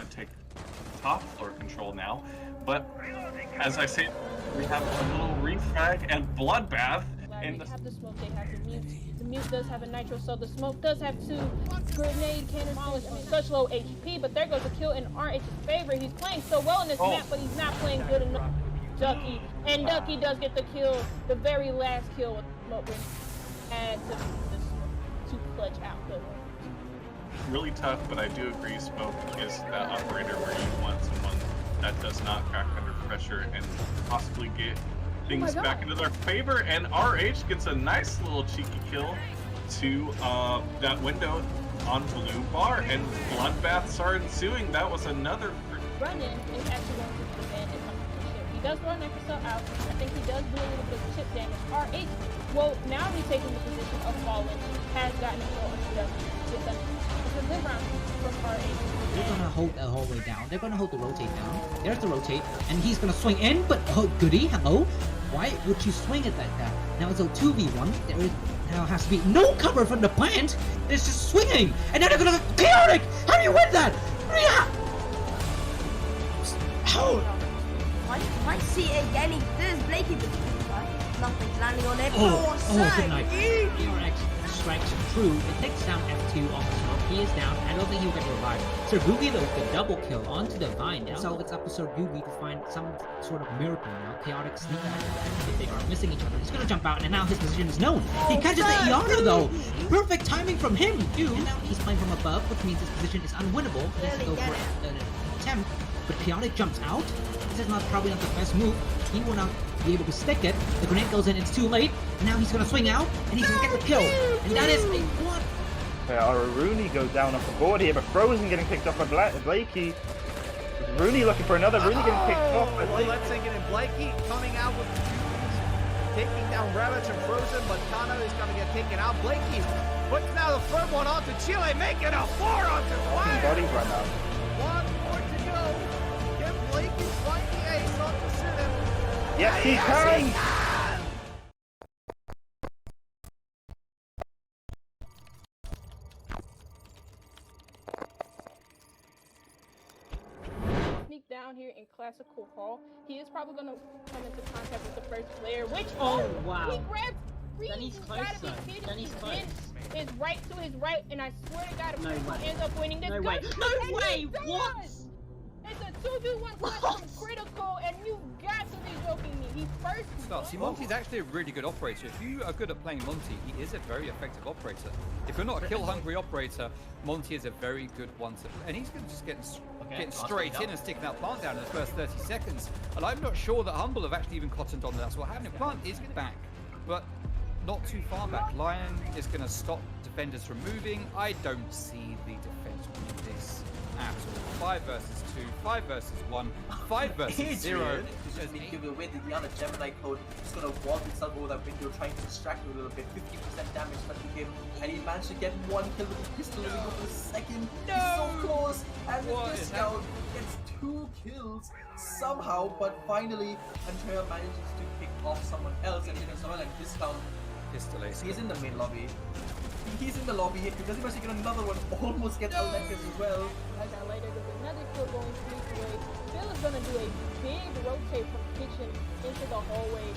Take top floor control now, but as I say, we have a little refrag and bloodbath.
And they have the smoke, they have the mute. The mute does have a nitro, so the smoke does have 2 grenade cannons. I mean, such low HP, but there goes a kill in RH's favor. He's playing so well in this map, but he's not playing good enough. Ducky, and Ducky does get the kill, the very last kill with smoke, and the smoke to clutch out the win.
Really tough, but I do agree Smoke is that operator where you want someone that does not crack under pressure and possibly get things back into their favor, and RH gets a nice little cheeky kill to that window on Blue Bar, and bloodbaths are ensuing. That was another
run-in is actually going to prevent it from the chip. He does run extra out. I think he does do a little bit of chip damage. RH, well, now he's taking the position of falling, has gotten a kill on Ducky. It's a good round from RH.
They're gonna hold the hallway down. They're gonna hold the rotate down. There's the rotate, and he's gonna swing in, but oh goody, hello? Why would you swing it like that? Now it's a 2v1. There is now has to be no cover from the plant. It's just swinging, and then they're gonna chaotic. How do you win that? Yeah. Oh.
Might see it again. He does Blakey, but nothing's landing on it.
Oh, good night.
ERX strikes true. It takes down F2 on the smoke. He is down. I don't think he'll get revived. So Ruby though with the double kill onto the Vine. Now so it's up to Sir Ruby to find some sort of miracle now. Chaotic sneak attack. They are missing each other. He's gonna jump out, and now his position is known. He catches the Iana though. Perfect timing from him too. And now he's playing from above, which means his position is unwinnable. He has to go for an attempt, but Chaotic jumps out. This is probably not the best move. He will not be able to stick it. The grenade goes in, it's too late. And now he's gonna swing out, and he's gonna get the kill. And that is a what?
Rooney goes down off the board here, but Frozen getting picked up by Blakey. Rooney looking for another. Rooney getting picked off by Blakey.
Let's take it in. Blakey coming out with taking down Ravage and Frozen, but Kana is going to get taken out. Blakey puts now the firm one onto Chile, making a 4 onto Fire.
Bodies right now.
1 more to go. Can Blakey find the ace on to shoot him?
Yes, he can!
Sneak down here in classical hall. He is probably going to come into contact with the first player, which
wow.
He grabs three.
Then he's close,
gotta
though.
be kidding.
Then he's close.
Is right to his right, and I swear to God, if
No
Critical
way.
ends up winning this,
No way. No way. What?
It's a 2v1 clash from Critical, and you got to be joking me. He first.
See, Monty's actually a really good operator. If you are good at playing Monty, he is a very effective operator. If you're not a kill-hungry operator, Monty is a very good one to... And he's going to just getting straight in and sticking that plant down in the first 30 seconds. And I'm not sure that Humble have actually even cottoned on that's what happened. Plant is back, but not too far back. Lion is going to stop defenders from moving. I don't see the defense winning this at all. 5 versus 2, 5 versus 1, 5 versus 0.
Just being given away the Diana Gemini code. He's gonna walk himself over that window, trying to distract him a little bit. 50% damage left to him, and he managed to get 1 kill with the pistol. And we go for the second.
No!
He's so close, and the discount gets 2 kills somehow. But finally, Andrea manages to pick off someone else, and someone like discount.
Pistol ace.
He's in the main lobby. He's in the lobby. He doesn't actually get another one. Almost gets Alexis as well.
Like that later, there's another kill going Freeze away. Phil is gonna do a big rotate from kitchen into the hallway,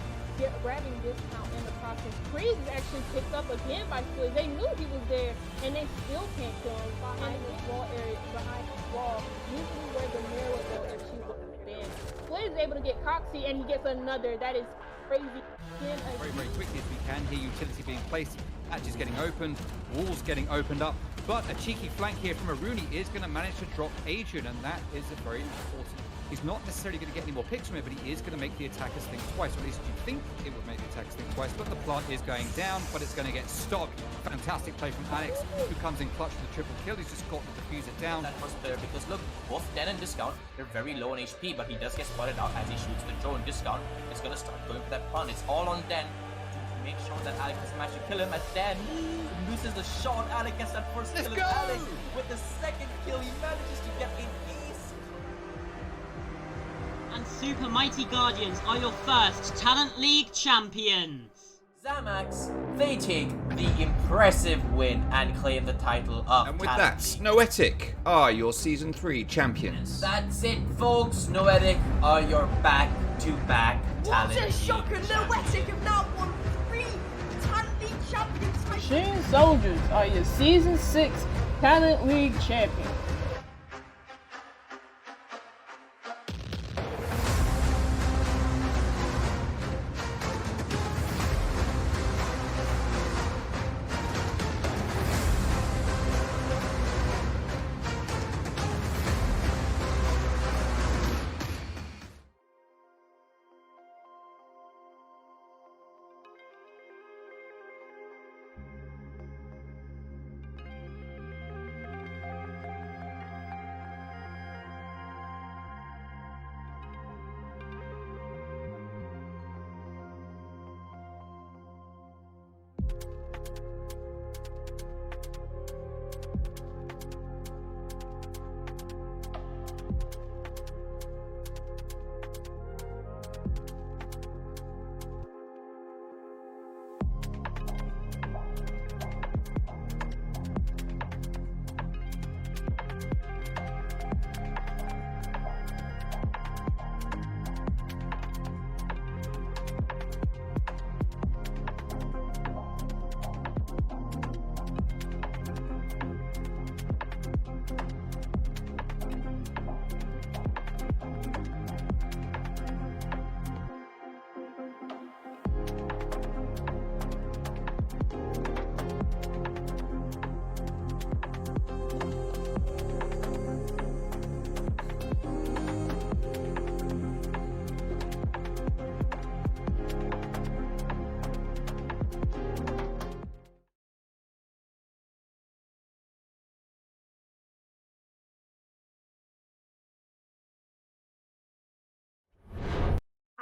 grabbing discount in the process. Freeze is actually picked up again by Phil. They knew he was there, and they still can't kill him behind this wall area, behind this wall. Usually where the mirror would go if she was there. Split is able to get Coxie, and he gets another. That is crazy.
Very, very quickly as we can hear utility being placed. Hatches getting opened, walls getting opened up, but a cheeky flank here from Aruni is going to manage to drop Adrian, and that is a very important. He's not necessarily going to get any more picks from it, but he is going to make the attackers think twice, or at least you think it would make the attackers think twice, but the plant is going down, but it's going to get stopped. Fantastic play from Alex, who comes in clutch with a triple kill. He's just got to defuse it down.
That was there because look, both Den and Discount, they're very low on HP, but he does get spotted out as he shoots the drone. Discount is going to start going for that pun. It's all on Den. Make sure that Alec has managed to kill him, and then loses the shot. Alec gets that first kill, and Alec with the second kill, he manages to get an ace.
And Super Mighty Guardians are your first Talent League champions.
Zamax, they take the impressive win and claim the title of
And with
Talent
that,
League.
Noetic are your Season 3 champions.
That's it, folks. Noetic are your back-to-back Talent
What a
League
shocker! Noetic have now won 3 Talent League champions.
Machine Soldiers are your Season 6 Talent League champions.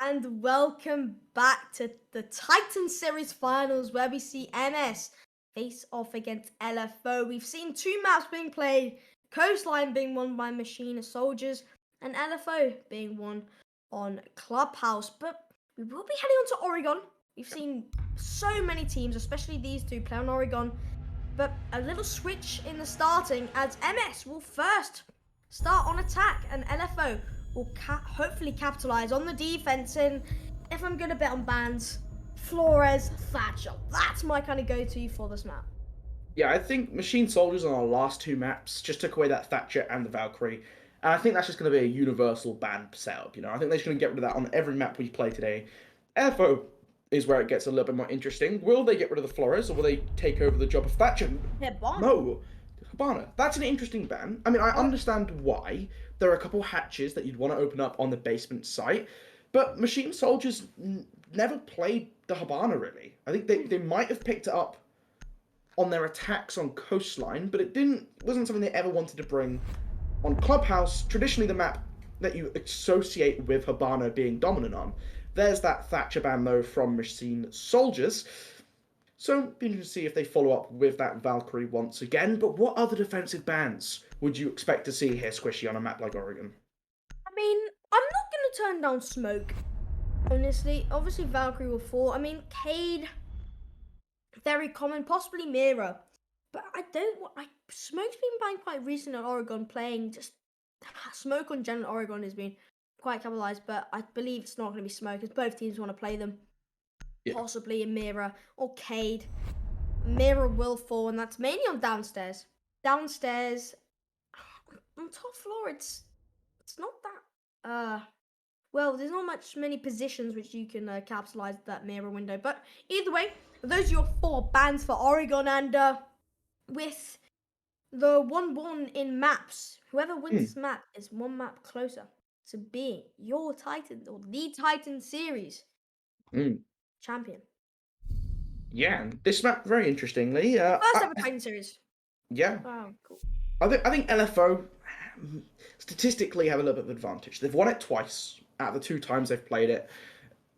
And welcome back to the Titan Series Finals, where we see MS face off against LFO. We've seen 2 maps being played, Coastline being won by Machine Soldiers, and LFO being won on Clubhouse. But we will be heading on to Oregon. We've seen so many teams, especially these 2, play on Oregon. But a little switch in the starting, as MS will first start on attack, and LFO will hopefully capitalize on the defense. And if I'm going to bet on bans, Flores, Thatcher. That's my kind of go-to for this map.
Yeah, I think Machine Soldiers on our last 2 maps just took away that Thatcher and the Valkyrie. And I think that's just going to be a universal ban setup, you know. I think they're just going to get rid of that on every map we play today. FO is where it gets a little bit more interesting. Will they get rid of the Flores, or will they take over the job of Thatcher?
Hibana.
No. Hibana. That's an interesting ban. I mean, I understand why. There are a couple hatches that you'd want to open up on the basement site, but Machine Soldiers never played the Hibana, really. I think they might have picked it up on their attacks on Coastline, but it wasn't something they ever wanted to bring on Clubhouse. Traditionally, the map that you associate with Hibana being dominant on. There's that Thatcher ban, though, from Machine Soldiers. So, be interesting to see if they follow up with that Valkyrie once again. But what other defensive bans would you expect to see here, Squishy, on a map like Oregon?
I mean, I'm not going to turn down Smoke, honestly. Obviously, Valkyrie will fall. I mean, Cade, very common. Possibly Mira. But I don't want. Smoke's been buying quite recent at Oregon, playing just Smoke on general Oregon has been quite capitalized, but I believe it's not going to be Smoke, as both teams want to play them.
Yeah.
Possibly a Mira or Cade. Mira will fall, and that's mainly on downstairs. Downstairs, on top floor, it's not that. Well, there's not many positions which you can capitalize that Mira window. But either way, those are your 4 bans for Oregon, and with the 1-1 in maps, whoever wins this map is 1 map closer to being your Titan or the Titan series champion.
Yeah, this map very interestingly.
First ever Titan series.
Yeah.
Wow, cool.
I think LFO statistically have a little bit of advantage. They've won it twice out of the 2 times they've played it.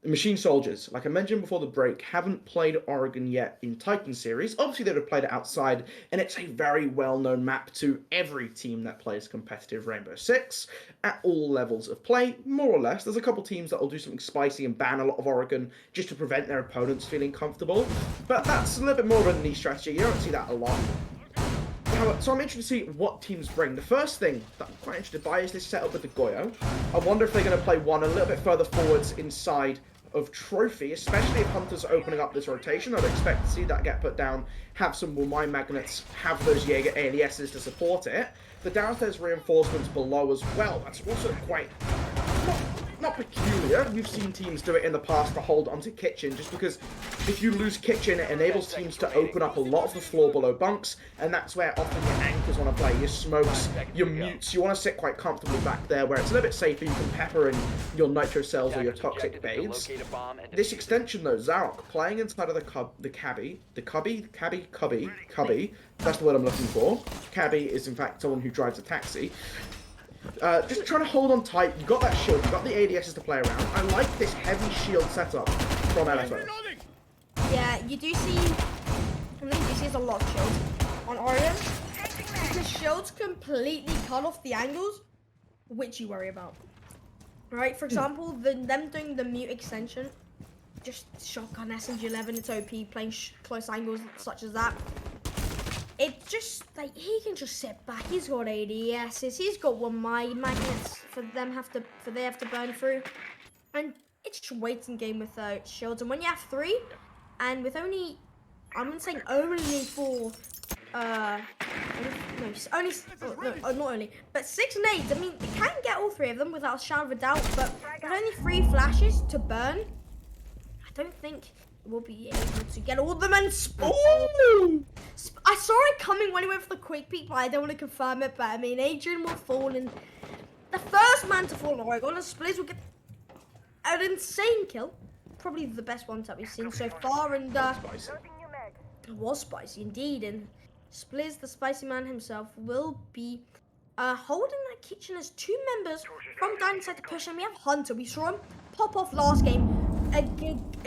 The Machine Soldiers, like I mentioned before the break, haven't played Oregon yet in Titan Series. Obviously, they would have played it outside, and it's a very well-known map to every team that plays competitive Rainbow Six at all levels of play, more or less. There's a couple teams that will do something spicy and ban a lot of Oregon just to prevent their opponents feeling comfortable, but that's a little bit more of a niche strategy. You don't see that a lot. So I'm interested to see what teams bring. The first thing that I'm quite interested by is this setup with the Goyo. I wonder if they're going to play one a little bit further forwards inside of Trophy, especially if Hunter's opening up this rotation. I'd expect to see that get put down, have some Mine Magnets, have those Jaeger ALSs to support it. The downstairs reinforcements below as well, that's also quite... Not peculiar. We've seen teams do it in the past to hold onto Kitchen, just because if you lose Kitchen, it enables teams to open up a lot of the floor below bunks, and that's where often your anchors want to play, your smokes, your mutes. You want to sit quite comfortably back there, where it's a little bit safer. You can pepper in your nitro cells or your toxic bades. This extension though, Zarok playing inside of the cubby. That's the word I'm looking for. Cabby is in fact someone who drives a taxi. Just trying to hold on tight. You got that shield, you got the ADSs to play around. I like this heavy shield setup from LFO.
Yeah, you do see. I think you see a lot of shields on Orion. The shields completely cut off the angles, which you worry about. Right? For example, them doing the mute extension, just shotgun SMG11, it's OP, playing close angles such as that. It just, like, he can just sit back. He's got ADSs. He's got 1 Mine Magnets for they have to burn through. And it's just waiting game with shields. And when you have 3, and with only, I'm not saying only 4, not only, but 6 nades. I mean, you can get all 3 of them without a shadow of a doubt, but with only 3 flashes to burn, I don't think we'll be able to get all of them. And I saw it coming when he went for the quick peek, but I don't want to confirm it. But I mean, Adrian will fall in the first man to fall in Oregon, and Spliz will get an insane kill, probably the best ones that we've seen so far. And it was spicy indeed. And Spliz, the spicy man himself, will be holding that kitchen as 2 members from downside to push. And we have Hunter. We saw him pop off last game a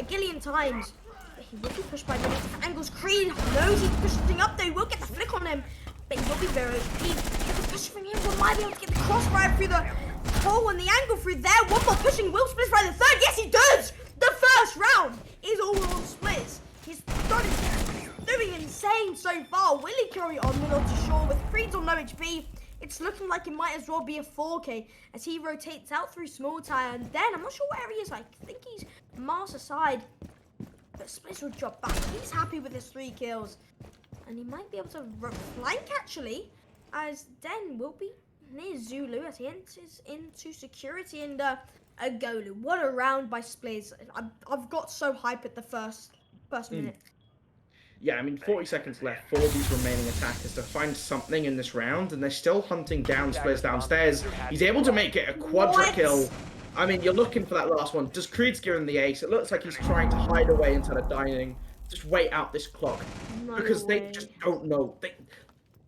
gillion times. But he will be pushed by many different angles. Creed knows he's pushing up though. He will get the flick on him, but he will be very deep. Get the push from him. Will might be able to get the crossfire through the hole and the angle through there. 1 more pushing. Will Spliz by the 3rd? Yes, he does. The first round is all on Spliz. He's doing insane so far. Will he carry on to shore with Creed on no HP? It's looking like it might as well be a 4K as he rotates out through small tire, and then I'm not sure where he is. I think he's Mars aside, but Spliz will drop back. He's happy with his 3 kills, and he might be able to flank actually, as Den will be near Zulu as he enters into security. And a Golu. What a round by Spliz. I've got so hype at the first minute.
Yeah, I mean, 40 seconds left for these remaining attackers to find something in this round, and they're still hunting down Spliz downstairs. He's able to make it a quadra kill. I mean, you're looking for that last one. Does Creed's giving the ace? It looks like he's trying to hide away inside of dining. Just wait out this clock. Because they just don't know.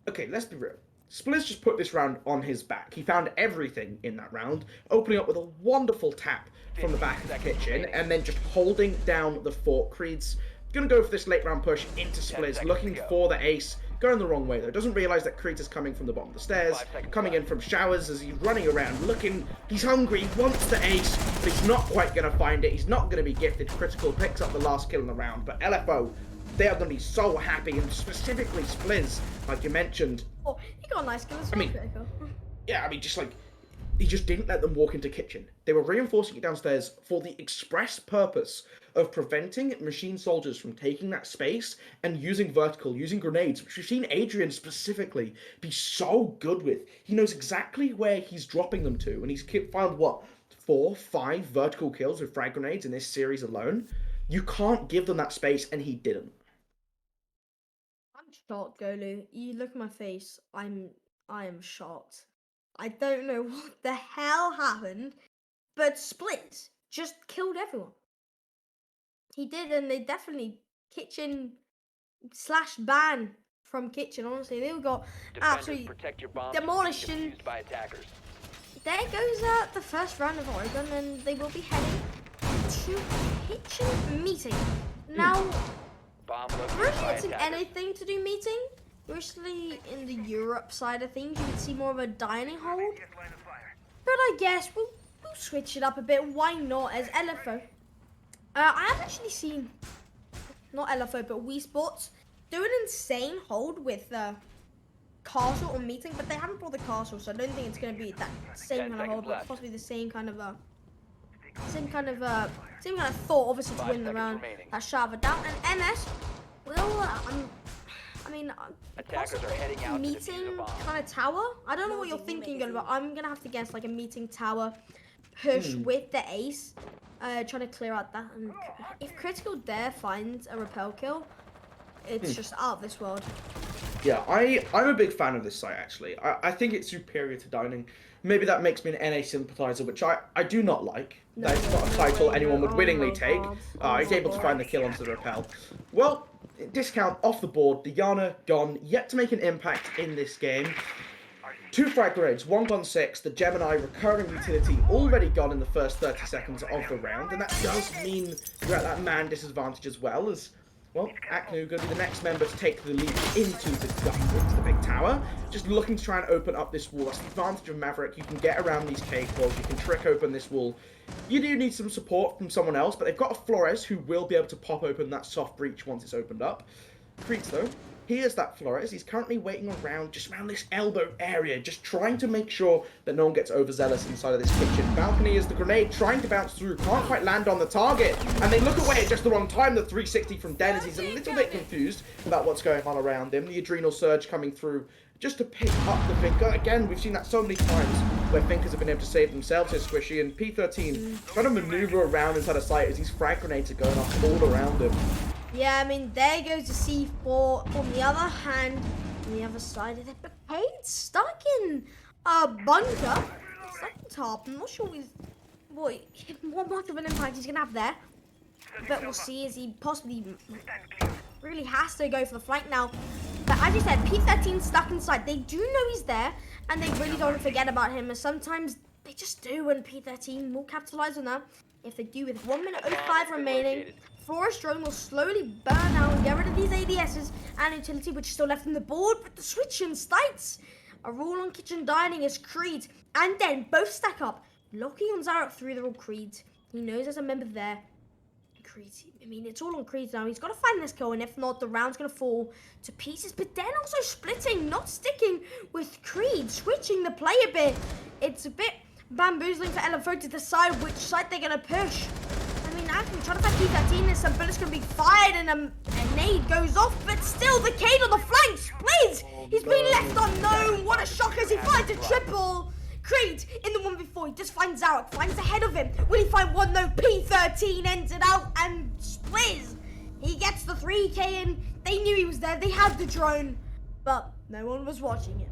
Okay, let's be real. Spliz just put this round on his back. He found everything in that round, opening up with a wonderful tap from the back of the kitchen, and then just holding down the fort. Creed's gonna go for this late round push into Spliz, looking for the ace, going the wrong way though. Doesn't realize that Creed is coming from the bottom of the stairs, coming in from showers as he's running around, looking, he's hungry, he wants the ace, but he's not quite gonna find it. He's not gonna be gifted critical, picks up the last kill in the round, but LFO they are going to be so happy, and specifically Spliz, like you mentioned.
Oh, he got a nice kill as well.
Yeah, I mean, just like, he just didn't let them walk into kitchen. They were reinforcing it downstairs for the express purpose of preventing machine soldiers from taking that space and using vertical, using grenades, which we've seen Adrian specifically be so good with. He knows exactly where he's dropping them to, and he's found, what, 4, 5 vertical kills with frag grenades in this series alone? You can't give them that space, and he didn't.
I'm shocked, Golu. You look at my face. I am shocked. I don't know what the hell happened, but Split just killed everyone. He did, and they definitely kitchen / ban from kitchen. Honestly, they all got absolutely demolished. And there goes the first round of Oregon, and they will be heading to kitchen meeting. Now, really, it's anything to do meeting. Usually in the Europe side of things, you would see more of a dining hold. But I guess we'll switch it up a bit. Why not? As LFO, I have actually seen, not LFO, but WeSports do an insane hold with castle or meeting, but they haven't brought the castle, so I don't think it's going to be that same kind of hold, but possibly the same kind of thought, obviously, to win the round. That Shava down, and MS will,
Attackers are heading out
meeting kind of tower. I don't know what you're thinking, but I'm gonna have to guess like a meeting tower push with the ace, trying to clear out that. And if Critical Dare finds a repel kill, it's just out of this world.
Yeah, I'm a big fan of this site, actually. I think it's superior to Dining. Maybe that makes me an NA sympathizer, which I do not like. That's not a title anyone would willingly take. He's able to find the kill onto the repel. Well, discount off the board. The Yana gone, yet to make an impact in this game. 2 frag grenades, 1 gone 6, the Gemini recurring utility already gone in the first 30 seconds of the round, and that does mean you're at that man disadvantage as well, as, well, Aknu going to be the next member to take the lead into the big tower. Just looking to try and open up this wall. That's the advantage of Maverick. You can get around these cave walls, you can trick open this wall. You do need some support from someone else, but they've got a Flores who will be able to pop open that soft breach once it's opened up. Creeds, though, here's that Flores. He's currently waiting around, just around this elbow area, just trying to make sure that no one gets overzealous inside of this kitchen. Balcony is the grenade trying to bounce through, can't quite land on the target, and they look away at just the wrong time. The 360 from Den, as he's a little bit confused about what's going on around him. The adrenal surge coming through just to pick up the Finker. Again, we've seen that so many times where Finkers have been able to save themselves here, Squishy, and P13 trying to maneuver around inside a site as these frag grenades are going off all around him.
Yeah, I mean, there goes the C4. On the other hand, on the other side of it, but Pade's stuck in a bunker. Stuck in top. I'm not sure what much of an impact he's going to have there. But we'll see as he possibly really has to go for the flank now. But as you said, P13 stuck inside. They do know he's there, and they really don't forget about him. And sometimes they just do, and P13 will capitalize on that. If they do, with 1 minute 05 remaining, Forest Drone will slowly burn out and get rid of these ADSs and utility, which is still left on the board. But the switch in Stites, a rule on kitchen dining is Creed and Den both stack up, locking on Zarok through. They're all Creed. He knows there's a member there. Creed, I mean, it's all on Creed now. He's got to find this kill, and if not, the round's going to fall to pieces. But Den also splitting, not sticking with Creed, switching the play a bit. It's a bit bamboozling for LFO to decide which side they're going to push. I mean, I can try to find P13 and some bullets can be fired and a nade goes off, but still the Cade on the flanks, please! He's been left unknown. What a shock as he finds a triple. Creed in the 1v4, he just finds Zarok, finds ahead of him. Will he find one? No, P13 ends it out and Spliz. He gets the 3k in. They knew he was there, they had the drone, but no one was watching it.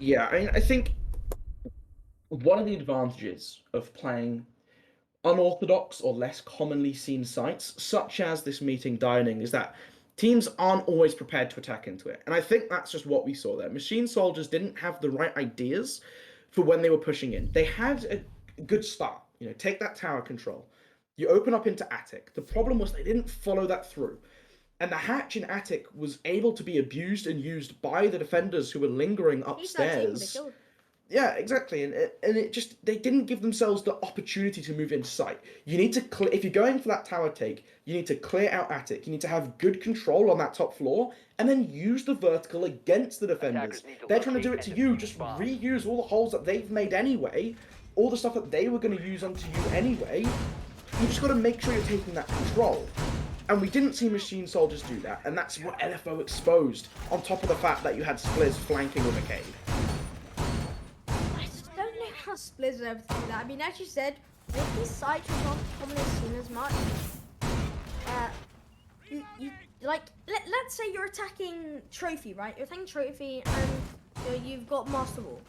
Yeah, I mean, I think one of the advantages of playing unorthodox or less commonly seen sites, such as this meeting dining, is that teams aren't always prepared to attack into it. And I think that's just what we saw there. Machine Soldiers didn't have the right ideas for when they were pushing in. They had a good start, you know, take that tower control. You open up into Attic. The problem was they didn't follow that through. And the hatch in Attic was able to be abused and used by the defenders who were lingering upstairs. Yeah, exactly, and it just they didn't give themselves the opportunity to move in sight. You need to clear if you're going for that tower take. You need to clear out attic. You need to have good control on that top floor, and then use the vertical against the defenders.
Attackers need to
They're trying to do
locate
it to
and
you.
defuse
Just
bombs.
reuse all the holes that they've made anyway, all the stuff that they were going to use onto you anyway. You just got to make sure you're taking that control. And we didn't see Machine Soldiers do that, and that's what LFO exposed. On top of the fact that you had Spliz flanking with a cave.
I just don't know how Spliz are able to do that. I mean, as you said, with these sites we're not commonly seen as much. You like let's say you're attacking Trophy, right? You're attacking Trophy, and you've got Master Wall.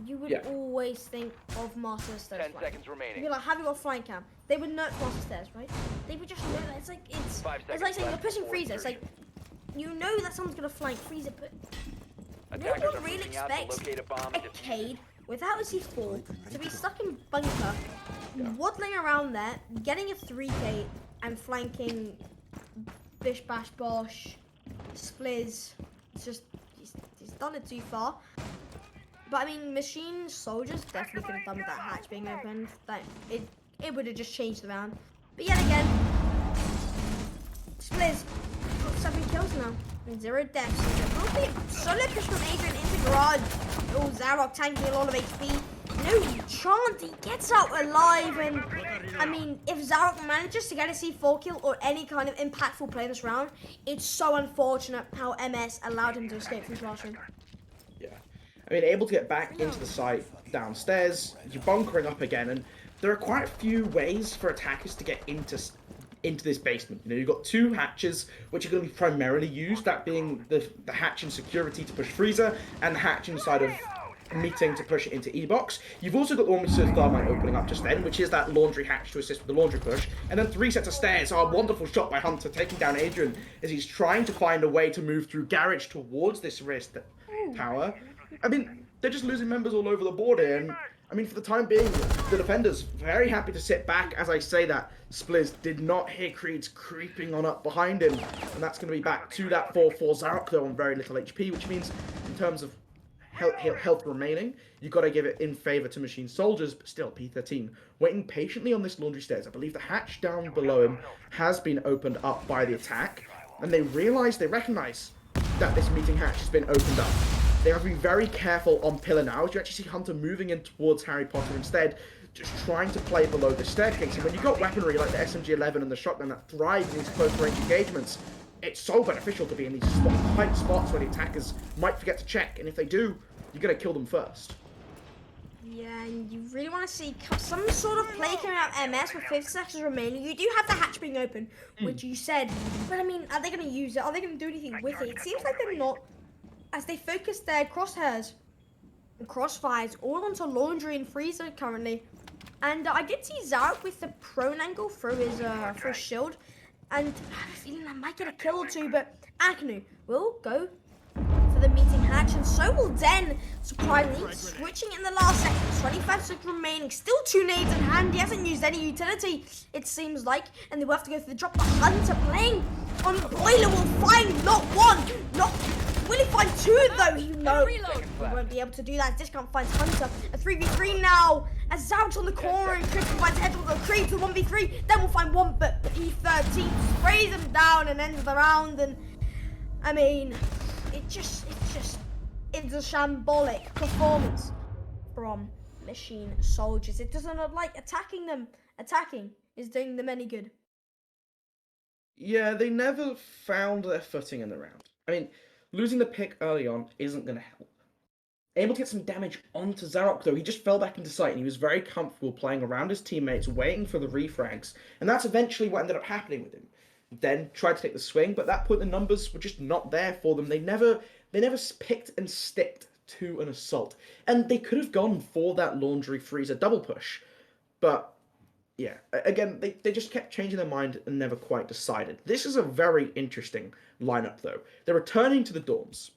You would always think of Master Stairs.
10 seconds remaining.
You'd be like, have you got flank cam? They would nerf Master Stairs, right? They would just know that it's like saying you're pushing Freezer. It's like you know that someone's gonna flank Freezer, but no one really expects a Cade without a C4 to be stuck in bunker, waddling around there, getting a 3K and flanking Bish Bash Bosh, Spliz. It's just he's done it too far. But I mean, Machine Soldiers definitely could have done with that hatch being opened. That it would have just changed the round. But yet again, Spliz got 7 kills now and 0 deaths. Solo push from Adrian into garage. Oh, Zarok tanking a lot of HP. No chance he gets out alive, and I mean, if Zarok manages to get a C4 kill or any kind of impactful play this round, it's so unfortunate how MS allowed him to escape from classroom.
Yeah, I mean, able to get back into the site downstairs, you're bunkering up again, and there are quite a few ways for attackers to get into this basement. You know, you've got 2 hatches, which are going to be primarily used, that being the hatch in security to push Freezer, and the hatch inside of meeting to push it into E-Box. You've also got the one with Sir Thermite opening up just then, which is that laundry hatch to assist with the laundry push. And then 3 sets of stairs. Oh, a wonderful shot by Hunter taking down Adrian as he's trying to find a way to move through garage towards this wrist tower. I mean, they're just losing members all over the board here, and I mean, for the time being, the defenders very happy to sit back. As I say that, Spliz did not hear Creed's creeping on up behind him, and that's going to be back to that 4-4 Zarok though on very little HP, which means in terms of health remaining, you've got to give it in favor to Machine Soldiers, but still P13 waiting patiently on this laundry stairs. I believe the hatch down below him has been opened up by the attack, and they recognize that this meeting hatch has been opened up. They have to be very careful on pillar now, as you actually see Hunter moving in towards Harry Potter instead, just trying to play below the staircase. And when you've got weaponry like the SMG-11 and the shotgun that thrive in these close range engagements, it's so beneficial to be in these tight spots where the attackers might forget to check, and if they do, you're going to kill them first.
Yeah, and you really want to see some sort of play coming out of MS with 50 seconds remaining. You do have the hatch being open, which you said, but I mean, are they going to use it? Are they going to do anything with it? It seems like they're not, as they focus their crosshairs and crossfires all onto Laundry and Freezer currently. And I did see Zarok with the prone angle through his shield, and I have a feeling I might get a kill or two, but Akanu will go for the meeting hatch, and so will Den, surprisingly, switching in the last second. 25 seconds remaining, still 2 nades in hand. He hasn't used any utility, it seems like, and they will have to go for the drop. But Hunter playing on Boiler will find not 1, not... Will he find 2 though? He won't be able to do that. Discount finds Hunter. A 3v3 now. As Zarok's on the corner and Chris finds head on the creep to 1v3. Then we'll find 1, but P13 sprays him down and ends the round. And I mean, it's a shambolic performance from Machine Soldiers. It doesn't look like attacking is doing them any good.
Yeah, they never found their footing in the round. I mean, losing the pick early on isn't going to help. Able to get some damage onto Zarok though, he just fell back into sight and he was very comfortable playing around his teammates, waiting for the refrags, and that's eventually what ended up happening with him. Then tried to take the swing, but at that point the numbers were just not there for them. They never picked and sticked to an assault, and they could have gone for that Laundry Freezer double push, but yeah, again, they just kept changing their mind and never quite decided. This is a very interesting lineup though. They're returning to the dorms,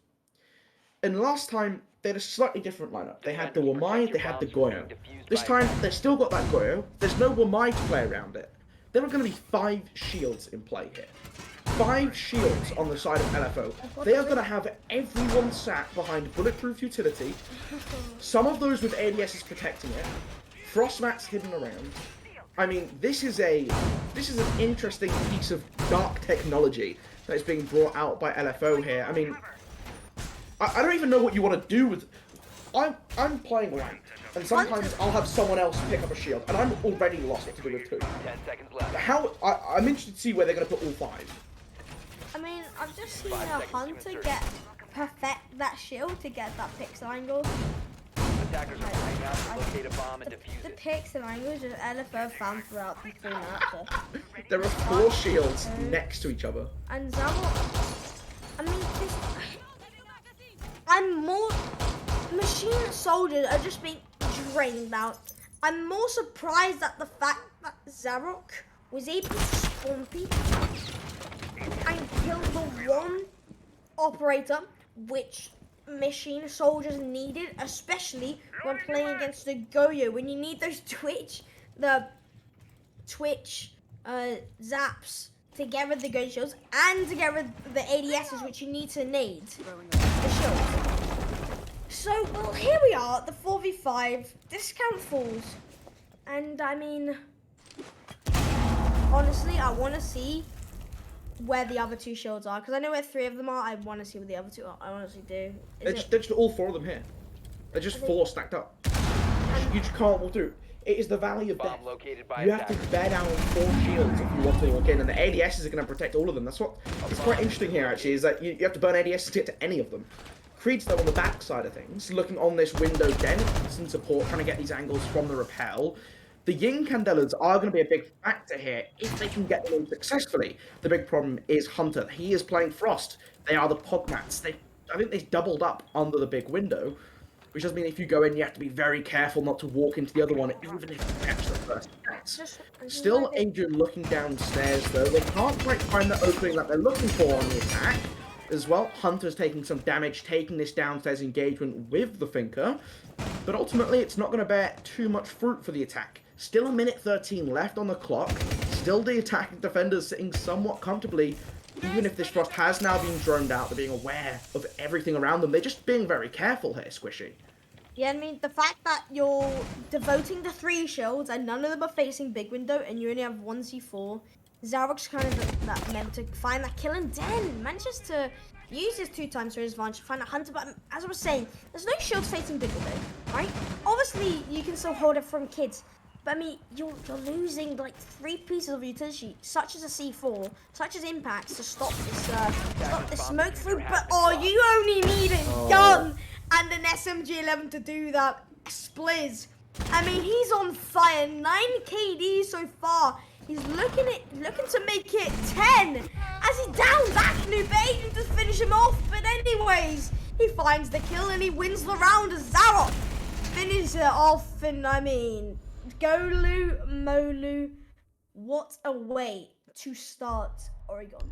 and last time they had a slightly different lineup. They had the Wamai, they had the Goyo. This time, they've still got that Goyo. There's no Wamai to play around it. There are going to be 5 shields in play here. 5 shields on the side of LFO. They are going to have everyone sat behind bulletproof utility. Some of those with ADS is protecting it. Frostmat's hidden around. I mean, this is an interesting piece of dark technology that is being brought out by LFO here. I mean, I don't even know what you want to do with. I'm playing ranked, and sometimes I'll have someone else pick up a shield, and I'm already lost what to do with 2.
10 seconds left.
I'm interested to see where they're going to put all 5.
I mean, I've just seen a Hunter perfect that shield to get that pixel angle.
Attackers are right out to locate a bomb and defuse
The
it.
pixel angle is just LFO found throughout the 3 maps.
There are 4 shields next to each other.
And Zamo, I mean, I'm more. Machine soldiers are just being drained out. I'm more surprised at the fact that Zarok was able to spawn people and kill the one operator which machine soldiers needed, especially when playing against the Goyo, when you need those Twitch zaps to get rid of the Goyo shields and to get rid of the ADSs which you need to nade the shields. So, well, here we are, the 4v5, discount falls, and I mean, honestly, I want to see where the other 2 shields are, because I know where 3 of them are. I want to see where the other 2 are. I honestly do.
They're just all 4 of them here. They're just 4 stacked up. You just can't walk through. It is the Valley of Death. You have to bear down 4 shields if you want to walk in, and the ADSs are going to protect all of them. That's quite interesting here, actually, is that you have to burn ADS to get to any of them. Creed's though on the back side of things, looking on this window den, some support, trying to get these angles from the rappel. The Ying Candelas are going to be a big factor here if they can get them in successfully. The big problem is Hunter. He is playing Frost. They are the Pogmats. I think they doubled up under the big window, which does mean if you go in, you have to be very careful not to walk into the other one, even if you catch the first chance. Still, Adrian looking downstairs though. They can't quite find the opening that they're looking for on the attack. As well, Hunter's taking some damage, taking this downstairs engagement with the Finker, but ultimately it's not going to bear too much fruit for the attack. Still a minute 13 left on the clock, still the attacking defenders sitting somewhat comfortably, even if this Frost has now been droned out, they're being aware of everything around them, they're just being very careful here, Squishy.
Yeah, I mean, the fact that you're devoting the 3 shields and none of them are facing big window and you only have 1 C4, Zarok's kind of that meant to find that kill and then manages to use his 2 times to his advantage to find a Hunter. But as I was saying, there's no shields facing big window, right? Obviously, you can still hold it from kids, but I mean, you're losing like 3 pieces of utility, such as a C4, such as impacts to stop this smoke through. But you only need a gun and an SMG11 to do that. Spliz, I mean, he's on fire. 9 KD so far. He's looking to make it 10 as he downs Aknu, baiting to finish him off. But anyways, he finds the kill and he wins the round as Zarok finishes it off. And I mean, Golu Molu, what a way to start Oregon.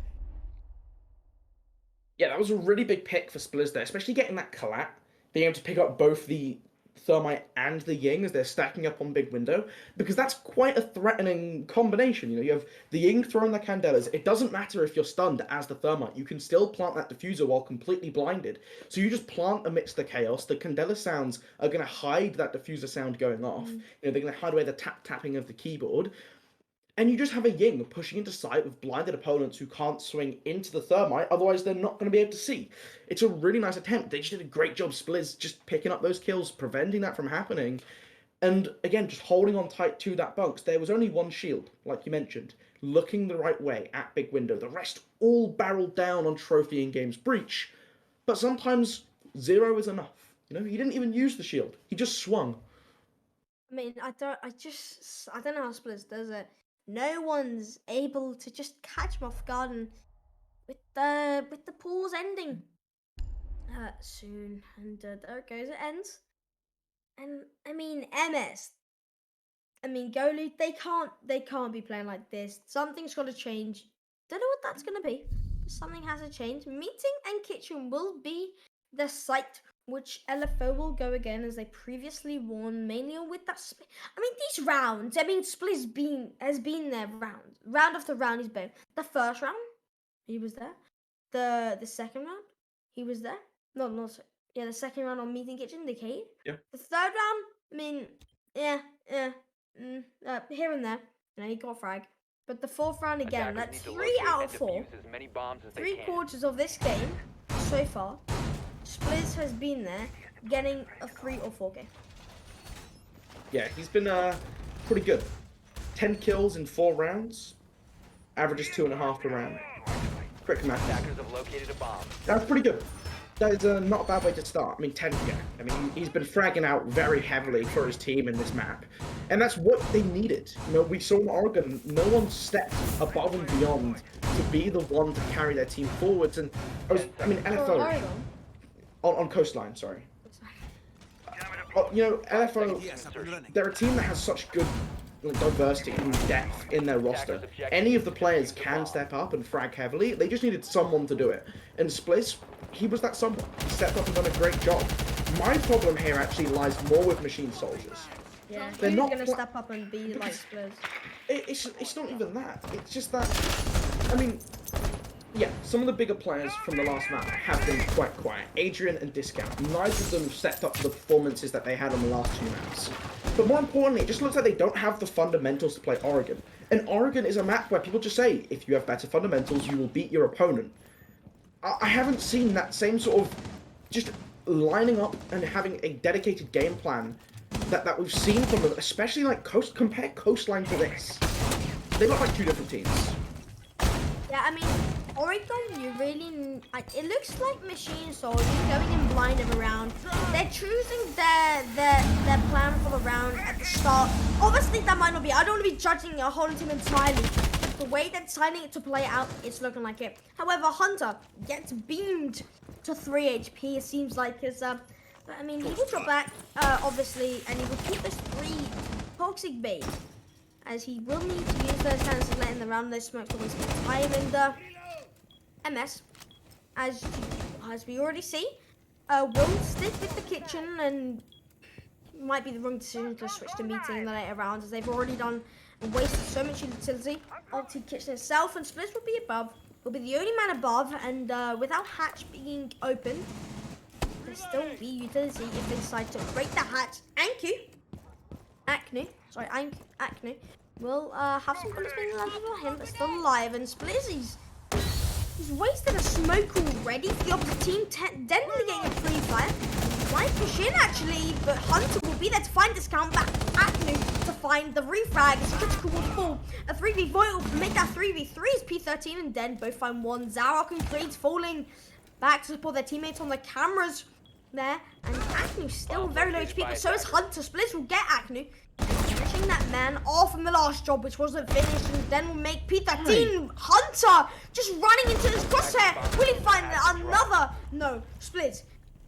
Yeah, that was a really big pick for Spliz there, especially getting that collat, being able to pick up both the Thermite and the Ying as they're stacking up on big window, because that's quite a threatening combination. You know, you have the Ying throwing the Candelas. It doesn't matter if you're stunned as the Thermite. You can still plant that diffuser while completely blinded. So you just plant amidst the chaos. The Candela sounds are going to hide that diffuser sound going off. You know, they're going to hide away the tapping of the keyboard. And you just have a Ying pushing into sight with blinded opponents who can't swing into the Thermite, otherwise they're not going to be able to see. It's a really nice attempt. They just did a great job, Spliz, just picking up those kills, preventing that from happening. And again, just holding on tight to that bunks. There was only 1 shield, like you mentioned, looking the right way at big window. The rest all barreled down on Trophy in Games Breach. But sometimes 0 is enough. You know, he didn't even use the shield. He just swung.
I mean, I don't know how Spliz does it. No one's able to just catch him off guard, and with the pause ending soon, and there it goes, it ends. And I mean, MS, I mean, Golu, they can't be playing like this. Something's got to change. Don't know what that's gonna be. Something has to change. Meeting and Kitchen will be the site which LFO will go again, as they previously won, mainly with that. I mean, these rounds. I mean, Spliz has been there round after round. He's been the first round. He was there. The second round, he was there. No, no, sorry. Yeah, the second round on Meeting Kitchen, the Cade.
Yeah.
The third round, I mean, yeah, here and there. You know, he got frag. But the fourth round again,
Attackers
that's
need to
3
locate
out
and
of 4.
defuse as many bombs as they
Three
can.
quarters of this game so far, Splizz has been there getting a 3 or 4 game.
Yeah, he's been pretty good. 10 kills in 4 rounds. Averages 2.5 per round. Quick match.
Attackers have located a bomb.
That's pretty good. That is not a bad way to start. I mean, 10, yeah. I mean, he's been fragging out very heavily for his team in this map. And that's what they needed. You know, we saw in Oregon, no one stepped above and beyond to be the one to carry their team forwards. And, LFO, on Coastline, sorry. You know, LFO, they're a team that has such good diversity and depth in their roster. Any of the players can step up and frag heavily. They just needed someone to do it. And Spliss, he was that someone. He stepped up and done a great job. My problem here actually lies more with machine soldiers.
Yeah,
They're
who's
not
gonna step up and be like Splizz?
It's not even that. It's just that, I mean, yeah, some of the bigger players from the last map have been quite quiet. Adrian and Discount. Neither of them stepped up to the performances that they had on the last 2 maps. But more importantly, it just looks like they don't have the fundamentals to play Oregon. And Oregon is a map where people just say, if you have better fundamentals, you will beat your opponent. I haven't seen that same sort of just lining up and having a dedicated game plan that we've seen from them, especially like compare Coastline to this. They look like 2 different teams.
Yeah, I mean, Oregon, you really, it looks like machine soldiers going in blind of a round. They're choosing their plan for the round at the start. Obviously, that might not be. I don't want to be judging a whole team entirely. The way they're deciding it to play out, it's looking like it. However, Hunter gets beamed to 3 HP. It seems like his but I mean, he will drop back, obviously, and he will keep this 3 toxic bait, as he will need to use those chances to let in the round. Those smokes will waste time in the MS, as we already see, will stick with the kitchen, and might be the wrong decision to switch to meeting in the later rounds, as they've already done and wasted so much utility of the kitchen itself. And Splizz will be above, will be the only man above, and without hatch being open, there still be utility if they decide to break the hatch. Acne will have some bullets being landed on him, but still alive. And Splizz, he's wasted a smoke already for the opposite team, definitely getting a free fire. Might push in actually, but Hunter will be there to find Discount back. Acne to find the refrag. It's critical will fall. A 3v Void will make that 3v3 as P13 and Den both find one. Zarok and Creed's falling back to support their teammates on the cameras there. And Acne's still very low HP, but so is Hunter. Splizz will get Acne, finishing that man off in the last job, which wasn't finished, and then will make P13 Hunter just running into his crosshair. Will he find another? No, Splizz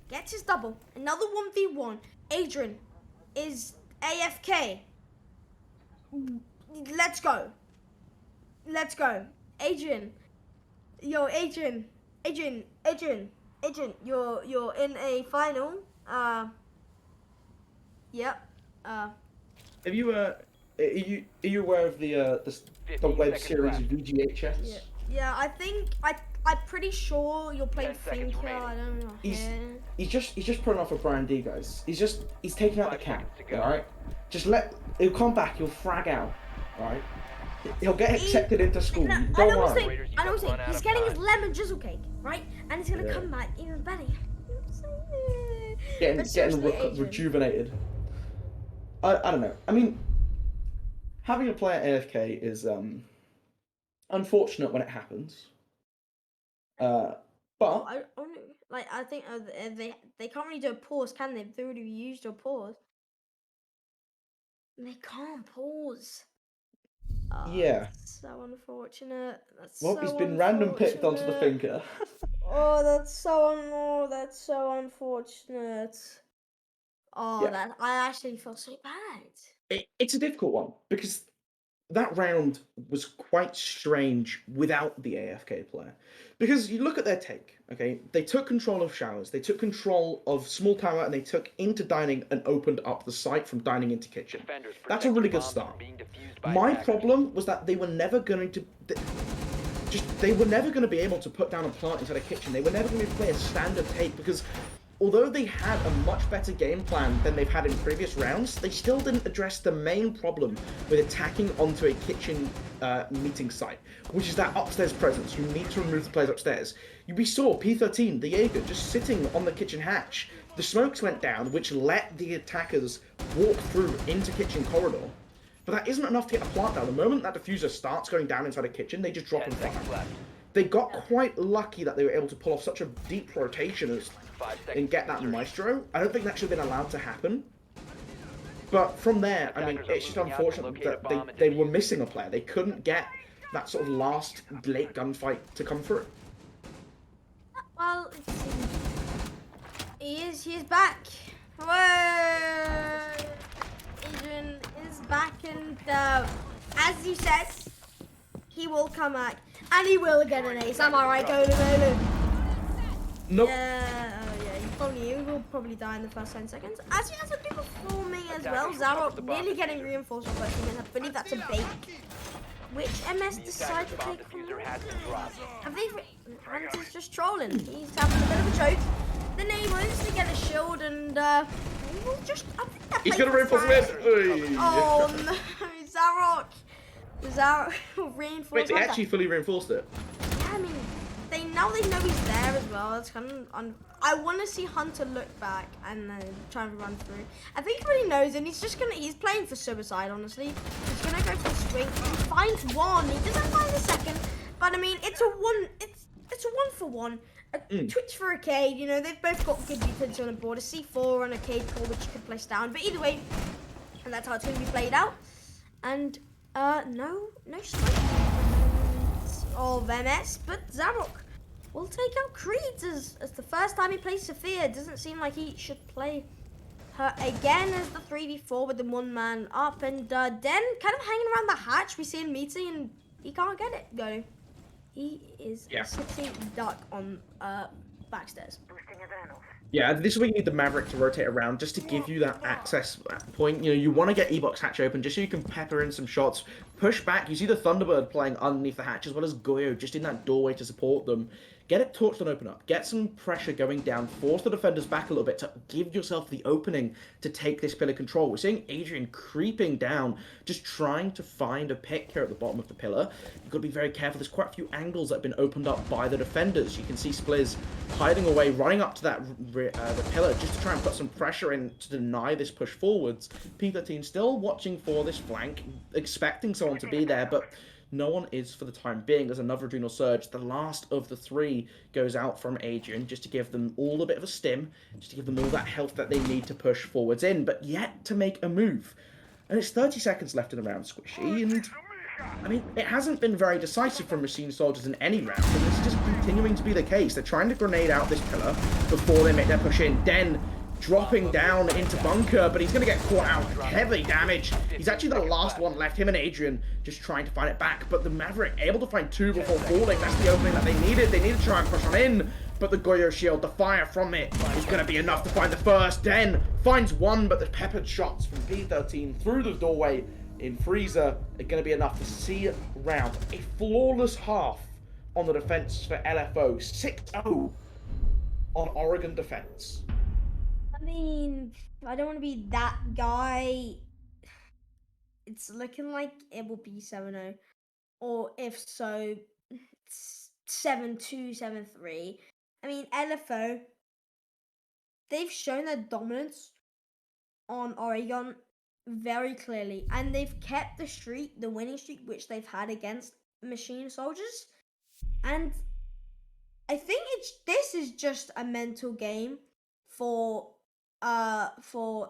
gets his double. Another 1v1. Adrian is AFK. Let's go. Adrian. Yo, Adrian, you're in a final. Yep.
Are you aware of the web series VGHS?
Yeah, I'm pretty sure you're playing Thinker. I don't know.
He's just putting off a Brian D, guys. He's taking out the cat. Alright? He'll come back, he'll frag out. Alright? He'll get accepted into school.
I know what I'm saying. He's getting his lemon drizzle cake, right? And he's gonna come back in his belly.
Getting rejuvenated. I don't know. I mean, having a player AFK is unfortunate when it happens. But
I think they can't really do a pause, can they? They already used a pause. They can't pause.
Yeah.
That's so unfortunate.
He's been random picked onto the finger.
That's so unfortunate. I actually feel so bad.
It's a difficult one because that round was quite strange without the AFK player. Because you look at their take, okay? They took control of showers, they took control of small tower, and they took into dining and opened up the site from dining into kitchen. That's a really good start. My problem was that they were never going to... they were never going to be able to put down a plant inside a kitchen. They were never going to play a standard take because although they had a much better game plan than they've had in previous rounds, they still didn't address the main problem with attacking onto a kitchen meeting site, which is that upstairs presence. You need to remove the players upstairs. We saw P13, the Jaeger, just sitting on the kitchen hatch. The smokes went down, which let the attackers walk through into kitchen corridor. But that isn't enough to get a plant down. The moment that diffuser starts going down inside a kitchen, they just drop and fire. They got quite lucky that they were able to pull off such a deep rotation and get that Maestro. I don't think that should have been allowed to happen. But from there, I mean, it's just unfortunate that they were missing a player. They couldn't get that sort of last late gunfight to come through.
Well, he is back. Whoa! Adrian is back, and as you said, he will come back, and he will get an ace. Am I right, Golden?
Nope.
Yeah, he will probably die in the first 10 seconds. As he has a bit of forming as well. Zarok really getting reinforced by teammates. I believe that's a bait. Which MS decided to take from him? I think Hunter's just trolling. He's having a bit of a joke. The neighbor wants to get a shield, and he will just.
He's gonna reinforce him.
Oh no, Zarok reinforced.
Wait, they actually fully reinforced it.
Yeah, I mean, they know he's there as well. It's kind of I want to see Hunter look back and then try and run through. I think he really knows, and he's playing for suicide. Honestly, he's gonna go for the swing. He finds one. He doesn't find the second, but I mean, it's a 1-for-1. A Twitch for Arcade, you know, they've both got good utility on the board. A C4 and Arcade core, which you could place down. But either way, and that's how it's going to be played out. And no strike of MS, but Zarok will take out Creed as the first time he plays Sophia. It doesn't seem like he should play her again as the 3v4 with the one man up. And Den kind of hanging around the hatch. We see him meeting, and he can't get it going. He is sitting duck on backstairs.
Yeah, this is where you need the Maverick to rotate around just to give you that access point. You know, you want to get E-Box hatch open just so you can pepper in some shots. Push back. You see the Thunderbird playing underneath the hatch as well as Goyo just in that doorway to support them. Get it torched and open up. Get some pressure going down. Force the defenders back a little bit to give yourself the opening to take this pillar control. We're seeing Adrian creeping down, just trying to find a pick here at the bottom of the pillar. You've got to be very careful. There's quite a few angles that have been opened up by the defenders. You can see Spliz hiding away, running up to that the pillar just to try and put some pressure in to deny this push forwards. P13 still watching for this flank, expecting someone to be there, but no one is for the time being. There's another Adrenal Surge. The last of the three goes out from Adrian just to give them all a bit of a stim, just to give them all that health that they need to push forwards in, but yet to make a move. And it's 30 seconds left in the round, Squishy, and I mean, it hasn't been very decisive from Machine Soldiers in any round, and this is just continuing to be the case. They're trying to grenade out this pillar before they make their push in. Den dropping down into bunker, but he's going to get caught out. Heavy damage. He's actually the last one left. Him and Adrian just trying to find it back, but the Maverick able to find two before falling. That's the opening that they needed. They needed to try and push on in, but the Goyo shield, the fire from it, is going to be enough to find the first. Den finds one, but the peppered shots from P13 through the doorway in Freezer are going to be enough to see it round. A flawless half on the defense for LFO. 6-0 on Oregon defense.
I mean, I don't want to be that guy. It's looking like it will be 7-0. Or if so, 7-2, 7-3. I mean, LFO, they've shown their dominance on Oregon very clearly. And they've kept the streak, the winning streak, which they've had against Machine Soldiers. And I think this is just a mental game for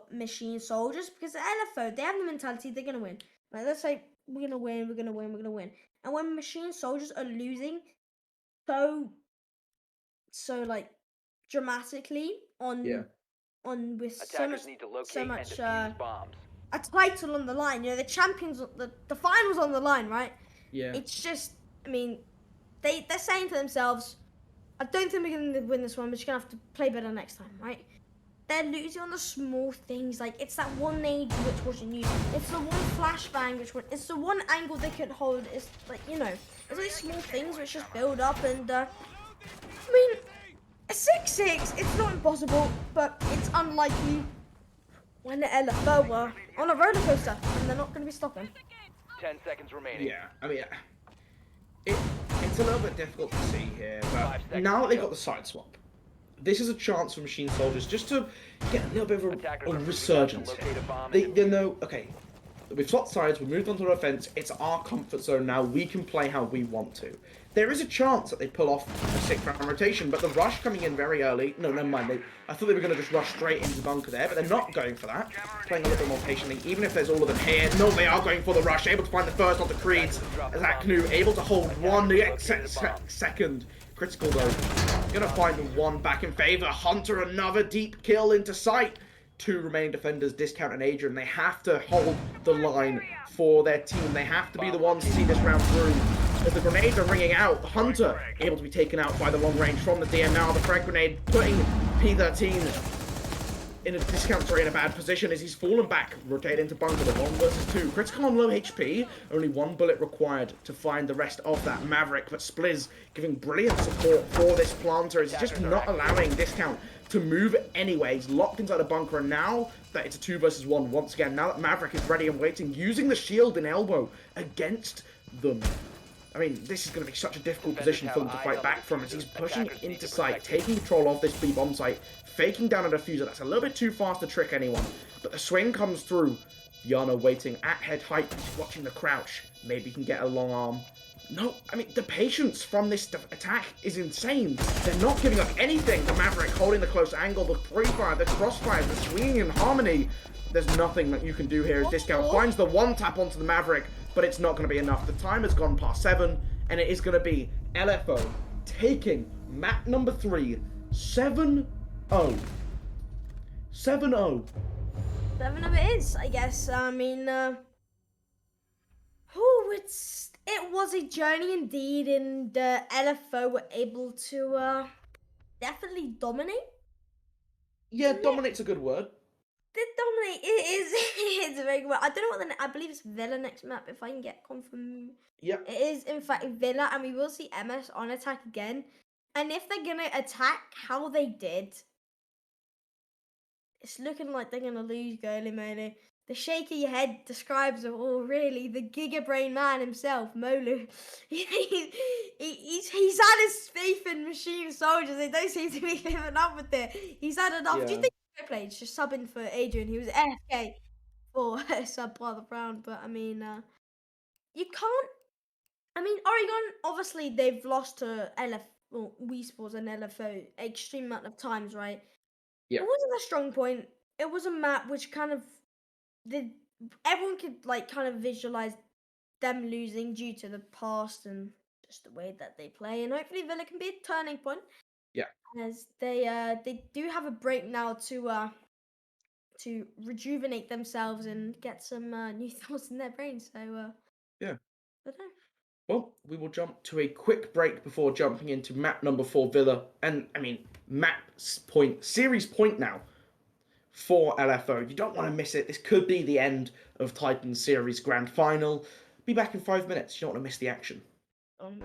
Machine Soldiers, because the LFO, they have the mentality they're gonna win. Like, let's say we're gonna win. And when Machine Soldiers are losing so like dramatically on with so much a title on the line, you know, the champions, the finals on the line, right?
Yeah.
It's just, I mean, they're saying to themselves, I don't think we're gonna win this one. We're just gonna have to play better next time, right? they're losing on the small things. Like, it's that one nade which wasn't used. It's the one flashbang it's the one angle they could hold. It's like, you know, it's these small things which just build up. And I mean, a 6-6, it's not impossible, but it's unlikely when the LFO were on a roller coaster, and they're not going to be stopping.
10 seconds remaining.
Yeah, I mean, it's a little bit difficult to see here, but now that they got the side swap, this is a chance for Machine Soldiers just to get a little bit of a resurgence here. They know, okay, we've swapped sides, we've moved on to the offense, it's our comfort zone now, we can play how we want to. There is a chance that they pull off a 6-round rotation, but the rush coming in very early, no, never mind, I thought they were going to just rush straight into the bunker there, but they're not going for that. Playing a little bit more patiently, even if there's all of them here. No, they are going for the rush, able to find the first onto Creeds. Zach Canoe able to hold one, the second. Critical though. Gonna find one back in favor. Hunter, another deep kill into sight. 2 remaining defenders, Discount and Adrian. They have to hold the line for their team. They have to be the ones to see this round through. As the grenades are ringing out, Hunter able to be taken out by the long range from the DM now. The frag grenade putting P13 in a in a bad position as he's fallen back, rotate into bunker, the 1 versus 2. Critical on low HP, only 1 bullet required to find the rest of that Maverick, but Spliz giving brilliant support for this planter as he's just not allowing Discount to move anyway. He's locked inside a bunker, and now that it's a 2 versus 1 once again, now that Maverick is ready and waiting, using the shield and elbow against them. I mean, this is going to be such a difficult position for them to fight back from as he's pushing into sight, taking control of this B-bomb site, faking down a diffuser. That's a little bit too fast to trick anyone, but the swing comes through. Yana waiting at head height, watching the crouch. Maybe he can get a long arm. No, I mean, the patience from this attack is insane. They're not giving up anything. The Maverick holding the close angle, the pre-fire, the crossfire, the swinging in harmony. There's nothing that you can do here as Discount finds the 1 tap onto the Maverick, but it's not going to be enough. The time has gone past 7, and it is going to be LFO taking map number 3, 7-0. 7-0.
7-0 it is, I guess. I mean, it was a journey indeed, and LFO were able to definitely dominate.
Yeah, dominate's a good word.
The dominate it's a very good word. I don't know what I believe it's Villa next map, if I can get confirmed.
Yep.
It is in fact Villa, and we will see MS on attack again. And if they're gonna attack how they did, it's looking like they're gonna lose Girly Molu. The shaky head describes it all, really. The Giga Brain man himself, Molu. He's had his faith in Machine Soldiers. They don't seem to be living up with it. He's had enough.
Yeah.
Do you think he played just subbing for Adrian? He was AFK for sub part of the round, but I mean, you can't. I mean, Oregon, obviously, they've lost to WeSports and LFO extreme amount of times, right?
Yeah.
It wasn't a strong point. It was a map which kind of everyone could like kind of visualize them losing due to the past and just the way that they play, and hopefully Villa can be a turning point.
Yeah.
As they do have a break now to rejuvenate themselves and get some new thoughts in their brains. So
yeah.
But no.
Well, we will jump to a quick break before jumping into map number 4 Villa, and I mean series point now for LFO. You don't want to miss it. This could be the end of Titan's series grand final. Be back in 5 minutes. You don't want to miss the action.
And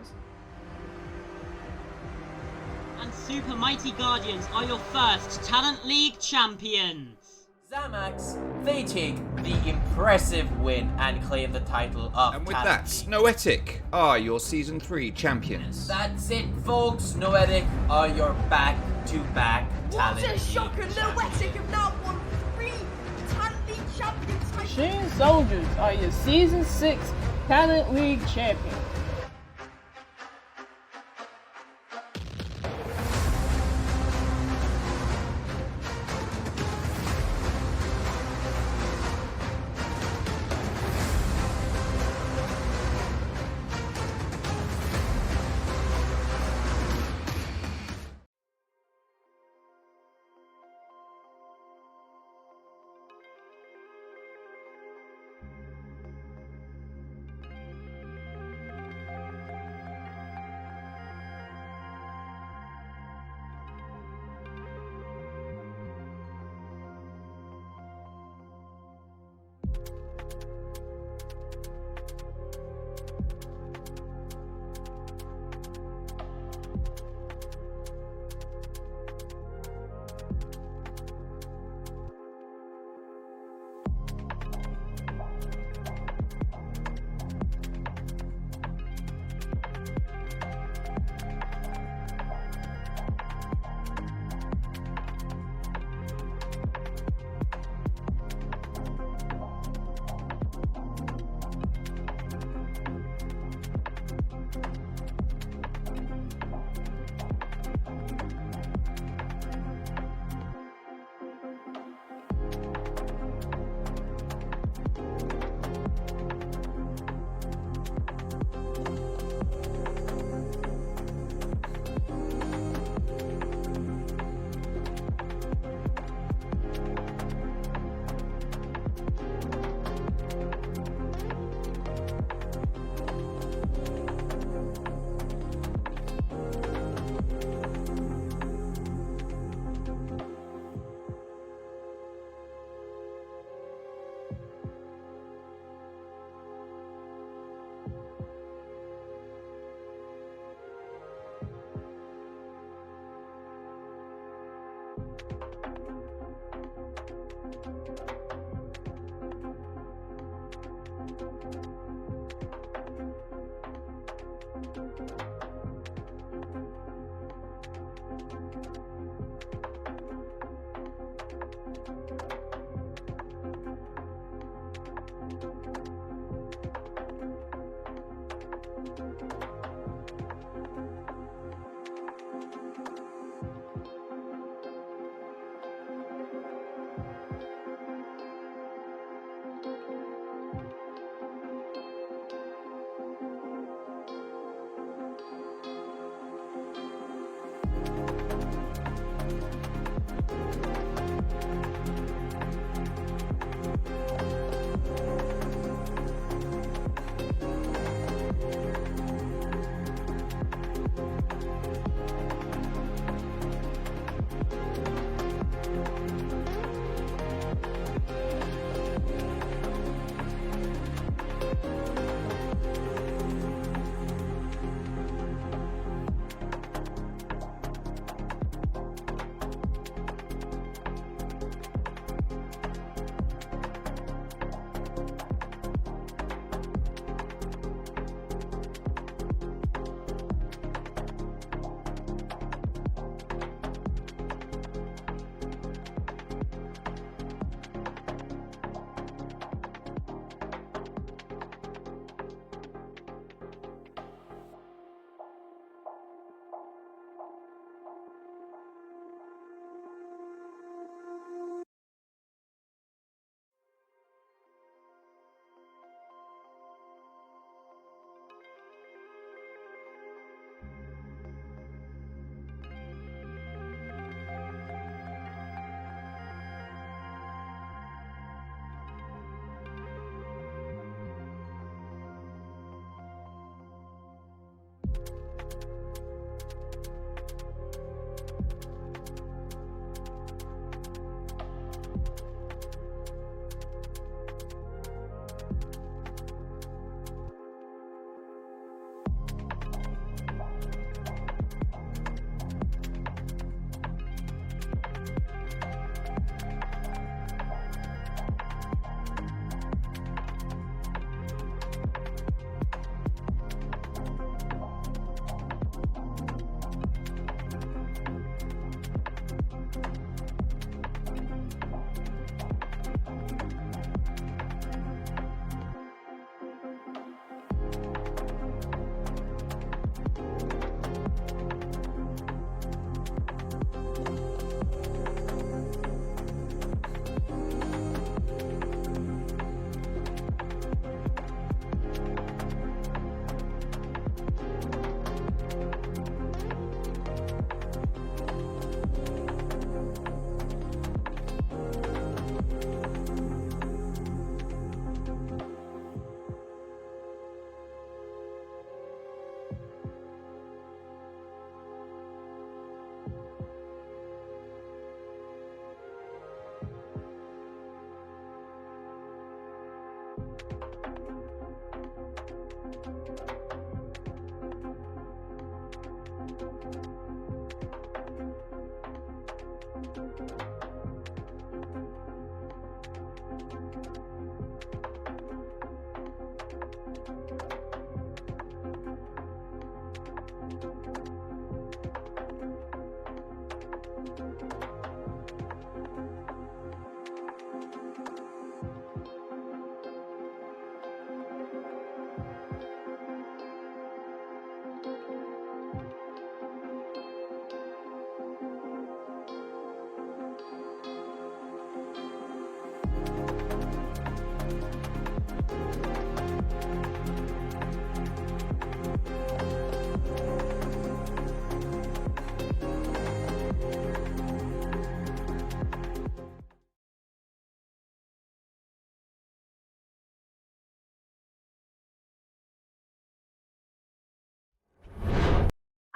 Super Mighty Guardians are your first Talent League champions.
Zamax, they take the impressive win and claim the title of
And with
Talent
that,
League.
Noetic are your Season 3 champions.
That's it, folks. Noetic are your back-to-back Talent
What a
League
shocker! Noetic have now won 3 Talent League champions.
Machine Soldiers are your Season 6 Talent League champions.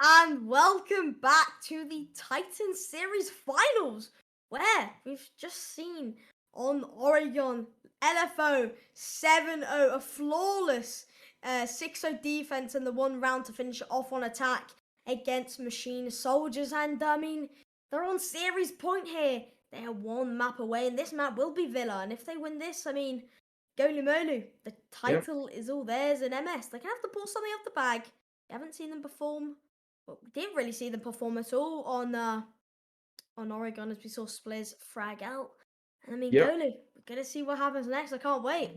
And welcome back to the Titan Series Finals, where we've just seen on Oregon LFO 7-0, a flawless 6-0 defense and the one round to finish off on attack against Machine Soldiers. And I mean, They're on series point here. They are one map away, and this map will be Villa. And if they win this, I mean, goly moly, the title is all theirs in MS. They're gonna have to pull something off the bag. You haven't seen them perform. Well, we didn't really see them perform at all on Oregon as we saw Spliz frag out. And I mean, goly, we're gonna see what happens next. I can't wait.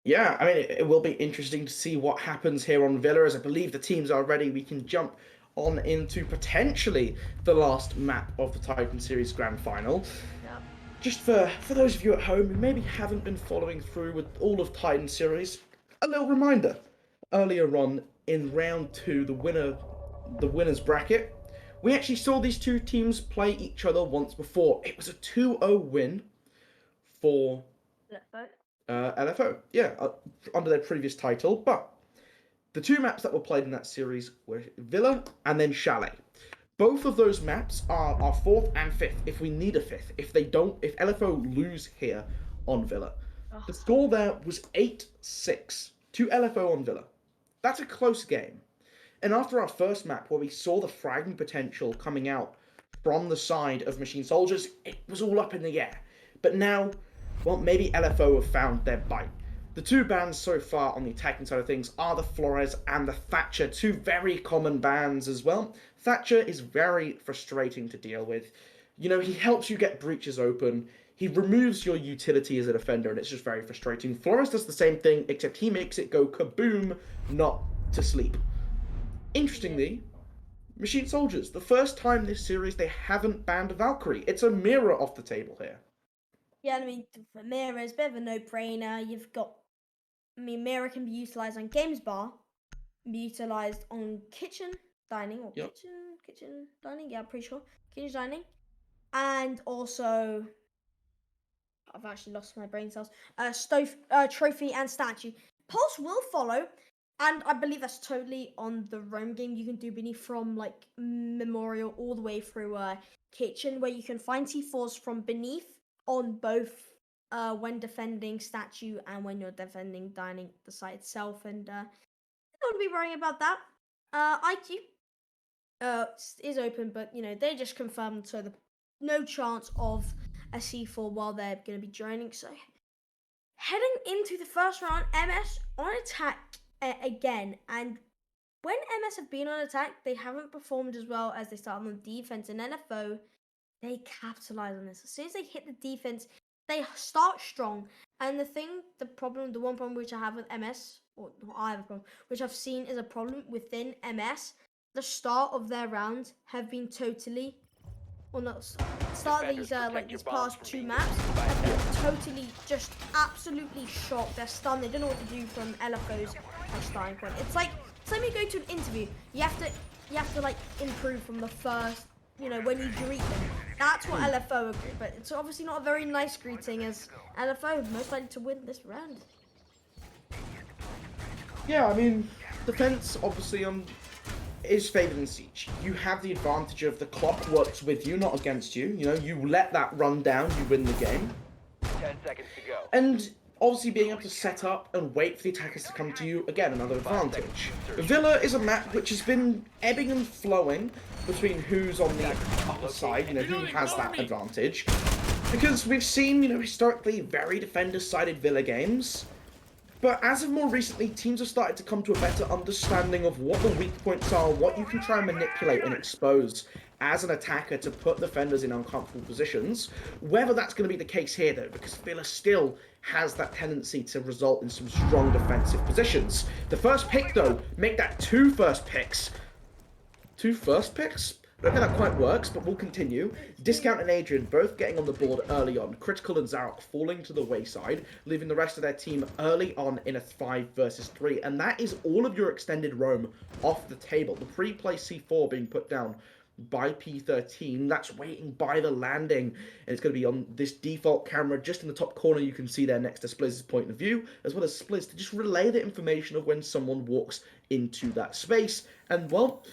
Yeah, I mean, it will be interesting to see what happens here on Villa, as I believe the teams are ready. We can jump on into potentially the last map of the Titan Series Grand Final.
Yep.
Just for those of you at home who maybe haven't been following through with all of Titan Series, a little reminder. Earlier on in round 2, the winner's bracket, we actually saw these two teams play each other once before. It was a 2-0 win for LFO, under their previous title. But the two maps that were played in that series were Villa and then Chalet. Both of those maps are 4th and 5th if we need a 5th. If LFO lose here on Villa. The score there was 8-6 to LFO on Villa. That's a close game. And after our first map, where we saw the fragging potential coming out from the side of Machine Soldiers, it was all up in the air. But now, well, maybe LFO have found their bite. The two bans so far on the attacking side of things are the Flores and the Thatcher, two very common bans as well. Thatcher is very frustrating to deal with. You know, he helps you get breaches open. He removes your utility as a defender, and it's just very frustrating. Flores does the same thing, except he makes it go kaboom, not to sleep. Interestingly, Machine Soldiers, the first time this series they haven't banned Valkyrie. It's a mirror off the table here.
Yeah, I mean, for Mira, it's a bit of a no-brainer. You've got, I mean, Mira can be utilised on Games Bar, be utilised on Kitchen Dining, or Kitchen Dining, yeah, I'm pretty sure. Kitchen Dining. And also, I've actually lost my brain cells, Trophy and Statue. Pulse will follow, and I believe that's totally on the roam game. You can do beneath from, like, Memorial all the way through Kitchen, where you can find T4s from beneath on both when defending Statue and when you're defending Dining, the site itself, and don't be worrying about that. IQ is open, but you know they just confirmed, so no chance of a C4 while they're going to be joining. So heading into the first round, MS on attack again, and when MS have been on attack, they haven't performed as well as they started on defense. And NFO, they capitalize on this. As soon as they hit the defense, they start strong. And the one problem which I have with MS, or I have a problem, which I've seen is a problem within MS, the start of their rounds have been totally, well, not start of these these past two maps have been totally just absolutely shocked. They're stunned. They don't know what to do from LFO's starting point. It's like when you go to an interview, you have to like improve from the first, you know, when you greet them. That's what LFO agree, but it's obviously not a very nice greeting, as LFO most likely to win this round.
Yeah, I mean, defense obviously is favored in Siege. You have the advantage of the clock works with you, not against you. You know, you let that run down, you win the game.
10 seconds to go.
And obviously being able to set up and wait for the attackers to come to you, again, another advantage. Villa is a map which has been ebbing and flowing between who's on the upper side, you know, who has that advantage. Because we've seen, you know, historically very defender-sided Villa games. But as of more recently, teams have started to come to a better understanding of what the weak points are, what you can try and manipulate and expose as an attacker to put defenders in uncomfortable positions. Whether that's going to be the case here, though, because Villa still has that tendency to result in some strong defensive positions. The first pick, though, make that 2 first picks. 2 first picks? I don't think that quite works, but we'll continue. Discount and Adrian both getting on the board early on. Critical and Zarok falling to the wayside, leaving the rest of their team early on in a 5 versus 3. And that is all of your extended roam off the table. The pre-play C4 being put down by P13. That's waiting by the landing. And it's going to be on this default camera just in the top corner. You can see there next to Splizz's point of view, as well as Splizz to just relay the information of when someone walks into that space. And, well,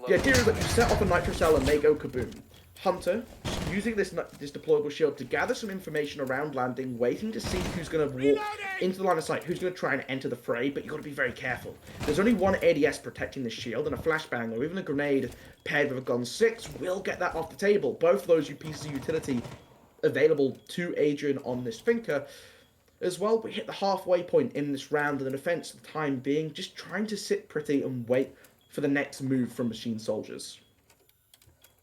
the idea is that you set off a nitro cell and they go kaboom. Hunter, using this deployable shield to gather some information around landing, waiting to see who's going to walk into the line of sight, who's going to try and enter the fray, but you've got to be very careful. There's only one ADS protecting the shield, and a flashbang or even a grenade paired with a Gun 6 will get that off the table. Both of those pieces of utility available to Adrian on this Finker. As well, we hit the halfway point in this round, and the defense for the time being just trying to sit pretty and wait for the next move from Machine Soldiers.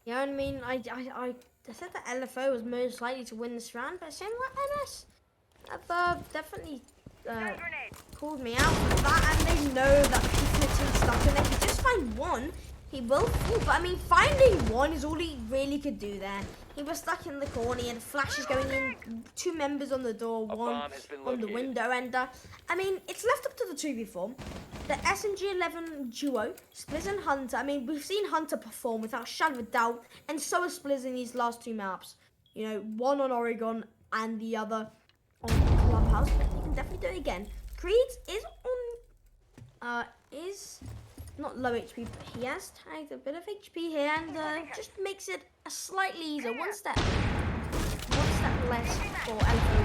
Yeah, I mean, I said that LFO was most likely to win this round, but it seems like NS have definitely called me out for that, and they know that P15's stuck in there. If he just find one, he will fall, but I mean, finding one is all he really could do there. He was stuck in the corner, he had flashes going in, 2 members on the door, 1 on the window, and I mean, it's left up to the 2v4. The SMG11 duo, Spliz and Hunter, I mean, we've seen Hunter perform without a shadow of a doubt, and so has Spliz in these last 2 maps. You know, one on Oregon and the other on Clubhouse, but he can definitely do it again. Creed is not low HP, but he has tagged a bit of HP here, and just makes it a slightly easier, one step less for LFO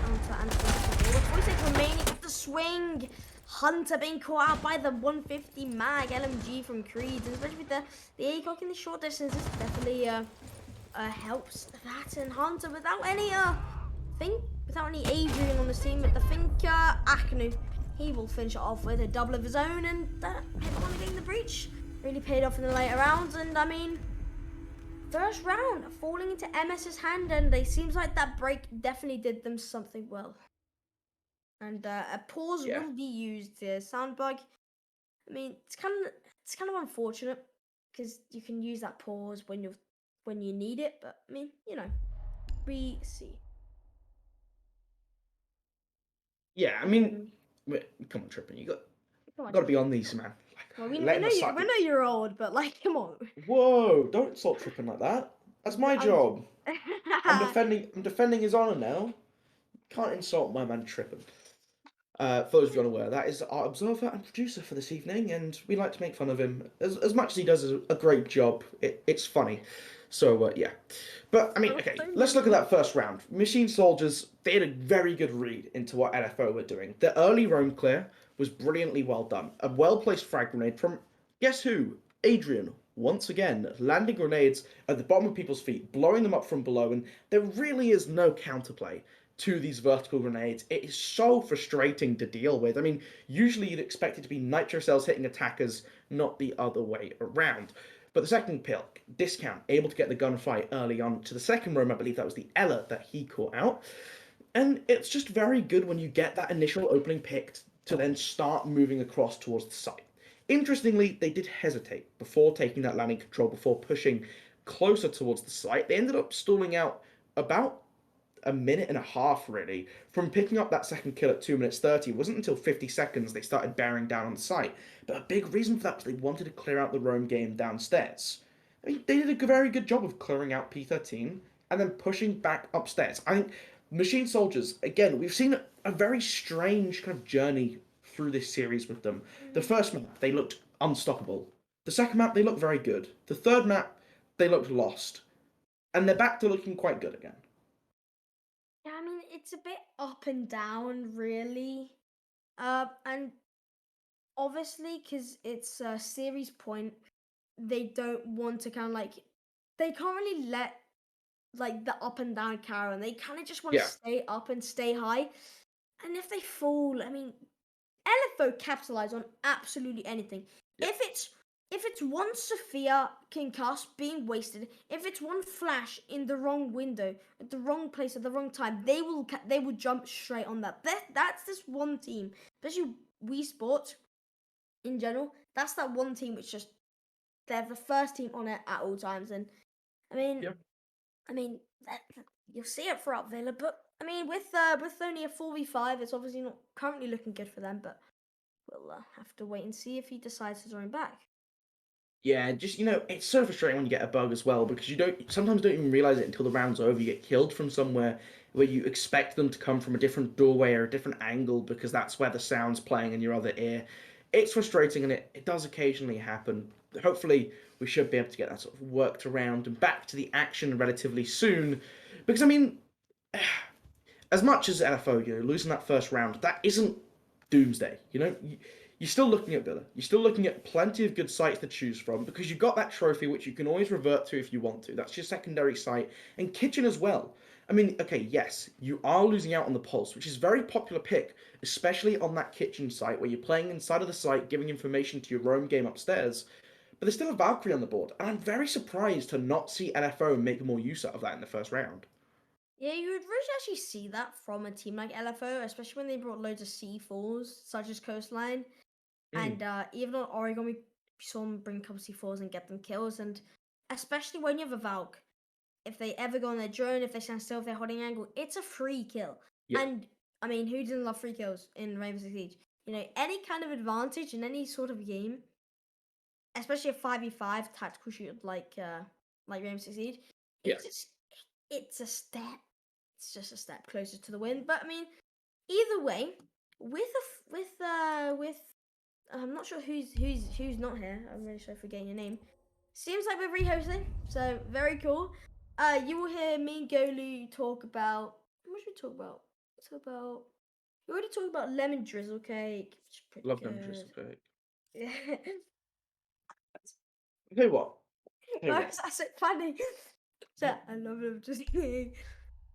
counter and the 46 remaining with the swing. Hunter being caught out by the 150 mag LMG from Creed, and especially with the ACOG in the short distance, this definitely helps that. And Hunter without any Adrian on the team, but the Finker Aknu, he will finish it off with a double of his own, and everyone getting the breach really paid off in the later rounds. And I mean, first round falling into MS's hand, and it seems like that break definitely did them something well. And a pause will be used here. Sound bug. I mean, it's kind of unfortunate because you can use that pause when you need it, but I mean, you know, we see.
Yeah, I mean, come on, Trippin, you got to be on these, man.
Well, we know you're old, but like, come on.
Whoa! Don't insult Trippin like that. That's my job. I'm defending his honor now. Can't insult my man Trippin. For those of you unaware, that is our observer and producer for this evening, and we like to make fun of him. As much as he does a great job, it's funny. So, yeah. But, I mean, okay, let's look at that first round. Machine Soldiers, they had a very good read into what LFO were doing. The early roam clear was brilliantly well done. A well-placed frag grenade from, guess who? Adrian, once again, landing grenades at the bottom of people's feet, blowing them up from below, and there really is no counterplay to these vertical grenades. It is so frustrating to deal with. I mean, usually you'd expect it to be nitro cells hitting attackers, not the other way around. But the second pill, Discount, able to get the gunfight early on to the second room. I believe that was the Ella that he caught out. And it's just very good when you get that initial opening pick to then start moving across towards the site. Interestingly, they did hesitate before taking that landing control, before pushing closer towards the site. They ended up stalling out about a minute and a half, really, from picking up that second kill at 2 minutes 30. It wasn't until 50 seconds they started bearing down on the site. But a big reason for that was they wanted to clear out the roam game downstairs. I mean, they did a very good job of clearing out P13 and then pushing back upstairs. I think Machine Soldiers, again, we've seen a very strange kind of journey through this series with them. The first map, they looked unstoppable. The second map, they looked very good. The third map, they looked lost. And they're back to looking quite good again.
Yeah, I mean, it's a bit up and down, really. And obviously, because it's a series point, they don't want to kind of like, they can't really let like the up and down carry on. They kind of just want to stay up and stay high. And if they fall, I mean, LFO capitalize on absolutely anything. Yeah. If it's one Sophia concuss being wasted, if it's one flash in the wrong window, at the wrong place at the wrong time, they will jump straight on that. That's this one team, especially WeSports in general. That's that one team which just they're the first team on it at all times. And I mean, you'll see it throughout Villa, but I mean, with only a 4v5, it's obviously not currently looking good for them. But we'll have to wait and see if he decides to join back.
Yeah, just, it's so frustrating when you get a bug as well, because you sometimes don't even realize it until the round's over. You get killed from somewhere where you expect them to come from a different doorway or a different angle, because that's where the sound's playing in your other ear. It's frustrating, and it does occasionally happen. Hopefully, we should be able to get that sort of worked around and back to the action relatively soon, because, I mean, as much as LFO, losing that first round, that isn't doomsday, you're still looking at Villa. You're still looking at plenty of good sites to choose from because you've got that trophy which you can always revert to if you want to. That's your secondary site. And Kitchen as well. I mean, okay, yes, you are losing out on the Pulse, which is a very popular pick, especially on that Kitchen site where you're playing inside of the site, giving information to your roam game upstairs. But there's still a Valkyrie on the board, and I'm very surprised to not see LFO make more use out of that in the first round.
Yeah, you would really actually see that from a team like LFO, especially when they brought loads of C4s, such as Coastline. And even on Oregon, we saw them bring a couple C4s and get them kills. And especially when you have a Valk, if they ever go on their drone, if they stand still, if they're holding angle, it's a free kill.
Yep.
And I mean, who doesn't love free kills in Rainbow Six Siege? You know, any kind of advantage in any sort of game, especially a 5v5 tactical shoot like Rainbow Six Siege, it's a step. It's just a step closer to the win. But I mean, either way, with I'm not sure who's not here. I'm really sorry for getting your name. Seems like we're rehosting, so very cool. You will hear me and Golu talk about what should we talk about? We already talked about lemon drizzle cake, which is pretty
Love
good.
them drizzle cake.
Yeah.
Tell you what.
That's so funny. So I love lemon drizzle cake.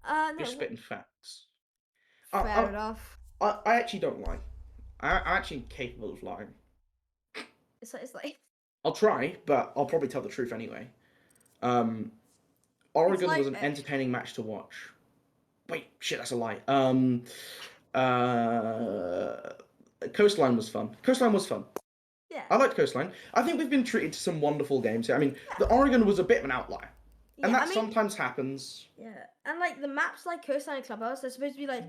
No,
You're spitting facts.
fair enough.
I actually don't lie. I'm actually capable of lying.
It's like
I'll try, but I'll probably tell the truth anyway. Oregon was an entertaining match to watch. Wait, shit, that's a lie. Coastline was fun.
Yeah.
I liked Coastline. I think we've been treated to some wonderful games here. I mean, the Oregon was a bit of an outlier. And that sometimes happens.
Yeah, and like the maps like Coastline and Clubhouse, they're supposed to be like,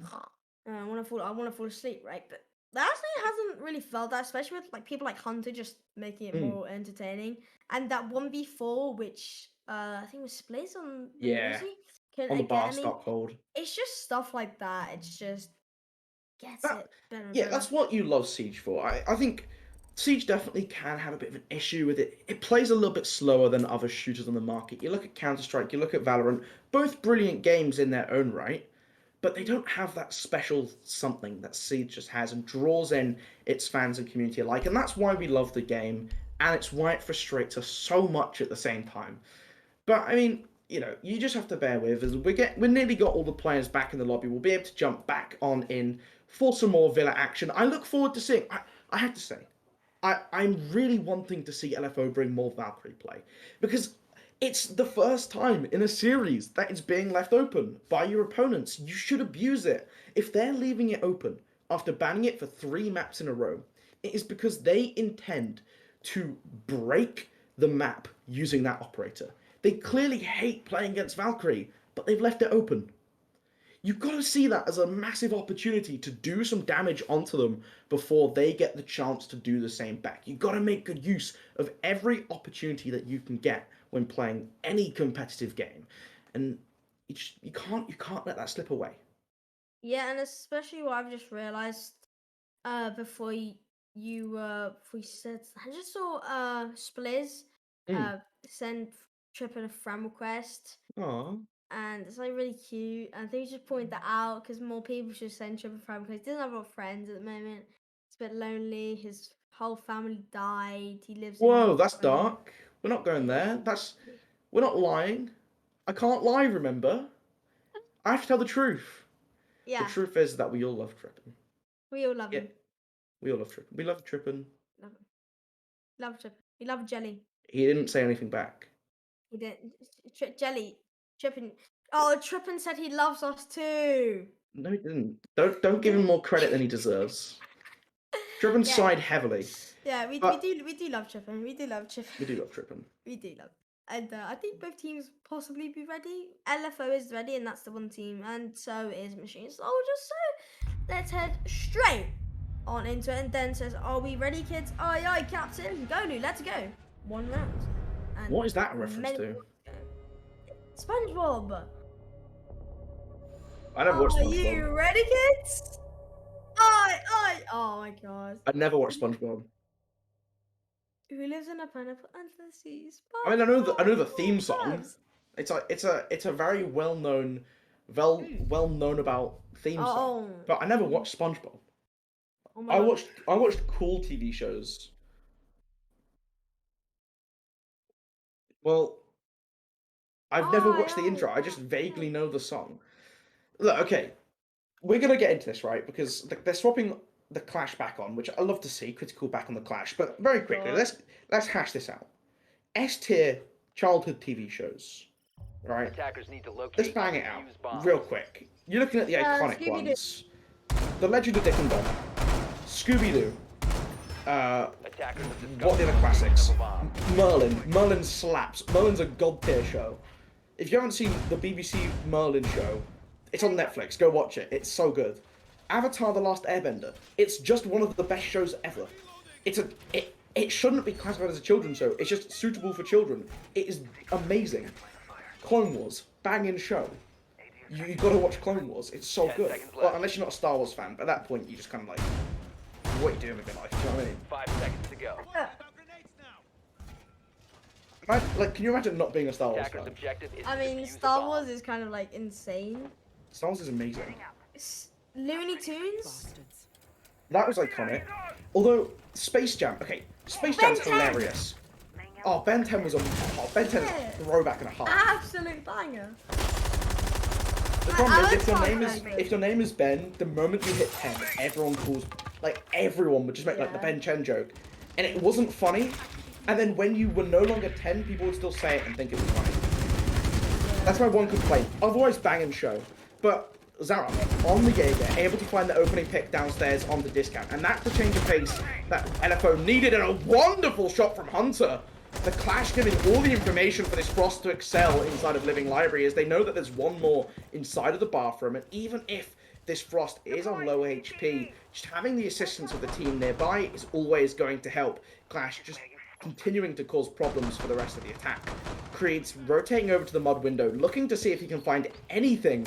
I want to fall asleep, right? But that actually hasn't really felt that, especially with like people like Hunter just making it more entertaining. And that 1v4, which I think was Spliz on the Uzi.
On the bar stock hold.
It's just stuff like that. It's just gets it better and better.
That's what you love Siege for. I think Siege definitely can have a bit of an issue with it. It plays a little bit slower than other shooters on the market. You look at Counter-Strike, you look at Valorant, both brilliant games in their own right, but they don't have that special something that Siege just has and draws in its fans and community alike. And that's why we love the game, and it's why it frustrates us so much at the same time. But I mean, you know, you just have to bear with us. We nearly got all the players back in the lobby. We'll be able to jump back on in for some more Villa action. I look forward to seeing. I have to say, I'm really wanting to see LFO bring more Valkyrie play because it's the first time in a series that it's being left open by your opponents. You should abuse it. If they're leaving it open after banning it for 3 maps in a row, it is because they intend to break the map using that operator. They clearly hate playing against Valkyrie, but they've left it open. You've got to see that as a massive opportunity to do some damage onto them before they get the chance to do the same back. You've got to make good use of every opportunity that you can get when playing any competitive game. And you can't let that slip away.
Yeah, and especially what I've just realised before we said, I just saw Spliz send Trippin a friend request.
Aww.
And it's like really cute. And I think you should point that out because more people should send Trippin a friend because he doesn't have a lot of friends at the moment. It's a bit lonely. His whole family died. He lives
Whoa, that's dark. We're not going there. We're not lying. I can't lie, remember? I have to tell the truth.
Yeah.
The truth is that we all love Trippin.
We all love him.
We all love Trippin. We love Trippin.
Love him. Love Trippin. We love Jelly.
He didn't say anything back.
He didn't. Jelly. Trippin. Oh, Trippin said he loves us too.
No, he didn't. Don't give him more credit than he deserves. Trippin sighed heavily.
Yeah, we do love Trippin. We do love Trippin.
We do love Trippin.
We do love. And I think both teams possibly be ready. LFO is ready, and that's the one team, and so is Machine Soldier. So let's head straight on into it. And then says, "Are we ready, kids? Aye, aye, Captain. Go, Lou. Let's go. 1 round." And
what is that a reference to?
SpongeBob.
I never watched SpongeBob.
Are you ready, kids? Aye, aye. Oh my god.
I never watched SpongeBob.
Who lives in a pineapple under the sea?
I mean, I know the theme song. It's a very well known about theme song. But I never watched SpongeBob.
Oh my
I
God.
watched cool TV shows. Well, I've never watched the intro. I just vaguely know the song. Look, okay, we're gonna get into this, right? Because they're swapping the Clash back on, which I love to see. Critical back on the Clash, but very quickly, let's hash this out. S tier childhood TV shows, right?
Attackers need to locate
Let's bang
and
it out
defuse bombs.
real quick. You're looking at the iconic
Scooby-Doo.
ones: The Legend of Dick and Dom, Scooby Doo.
Attackers have discovered
What are the other
the
classics?
location of a bomb.
Merlin. Merlin slaps. Merlin's a god tier show. If you haven't seen the BBC Merlin show, it's on Netflix. Go watch it. It's so good. Avatar: The Last Airbender. It's just one of the best shows ever. It shouldn't be classified as a children's show. It's just suitable for children. It is amazing. Clone Wars, banging show. You gotta watch Clone Wars. It's so
10
good.
seconds
Well,
left.
unless you're not a Star Wars fan, but at that point you just kind of like, what are you doing with your life? Do you know what I mean?
5 seconds to go.
Can you imagine not being a Star Wars
Attackers'
fan?
objective is
I
to
mean,
defuse the
Star
bomb.
Wars is kind of like insane.
Star Wars is amazing.
Looney Tunes.
That was iconic. Although Space Jam, okay, Space Jam's
Ben 10.
hilarious. Oh, Ben 10 was Ben 10 is
Yeah.
a throwback and a half.
Absolute banger.
The problem is,
I
if your
like
name
Star Wars.
is Ben, the moment you hit 10, everyone calls, like everyone would just make like the
Yeah.
Ben 10 joke, and it wasn't funny. And then when you were no longer 10, people would still say it and think it was funny. That's my one complaint. Otherwise, banging show. But Zara, on the Jaeger, able to find the opening pick downstairs on the discount, and that's the change of pace that LFO needed, and a wonderful shot from Hunter. The Clash giving all the information for this Frost to excel inside of Living Library, as they know that there's one more inside of the bathroom, and even if this Frost is on low HP, just having the assistance of the team nearby is always going to help. Clash just continuing to cause problems for the rest of the attack. Creed's rotating over to the mud window, looking to see if he can find anything.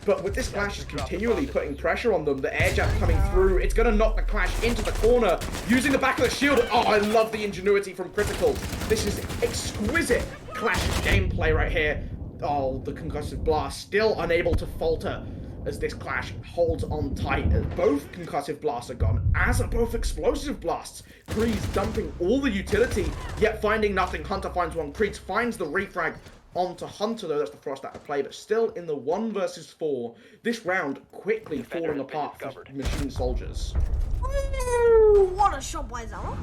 But with this Clash is continually putting pressure on them, the air jab coming through, it's going to knock the Clash into the corner, using the back of the shield. Oh, I love the ingenuity from Critical. This is exquisite Clash gameplay right here. Oh, the concussive blast still unable to falter as this Clash holds on tight. As both concussive blasts are gone, as are both explosive blasts. Kreese dumping all the utility, yet finding nothing. Hunter finds one. Kreese finds the refrag onto Hunter, though that's the Frost out of play, but still in the 1 versus 4. This round quickly falling apart for Machine Soldiers.
Ooh, what a shot by Zarok.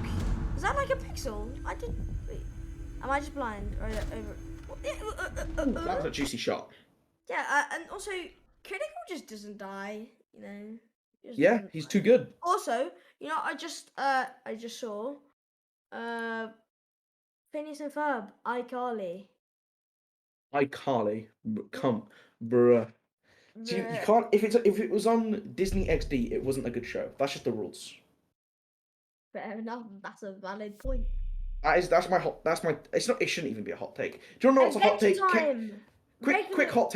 Is that like a pixel? I did. Wait. Am I just blind? Or over.
That was a juicy shot.
Yeah, and also, Critical just doesn't die, you know. He just
Yeah,
doesn't
he's
die.
too good.
Also, you know, I just saw, Phineas and Ferb, iCarly.
iCarly, come, bruh. So you can't, if it was on Disney XD, it wasn't a good show. That's just the rules.
Fair enough. That's a valid point.
That's my it shouldn't even be a hot take. Do you want to know what's a hot take?
Time.
Quick hot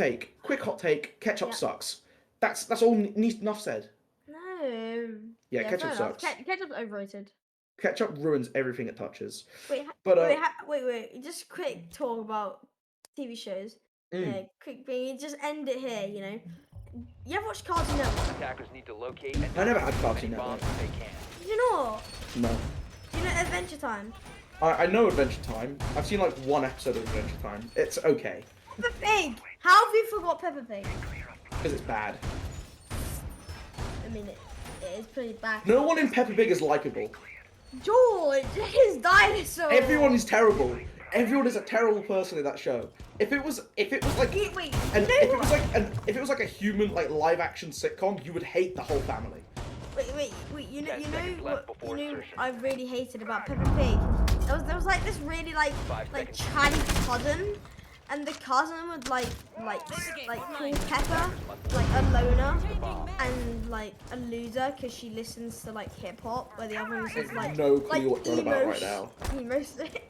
take. Ketchup
Yeah.
sucks. That's all needs enough said.
No.
Yeah, ketchup
fair enough.
sucks.
Ketchup's overrated.
Ketchup ruins everything it touches.
Wait,
But,
wait. Just quick talk about TV shows. Yeah, quick thing. Just end it here. You know. You ever watch Cartoon Network?
Attackers need to locate and
I never had
defuse as
Cartoon
many
Network.
bombs as they can.
Did you know?
No.
Do you know Adventure Time?
I know Adventure Time. I've seen like one episode of Adventure Time. It's okay.
Peppa Pig. How have you forgot Peppa Pig?
Because it's bad.
I mean, it is pretty bad.
No one in Peppa Pig is likable.
George, his dinosaur.
Everyone is terrible. Everyone is a terrible person in that show. If it was like
Wait,
if it was like a human like live action sitcom, you would hate the whole family.
Wait. You know
10 seconds left before insertion.
I really hated about Peppa Pig. There was like this really like
5 seconds.
chatty cousin, and the cousin would like call Peppa like a loner and like a loser because she listens to like hip hop, where the other one's just like
No clue what you're on about
emo
right now.
emo shit.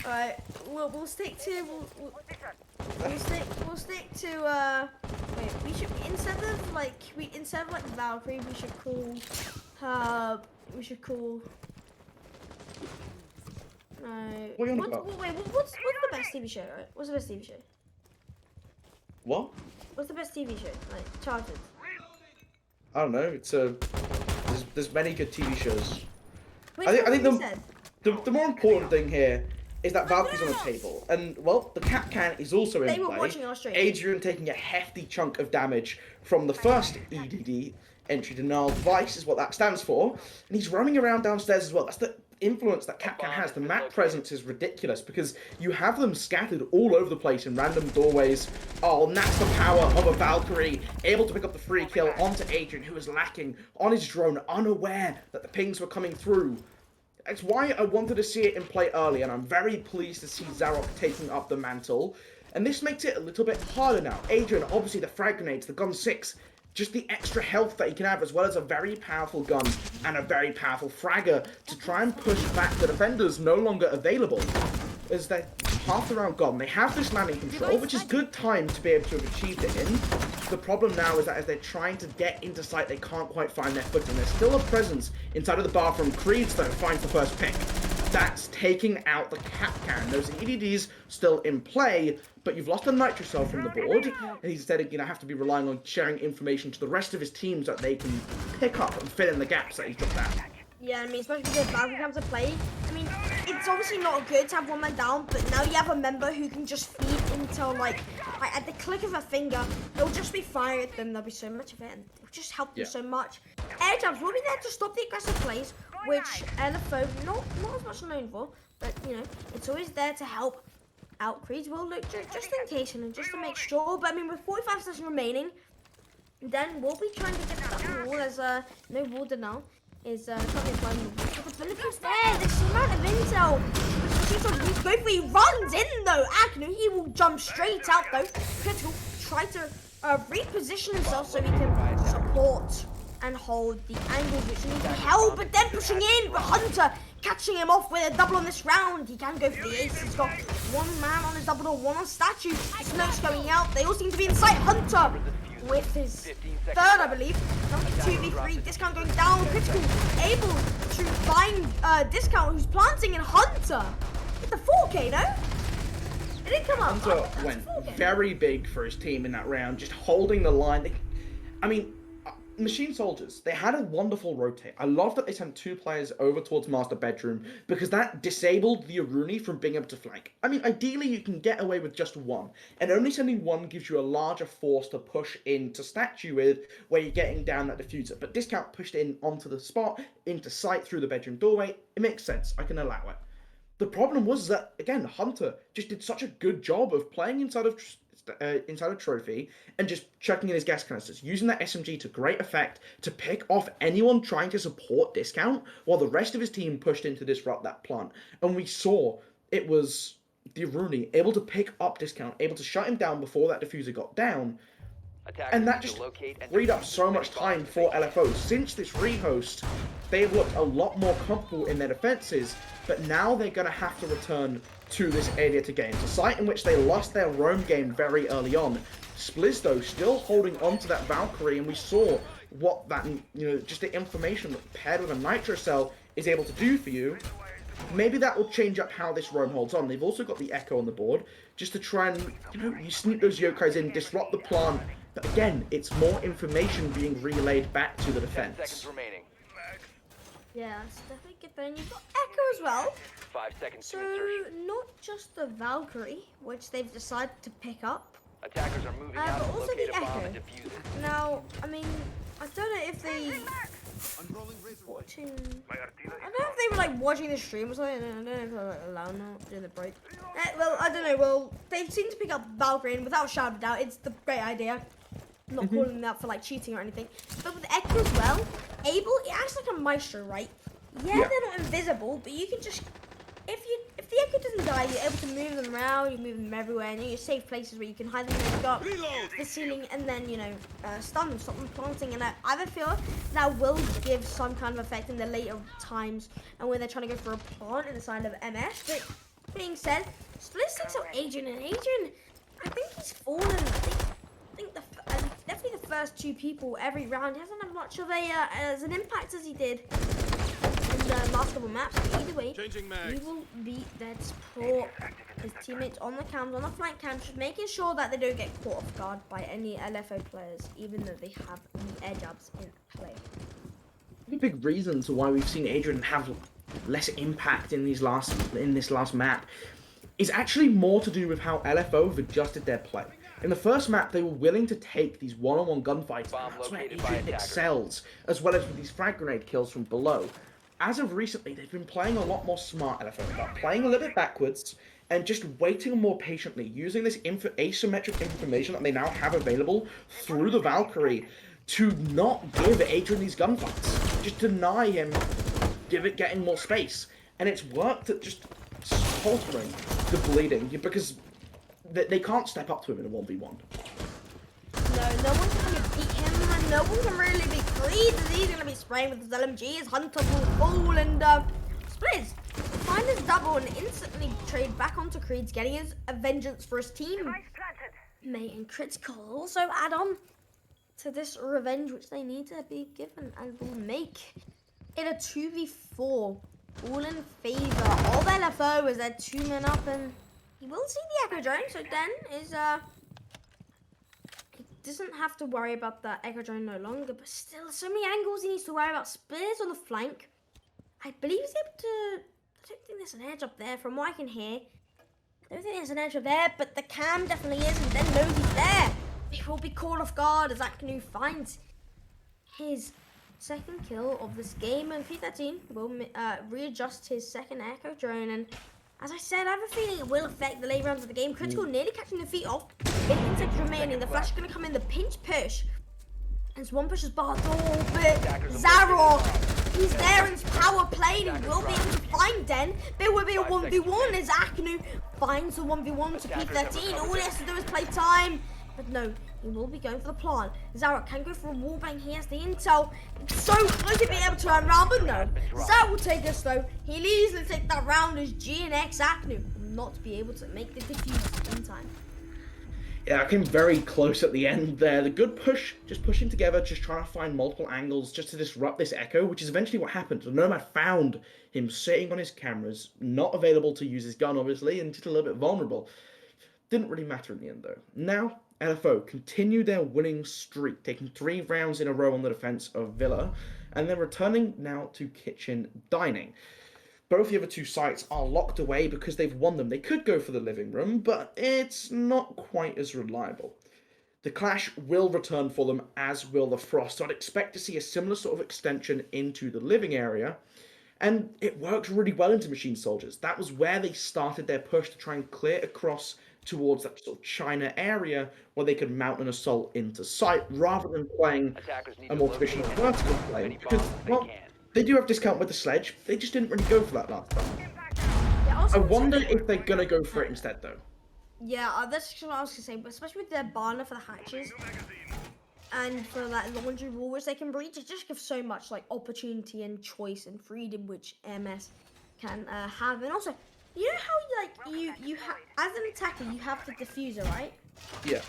Alright, we'll stick to we'll stick to wait, instead of like Valkyrie, we should call no.
What are you on about?
What's the best TV show? Right? What's the best TV show?
What?
What's the best TV show? Like childhood.
I don't know. It's a There's many good TV shows.
Which
I think
one said?
the more important thing here is that Valkyrie's on the table, and well, the Cat Can is also in
They were
play.
watching our stream.
Adrian taking a hefty chunk of damage from the first EDD, entry denial device is what that stands for, and he's running around downstairs as well. That's the influence that Cat Can has. The map presence is ridiculous because you have them scattered all over the place in random doorways. Oh, and that's the power of a Valkyrie, able to pick up the free kill onto Adrian, who is lacking on his drone, unaware that the pings were coming through. That's why I wanted to see it in play early, and I'm very pleased to see Zarok taking up the mantle. And this makes it a little bit harder now. Adrian, obviously the frag grenades, the gun 6, just the extra health that he can have, as well as a very powerful gun and a very powerful fragger to try and push back the defenders no longer available. As they're half the round gone, they have this landing control, which is good time to be able to have achieved it in. The problem now is that as they're trying to get into sight, they can't quite find their footing. There's still a presence inside of the bathroom. Creeds, though, finds the first pick. That's taking out the Cat Can. Those EDDs still in play, but you've lost a Nitro Cell from the board, and he's instead going to have to be relying on sharing information to the rest of his team so that they can pick up and fill in the gaps that he's dropped out.
Yeah, I mean, especially because Valkyrie comes to play. I mean, it's obviously not good to have one man down, but now you have a member who can just feed into, like at the click of a finger, they'll just be firing at them. There'll be so much of it, and it'll just help them so much. Air jabs will be there to stop the aggressive plays, which LFO not as much known for, but you know, it's always there to help out Creeds. Well, look, just in case and just to make sure. But I mean, with 45 seconds remaining, then we'll be trying to get to that wall. There's no water now. Is coming from the Philippines there. There's some amount of intel. He runs in though. Agnew, he will jump straight out though. Critical try to reposition himself so he can support and hold the angles which he needs to help, but then pushing in. But Hunter catching him off with a double on this round. He can go for the ace. He's got one man on his double door, one on statue. Smoke's going out. They all seem to be in sight. Hunter with his third, I believe. Number 2v3, Discount going down. Critical able to find Discount, who's planting in Hunter. With the 4K, no? It didn't come up.
Hunter went very big for his team in that round, just holding the line. I mean, Machine Soldiers, they had a wonderful rotate. I love that they sent 2 players over towards Master Bedroom because that disabled the Aruni from being able to flank. I mean, ideally you can get away with just 1, and only sending 1 gives you a larger force to push into Statue with, where you're getting down that diffuser. But Discount pushed in onto the spot, into sight through the bedroom doorway. It makes sense. I can allow it. The problem was that, again, Hunter just did such a good job of playing inside of Trophy and just chucking in his gas canisters, using that SMG to great effect to pick off anyone trying to support Discount while the rest of his team pushed in to disrupt that plant. And we saw it was the Aruni able to pick up Discount, able to shut him down before that diffuser got down. And that just freed up so much time for LFO. Since this rehost, they've looked a lot more comfortable in their defenses, but now they're going to have to return to this area to gain. It's a site in which they lost their roam game very early on. Spliz, though, still holding on to that Valkyrie, and we saw what that, just the information that paired with a Nitro Cell is able to do for you. Maybe that will change up how this roam holds on. They've also got the Echo on the board, just to try and, you sneak those Yokais in, disrupt the plant. But again, it's more information being relayed back to the defense.
10 seconds remaining.
Yeah, it's definitely good. But you've got Echo as well.
5 seconds
so
to insertion.
Not just the Valkyrie, which they've decided to pick up.
Attackers are moving out
but
to
also
locate
the
a bomb
Echo.
and defuse it.
Now, I mean, I don't know if they watching. I don't know if they were like watching the stream or something. I don't know if they're like allowed now during the break. Well, I don't know. Well, they seem to pick up Valkyrie, and without a shadow of doubt, it's the great idea. I'm not calling them out for like cheating or anything. But with Echo as well, it acts like a maestro, right? Yeah, they're not invisible, but you can just if the Echo doesn't die, you're able to move them around, you move them everywhere, and you safe places where you can hide them in the ceiling, and then stun them, stop them planting. And I have a feel that will give some kind of effect in the later times, and when they're trying to go for a plant in the side of MS. But being said, Split sticks out Adrian, and Adrian, I think he's fallen. I think definitely the first 2 people every round. He hasn't had much of as an impact as he did in the last couple maps. But either way, he will be there to support his teammates on the cams, on the flank cams, just making sure that they don't get caught off guard by any LFO players, even though they have the air jabs in play.
A big reason to why we've seen Adrian have less impact in this last map is actually more to do with how LFO have adjusted their play. In the first map, they were willing to take these one-on-one gunfights, and that's where Adrian excels, as well as with these frag grenade kills from below. As of recently, they've been playing a lot more smart LFO, about playing a little bit backwards, and just waiting more patiently, using this asymmetric information that they now have available through the Valkyrie to not give Adrian these gunfights. Just deny him getting more space. And it's worked at just haltering the bleeding, because they can't step up to him in a 1v1.
No one can really beat him, and no one can really be Creed, as he's going to be spraying with his LMG, his Hunter will fall, and Spliz find his double and instantly trade back onto Creed's, getting his vengeance for his team. Mate, and Critical also add on to this revenge which they need to be given, and will make it a 2v4, all in favour of LFO as they're 2 men up, and he will see the Echo Drone, so Den is he doesn't have to worry about that Echo Drone no longer, but still so many angles he needs to worry about. Spears on the flank. I believe he's able to, I don't think there's an edge up there from what I can hear. I don't think there's an edge up there, but the cam definitely is, and Den knows he's there. He will be caught off guard as Akanu finds his second kill of this game, and P13 will readjust his second Echo Drone, and as I said, I have a feeling it will affect the late rounds of the game. Critical nearly catching the feet off. 18 seconds remaining. The flash is going to come in. The pinch push. And it's one pushes Bardo, but Zarok, he's there in his power play, and he will be able to find Den. There will be a 1v1 as Akanu finds the 1v1 to P13. All he has to do is play time. But no, he will be going for the plant. Zarok can go for a wallbang. He has the intel. It's so close to being able to run around, but no. Zarok will take us though. He'll easily take that round as G and X Aknu will not be able to make the defuse in time.
Yeah, I came very close at the end there. The good push, just pushing together, just trying to find multiple angles just to disrupt this Echo, which is eventually what happened. So Nomad found him sitting on his cameras, not available to use his gun, obviously, and just a little bit vulnerable. Didn't really matter in the end, though. Now, LFO continue their winning streak, taking 3 rounds in a row on the defense of Villa, and then returning now to Kitchen Dining. Both the other 2 sites are locked away because they've won them. They could go for the living room, but it's not quite as reliable. The Clash will return for them, as will the Frost, so I'd expect to see a similar sort of extension into the living area, and it worked really well into Machine Soldiers. That was where they started their push to try and clear across towards that sort of China area where they could mount an assault into sight rather than playing a more traditional vertical play. Because, well, they do have discount with the sledge. They just didn't really go for that last time.
Yeah,
I wonder if they're going to go for it instead, though.
Yeah, that's what I was going to say, but especially with their banner for the hatches and for that laundry wall which they can breach, it just gives so much like opportunity and choice and freedom which MS can have. And also, you know how you have, as an attacker, you have the diffuser, right?
Yeah.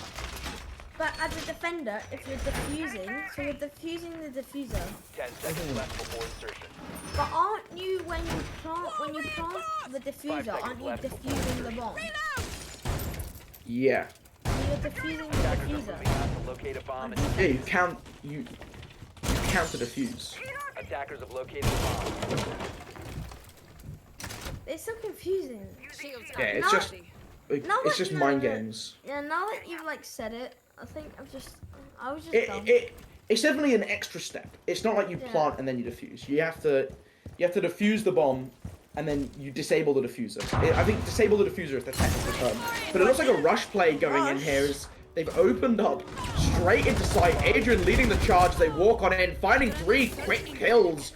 But as a defender, if you're diffusing, so you're diffusing the diffuser.
10 seconds left before insertion.
But aren't you, when you plant the diffuser, aren't you diffusing the bomb?
Yeah.
You're diffusing the diffuser.
Locate a bomb
Yeah, you count to defuse.
Attackers have located a bomb.
It's so confusing.
Yeah, it's just mind games.
Yeah, now that you've like said it, I think I was just dumb.
It's definitely an extra step. It's not like you plant and then you defuse. You have to defuse the bomb and then you disable the diffuser. I think disable the diffuser is the technical term. But it looks like a rush play going in here as they've opened up straight into sight. Adrian leading the charge. They walk on in, finding 3 quick kills.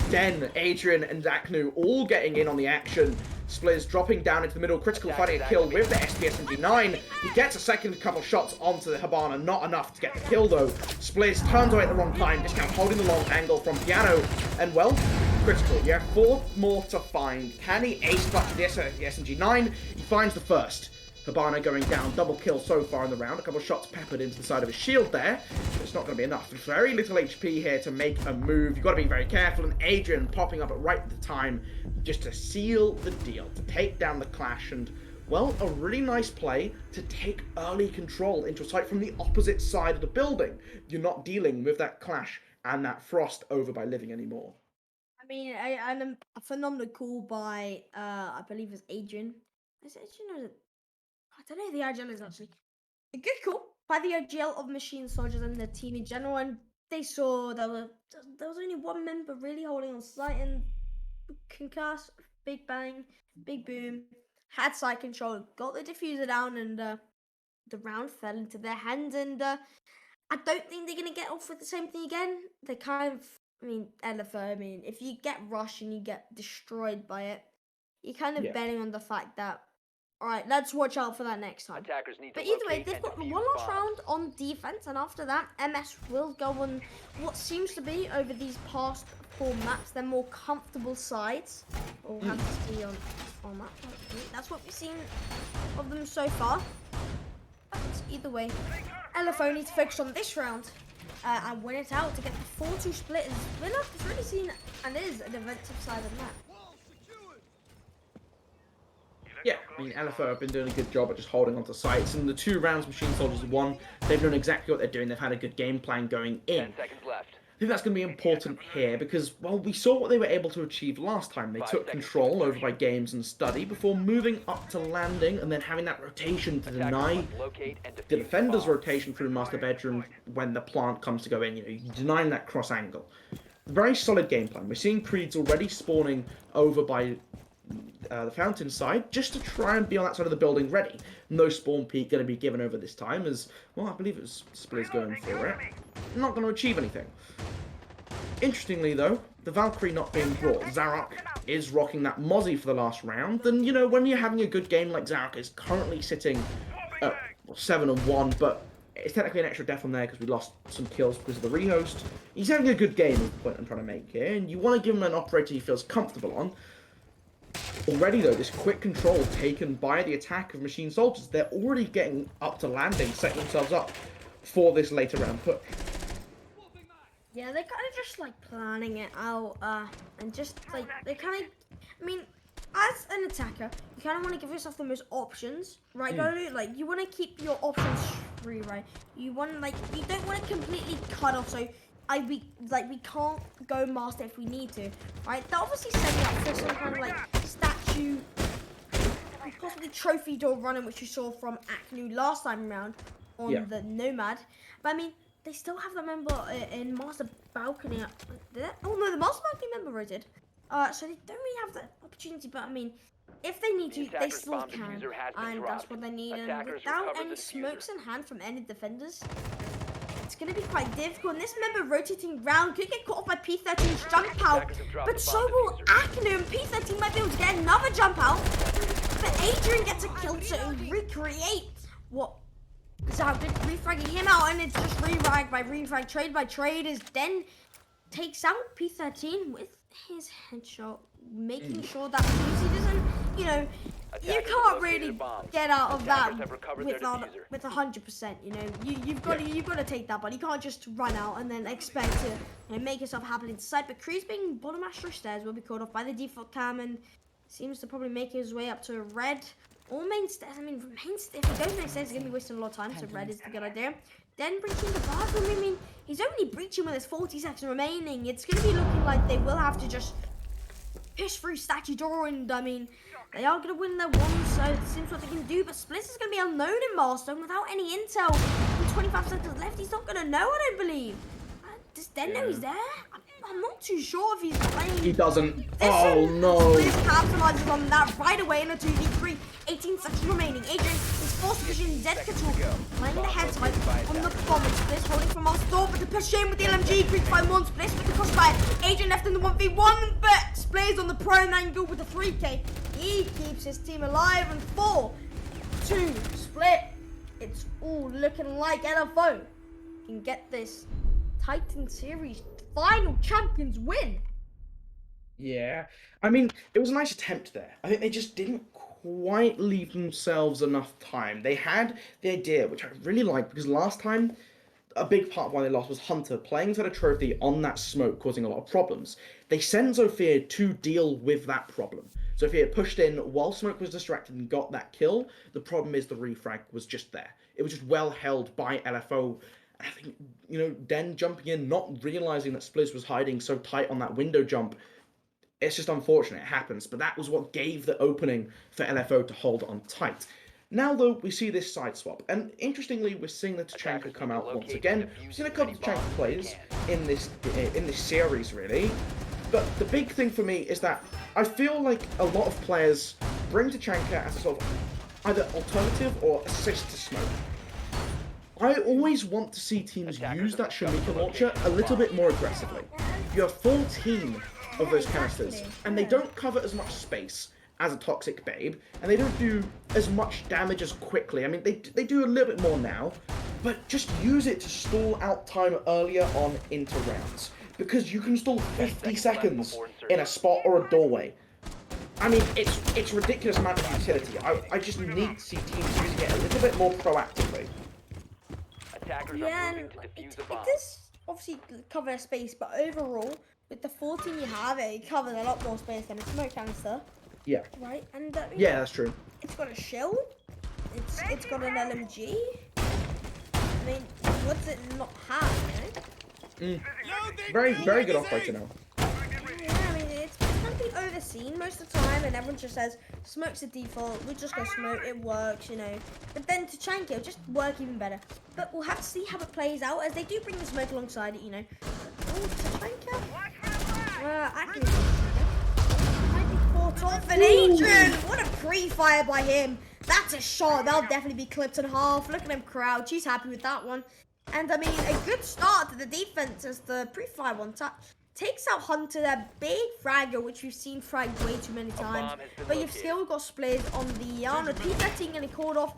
Den, Adrian, and Aknu all getting in on the action. Spliz dropping down into the middle, Critical finding a kill with the SPS MG9. He gets a second couple shots onto the Habana, not enough to get the kill though. Spliz turns away at the wrong time, Discount holding the long angle from Piano, and well, Critical, you have 4 more to find. Can he ace clutch the SMG9? He finds the first. Habana going down, double kill so far in the round. A couple of shots peppered into the side of his shield there. But it's not going to be enough. Very little HP here to make a move. You've got to be very careful. And Adrian popping up at right at the time just to seal the deal, to take down the Clash. And, well, a really nice play to take early control into a site from the opposite side of the building. You're not dealing with that Clash and that Frost over by Living anymore.
I mean, and a phenomenal call by, I believe it's Adrian. Is it Adrian or is it? I don't know who the IGL is actually. A good call by the IGL of Machine Soldiers and the team in general, and they saw there was only one member really holding on site, and concuss, big bang, big boom, had side control, got the diffuser down, and the round fell into their hands, and I don't think they're gonna get off with the same thing again. They kind of, I mean, LFO. I mean, if you get rushed and you get destroyed by it, you're kind of betting on the fact that, all right, let's watch out for that next time.
Attackers need
But
to
either way,
locate
they've
and
got
defuse
one last
bombs.
round on defense, and after that, MS will go on what seems to be over these past 4 maps their more comfortable sides. We'll have to see on that. That's what we've seen of them so far. But either way, LFO needs to focus on this round and win it out to get the 4-2 split. It's really seen and is a defensive side of the map.
Yeah, I mean, LFO have been doing a good job at just holding onto sites, and the 2 rounds Machine Soldiers have won, they've known exactly what they're doing, they've had a good game plan going in.
10 seconds left.
I think that's going to be important here because, well, we saw what they were able to achieve last time. They took control over by games and study before moving up to landing and then having that rotation to deny the defender's rotation through Master Bedroom when the plant comes to go in. You know, you're denying that cross angle. Very solid game plan. We're seeing Creeds already spawning over by the fountain side just to try and be on that side of the building ready. No spawn peak going to be given over this time as, well, I believe it was Spliz going for it. Not going to achieve anything. Interestingly though, the Valkyrie not being brought, Zarok is rocking that Mozzie for the last round, and you know, when you're having a good game like Zarok is currently sitting at 7-1, but it's technically an extra death on there because we lost some kills because of the rehost. He's having a good game is the point I'm trying to make here, and you want to give him an operator he feels comfortable on. Already though, this quick control taken by the attack of Machine Soldiers, they're already getting up to landing, setting themselves up for this later round push.
Yeah, they're kind of just like planning it out, and just like they kind of, I mean, as an attacker, you kind of want to give yourself the most options, right? Like you want to keep your options free, right? You want like you don't want to completely cut off. So we can't go master if we need to, right? They're obviously setting up for some kind of like statue, possibly trophy door running, which you saw from Aknu last time around on the Nomad. But I mean, they still have the member in Master Balcony. Oh no, the Master Balcony member rotated. So they don't really have that opportunity. But I mean, if they need to, they still can. And that's what they need. And without any smokes in hand from any defenders, it's going to be quite difficult. And this member rotating round could get caught off by P13's jump out. But so will Akanu, and P13 might be able to get another jump out. But Adrian gets a kill to recreate what Zarok did, refragging him out, and it's just refrag by refrag, trade by trade, as Den takes out P13 with his headshot, making sure that Lucy doesn't, you know, you can't really get out of that with 100%. You know, you've got to take that, but you can't just run out and then expect to, you know, make yourself happen inside. But Crease being bottom astro stairs will be called off by the default cam and seems to probably make his way up to red. Or main stairs, I mean, if he goes main stairs, he's going to be wasting a lot of time, so red is the good idea. Then breaching the bathroom, I mean, he's only breaching with his 40 seconds remaining. It's going to be looking like they will have to just push through statue door, and I mean, they are going to win their one, so it seems what they can do, but Spliss is going to be unknown in Master, and without any intel, with 25 seconds left, he's not going to know, I don't believe. Does Den know he's there? I'm not too sure if he's playing.
He doesn't. Oh no.
Spliss capitalizes on that right away in a 2v3. 18 seconds remaining. Adrian is forced to push in dead control. Playing the head type on the bomb. And Spliss holding from our door, but to push in with the LMG. Creeps by one. Spliss with the crossfire. Adrian left in the 1v1, but Spliss on the prone angle with the 3k. He keeps his team alive, and 4-2 split. It's all looking like LFO can get this Titan Series final champions win.
Yeah, I mean, it was a nice attempt there. I think they just didn't quite leave themselves enough time. They had the idea, which I really liked, because last time, a big part of why they lost was Hunter playing for the trophy on that smoke, causing a lot of problems. They sent Sophia to deal with that problem. Sophia pushed in while Smoke was distracted and got that kill. The problem is the refrag was just there. It was just well held by LFO, And I think, you know, Den jumping in, not realizing that Spliz was hiding so tight on that window jump, it's just unfortunate, it happens, but that was what gave the opening for LFO to hold on tight. Now, though, we see this side swap, and interestingly, we're seeing the Tachanka come out once again. We've seen a couple of Tachanka plays in this series, really, but the big thing for me is that I feel like a lot of players bring Tachanka as a sort of either alternative or assist to Smoke. I always want to see teams use that Shamika launcher a little bit more aggressively. You have 14 of those canisters, and they don't cover as much space as a Toxic Babe, and they don't do as much damage as quickly. I mean, they do a little bit more now, but just use it to stall out time earlier on into rounds, because you can stall 50 seconds in a spot or a doorway. I mean, it's ridiculous amount of utility. I just need to see teams using it a little bit more proactively.
Yeah, and it does obviously cover a space, but overall, with the 14 you have, it covers a lot more space than a smoke canister.
Yeah.
Right, and
yeah, that's true.
It's got a shield. It's got an LMG. I mean, what's it not have? You know?
Very good operator now.
Yeah, I mean, it's kind of been overseen most of the time, and everyone just says smoke's the default. We just go smoke, it works, you know. But then Tachanka will just work even better. But we'll have to see how it plays out, as they do bring the smoke alongside it, you know. Oh, Tachanka. Actually, might be caught off. And Adrian, what a pre-fire by him. That's a shot. That'll definitely be clipped in half. Look at him crouch. He's happy with that one. And I mean, a good start to the defense as the pre-fire one touch takes out Hunter, that big fragger, which we've seen frag way too many times. But you've still got Spliz on the P13 getting called off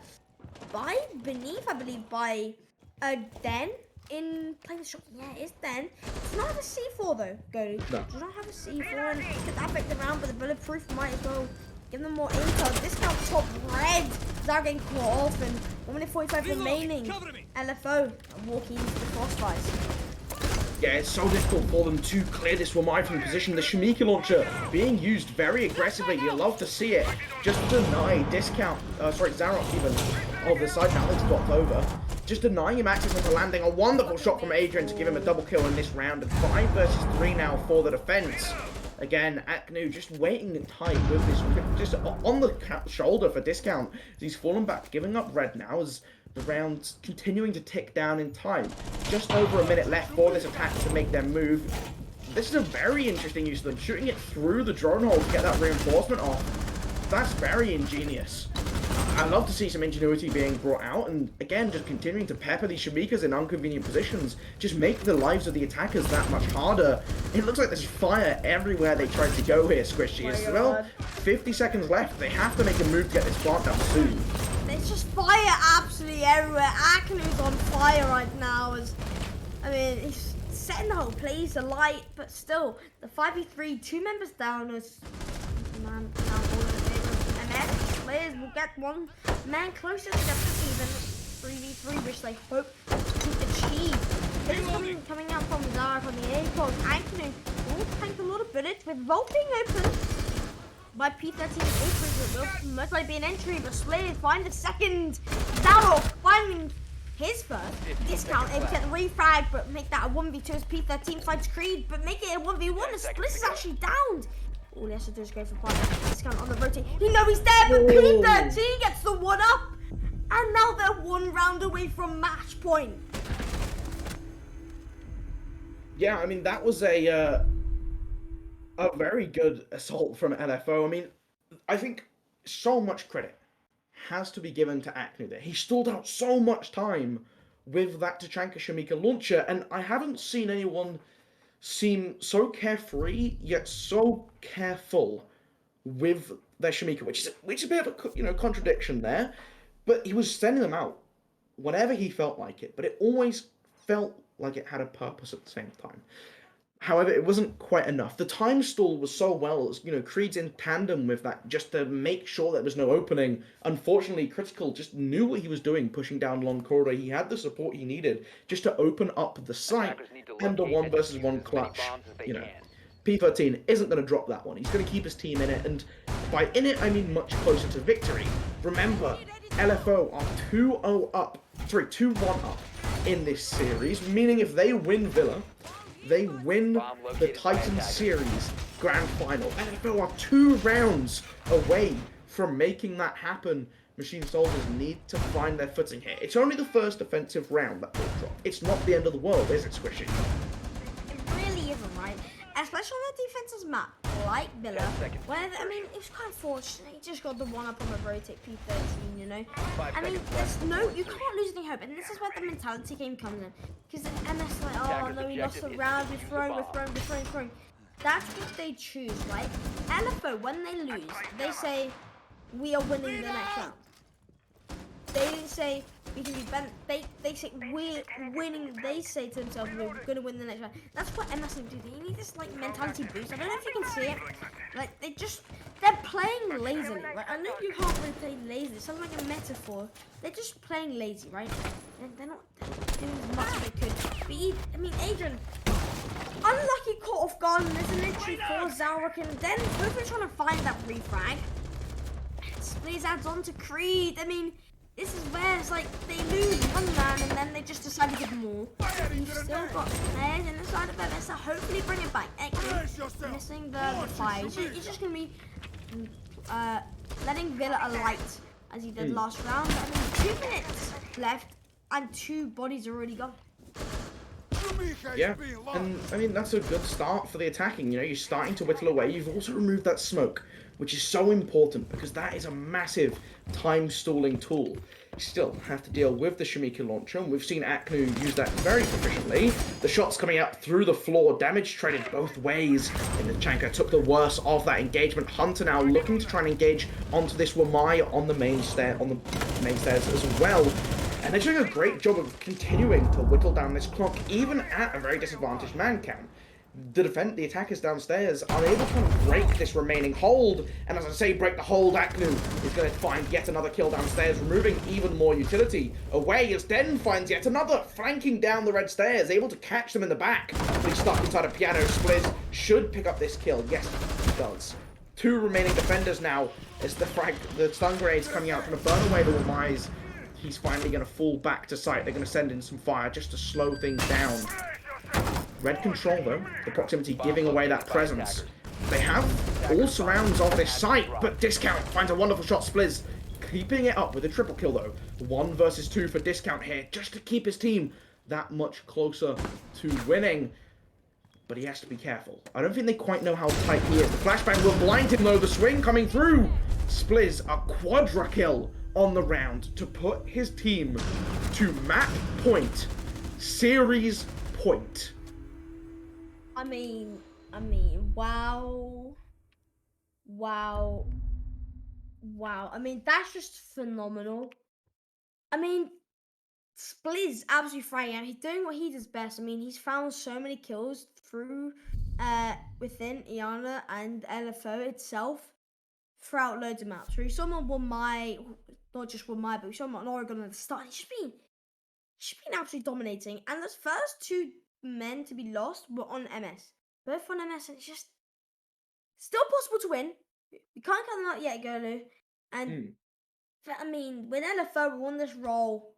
by Beneath, I believe, by Den in playing the shot. Yeah, it's Den. Does not have a C4 though, Goaty. No. Does not have a C4, and get that effect around, but the bulletproof might as well give them more intel. Discount top red. They're getting caught off, and 1 minute 45 remaining. LFO walking into the crossfires.
Yeah, it's so difficult for them to clear this Wamai from position. The Shamika launcher being used very aggressively. You love to see it. Just deny discount. Zarok even of the side now that's got over. Just denying him access into landing. A wonderful shot from Adrian to give him a double kill in this round. And 5 versus 3 now for the defense. Again, Aknu just waiting tight with this, just on the shoulder for discount. He's fallen back, giving up red now as the round's continuing to tick down in time. Just over a minute left for this attack to make their move. This is a very interesting use of them, shooting it through the drone hole to get that reinforcement off. That's very ingenious. I love to see some ingenuity being brought out, and again, just continuing to pepper these Shamikas in inconvenient positions, just make the lives of the attackers that much harder. It looks like there's fire everywhere they tried to go here, Squishy. As well, 50 seconds left. They have to make a move to get this plant down soon.
There's just fire absolutely everywhere. Aknu's on fire right now. I mean, he's setting the whole place alight, but still, the 5v3, 2 members down is man down all of it. And then players will get one man closer to the season 3v3, which they hope to achieve. This is coming out from Zark on the A-Pog. Aknu will tank a lot of bullets with Vault being open. By P13 entry, will most likely be an entry, but Spliz find the second. Zarok finding his first. Discount able to get the refrag, but make that a 1v2 as P13 fights Creed, but make it a 1v1 as Spliz is actually downed. All he has to do is go for fire. Discount on the rotate. He knows he's there, but P13 gets the 1-up. And now they're 1 round away from match point.
Yeah, I mean, that was a very good assault from LFO. I mean, I think so much credit has to be given to Aknu there. He stalled out so much time with that Tachanka Shamika launcher, and I haven't seen anyone seem so carefree yet so careful with their Shamika, which is a bit of a contradiction there. But he was sending them out whenever he felt like it, but it always felt like it had a purpose at the same time. However, it wasn't quite enough. The time stall was so well, Creed's in tandem with that just to make sure there was no opening. Unfortunately, Critical just knew what he was doing, pushing down long corridor. He had the support he needed just to open up the site. And the 1 versus 1 clutch, P13 isn't going to drop that one. He's going to keep his team in it, and by in it, I mean much closer to victory. Remember, LFO are 2-1 up. in this series, meaning if they win Villa, they win the Titan Series Grand Final. LFO are 2 rounds away from making that happen. Machine Soldiers need to find their footing here. It's only the first defensive round that will drop. It's not the end of the world, is it, Squishy?
It really isn't, right? Especially on a defensive map like Villa, where, I mean, it's quite fortunate. He just got the one up on the rotate P13, you know? I mean, you can't lose any hope, and this is where the mentality game comes in. Because the MS like, oh no, we lost the round, we're throwing. That's what they choose, right? LFO, when they lose, they say, we are winning the next round. They didn't say we can be better. They say we're winning. They say to themselves we're gonna win the next round. That's what MS need to do. They need this like mentality boost. I don't know if you can see it. Like they're playing lazily, right? I know you can't really play lazy. It sounds like a metaphor. They're just playing lazy, right? They're not doing as much as they could. But I mean, Adrian, unlucky caught off guard. And there's an entry for Zalrock, and then both are trying to find that refrag. Spliz adds on to Creed. I mean, this is where it's like they lose one man and then they just decide to give more. You've still got players in the side of MS, so hopefully bring it back. Actually, missing the fire. He's just going to be letting Villa alight as he did last round. I mean, 2 minutes left and 2 bodies are already gone.
Yeah, and I mean, that's a good start for the attacking. You know, you're starting to whittle away. You've also removed that smoke, which is so important because that is a massive time stalling tool. You still have to deal with the Shamika launcher, and we've seen Aknu use that very proficiently. The shots coming out through the floor, damage traded both ways, and the Chanka took the worst of that engagement. Hunter now looking to try and engage onto this Wamai on the main stairs as well. And they're doing a great job of continuing to whittle down this clock, even at a very disadvantaged man count. The attackers downstairs are able to break this remaining hold, and as I say, break the hold, Aknu is going to find yet another kill downstairs, removing even more utility away as Den finds yet another, flanking down the red stairs, able to catch them in the back, but he's stuck inside a piano. Spliz should pick up this kill. Yes, he does. 2 remaining defenders now as the stun grenades coming out, going to burn away the Wamais. He's finally going to fall back to site. They're going to send in some fire just to slow things down. Red control though, the proximity giving away that presence. They have all surrounds of this site, but Discount finds a wonderful shot. Spliz keeping it up with a triple kill though. 1 versus 2 for Discount here, just to keep his team that much closer to winning. But he has to be careful. I don't think they quite know how tight he is. The flashbang will blind him though, the swing coming through. Spliz a quadra kill on the round to put his team to map point, series point.
I mean, wow. I mean, that's just phenomenal. I mean, Spliz absolutely frying out. He's doing what he does best. I mean, he's found so many kills through within Iana and LFO itself throughout loads of maps. Where someone won not just won my, but we saw him on Oregon at the start. He's been absolutely dominating. And those first 2 men to be lost were on MS. Both on MS, and it's just still possible to win. You can't count them out yet, Golu. And but, I mean, with LFO on this roll,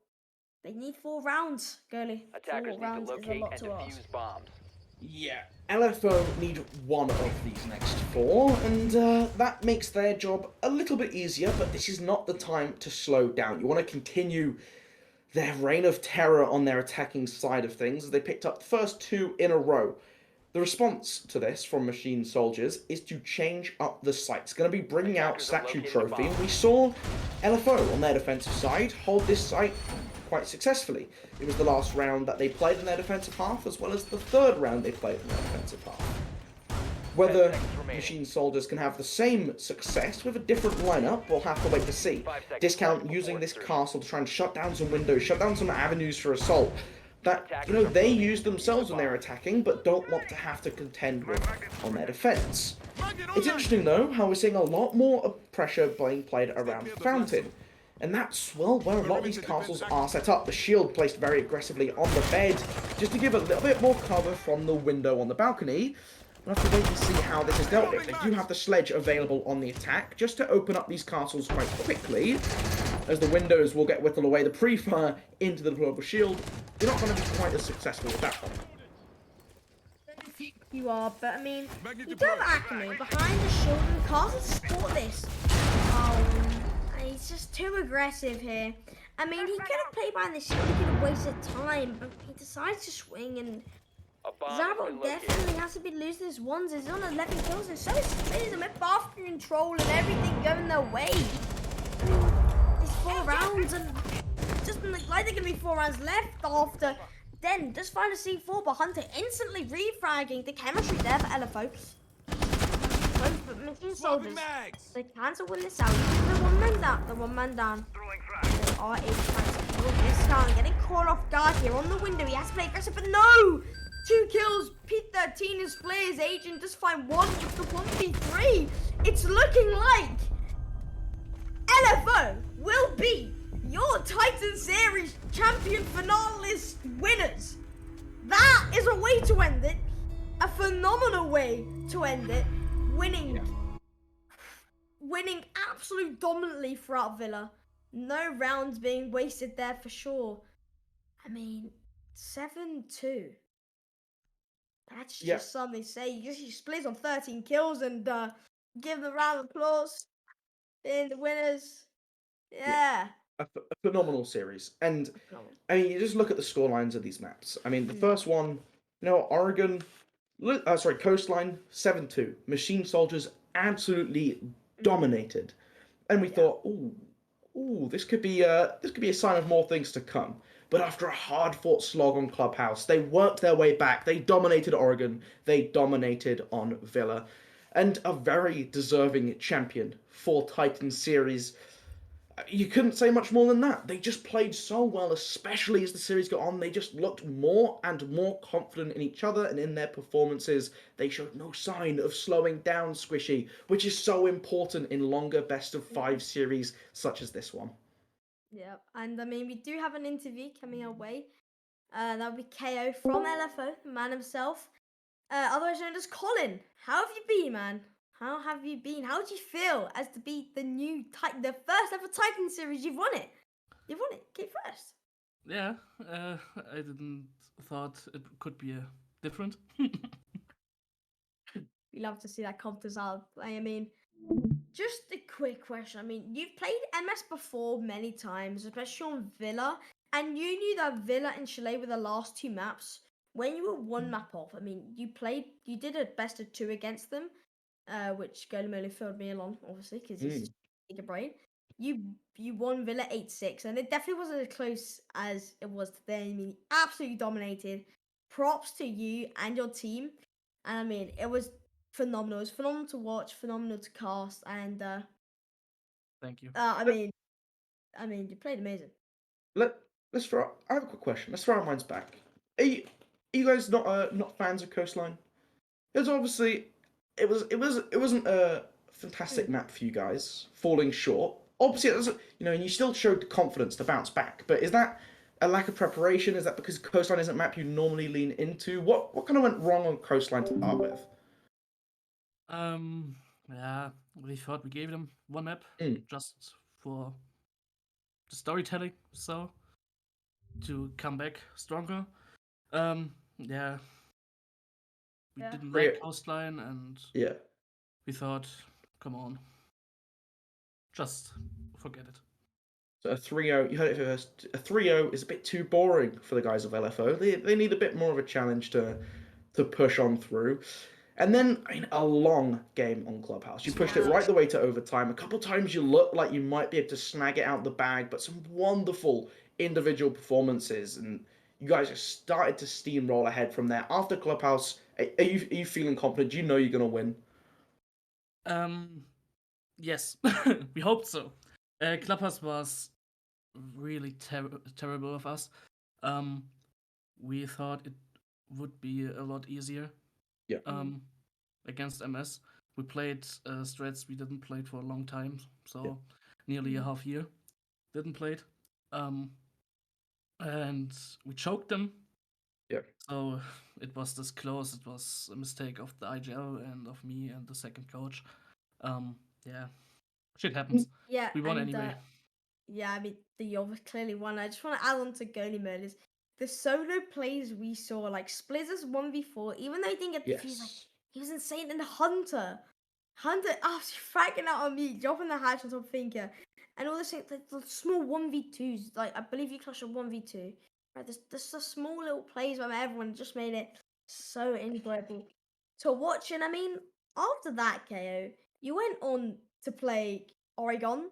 they need 4 rounds, Golu. 4 rounds is a lot to ask.
Bombs.
Yeah, LFO need 1 of these next 4, and that makes their job a little bit easier, but this is not the time to slow down. You want to continue their reign of terror on their attacking side of things as they picked up the first 2 in a row. The response to this from Machine Soldiers is to change up the site. It's going to be bringing out Statue Trophy, and we saw LFO on their defensive side hold this site quite successfully. It was the last round that they played in their defensive half, as well as the 3rd round they played in their defensive half. Whether Machine Soldiers can have the same success with a different lineup, we'll have to wait to see. Discount using this castle to try and shut down some windows, shut down some avenues for assault that, you know, they use themselves when they're attacking, but don't want to have to contend with on their defense. It's interesting though, how we're seeing a lot more pressure being played around Fountain. And that's, well, where a lot of these castles are set up. The shield placed very aggressively on the bed, just to give a little bit more cover from the window on the balcony. We'll have to wait and see how this is dealt with. They do have the sledge available on the attack, just to open up these castles quite quickly. as the windows will get whittled away, the pre-fire into the global shield, you're not going to be quite as successful with that one.
I don't think you are, but I mean, you do have Acme behind the shield and can't support this. He's just too aggressive here. I mean, he could have played behind the shield, he could have wasted time, but he decides to swing, and Zabo definitely has to be losing his ones. He's on 11 kills, and so is Spinning them with bath control and everything going their way. I mean, it's 4 rounds, and just like they're going to be 4 rounds left after. Then, just find a C4, but Hunter instantly refragging. The chemistry there for LFO. But Machine Soldiers, they can to win this out. The one man down. They are able to kill this guy. Getting caught off guard here on the window. He has to play aggressive, but no! 2 kills. P13 is player's agent. Just find one with the 1v3. It's looking like LFO will be your Titan Series champion finalist winners. That is a way to end it. A phenomenal way to end it. Winning absolutely dominantly throughout Villa. No rounds being wasted there for sure. I mean, 7-2. That's just something to say. You just split on 13 kills and give them a round of applause. Being the winners. Yeah.
A phenomenal series. And I mean, you just look at the scorelines of these maps. I mean, the first one, Oregon, Coastline 7-2. Machine Soldiers absolutely dominated. And we thought, ooh, this could be a sign of more things to come. But after a hard-fought slog on Clubhouse, they worked their way back. They dominated Oregon. They dominated on Villa. And a very deserving champion for Titan Series. You couldn't say much more than that. They just played so well, especially as the series got on. They just looked more and more confident in each other and in their performances. They showed no sign of slowing down Squishy, which is so important in longer best-of-5 series such as this one.
Yep, and I mean, we do have an interview coming our way. That'll be KO from LFO, the man himself. Otherwise known as Colin. How have you been, man? How have you been? How do you feel as to be the new Titan, the first ever Titan series? You've won it. You've won it. Came first.
Yeah, I didn't thought it could be different.
We love to see that confidence out. I mean, just a quick question. I mean, you've played MS before many times, especially on Villa, and you knew that Villa and Chalet were the last 2 maps. When you were 1 map off, I mean, you did a best of 2 against them. Which Golimoli filled me along, obviously, because he's a brain. You won Villa 8-6, and it definitely wasn't as close as it was today. I mean, absolutely dominated. Props to you and your team. And I mean, it was phenomenal. It was phenomenal to watch, phenomenal to cast, and
Thank you.
I mean, you played amazing.
I have a quick question. Let's throw our minds back. Are you guys not fans of Coastline? Because obviously, it wasn't a fantastic map for you guys, falling short. Obviously, it was, and you still showed confidence to bounce back. But is that a lack of preparation? Is that because Coastline isn't a map you normally lean into? What kind of went wrong on Coastline to start with?
Yeah, we thought we gave them 1 map just for the storytelling, so to come back stronger. Yeah. We didn't like Coastline, and we thought, come on, just forget it.
So a 3-0, you heard it first. A 3-0 is a bit too boring for the guys of LFO. They need a bit more of a challenge to push on through. And then, I mean, a long game on Clubhouse. You pushed it right the way to overtime. A couple times you looked like you might be able to snag it out the bag, but some wonderful individual performances, and you guys just started to steamroll ahead from there. After Clubhouse, are you feeling confident? Do you know you're going to win?
Yes, we hoped so. Clubhouse was really terrible of us. We thought it would be a lot easier.
Yeah.
Against MS, we played strats we didn't play for a long time, so nearly a half year didn't play it. And we choked them.
Yeah.
So it was this close. It was a mistake of the IGL and of me and the second coach. Yeah, shit happens.
Yeah,
we won anyway.
Yeah, I mean, the Yova clearly won. I just want to add on to goalie murders. The solo plays we saw, like Splizzers 1v4, even though he didn't get the fuse, like,
Yes.
he was insane. And Hunter, after fragging out on me, dropping the hatch on top Finker, and all this thing, the small 1v2s, like, I believe you crushed a 1v2. Right, there's the small little plays where everyone just made it so enjoyable to watch. And I mean, after that KO, you went on to play Oregon,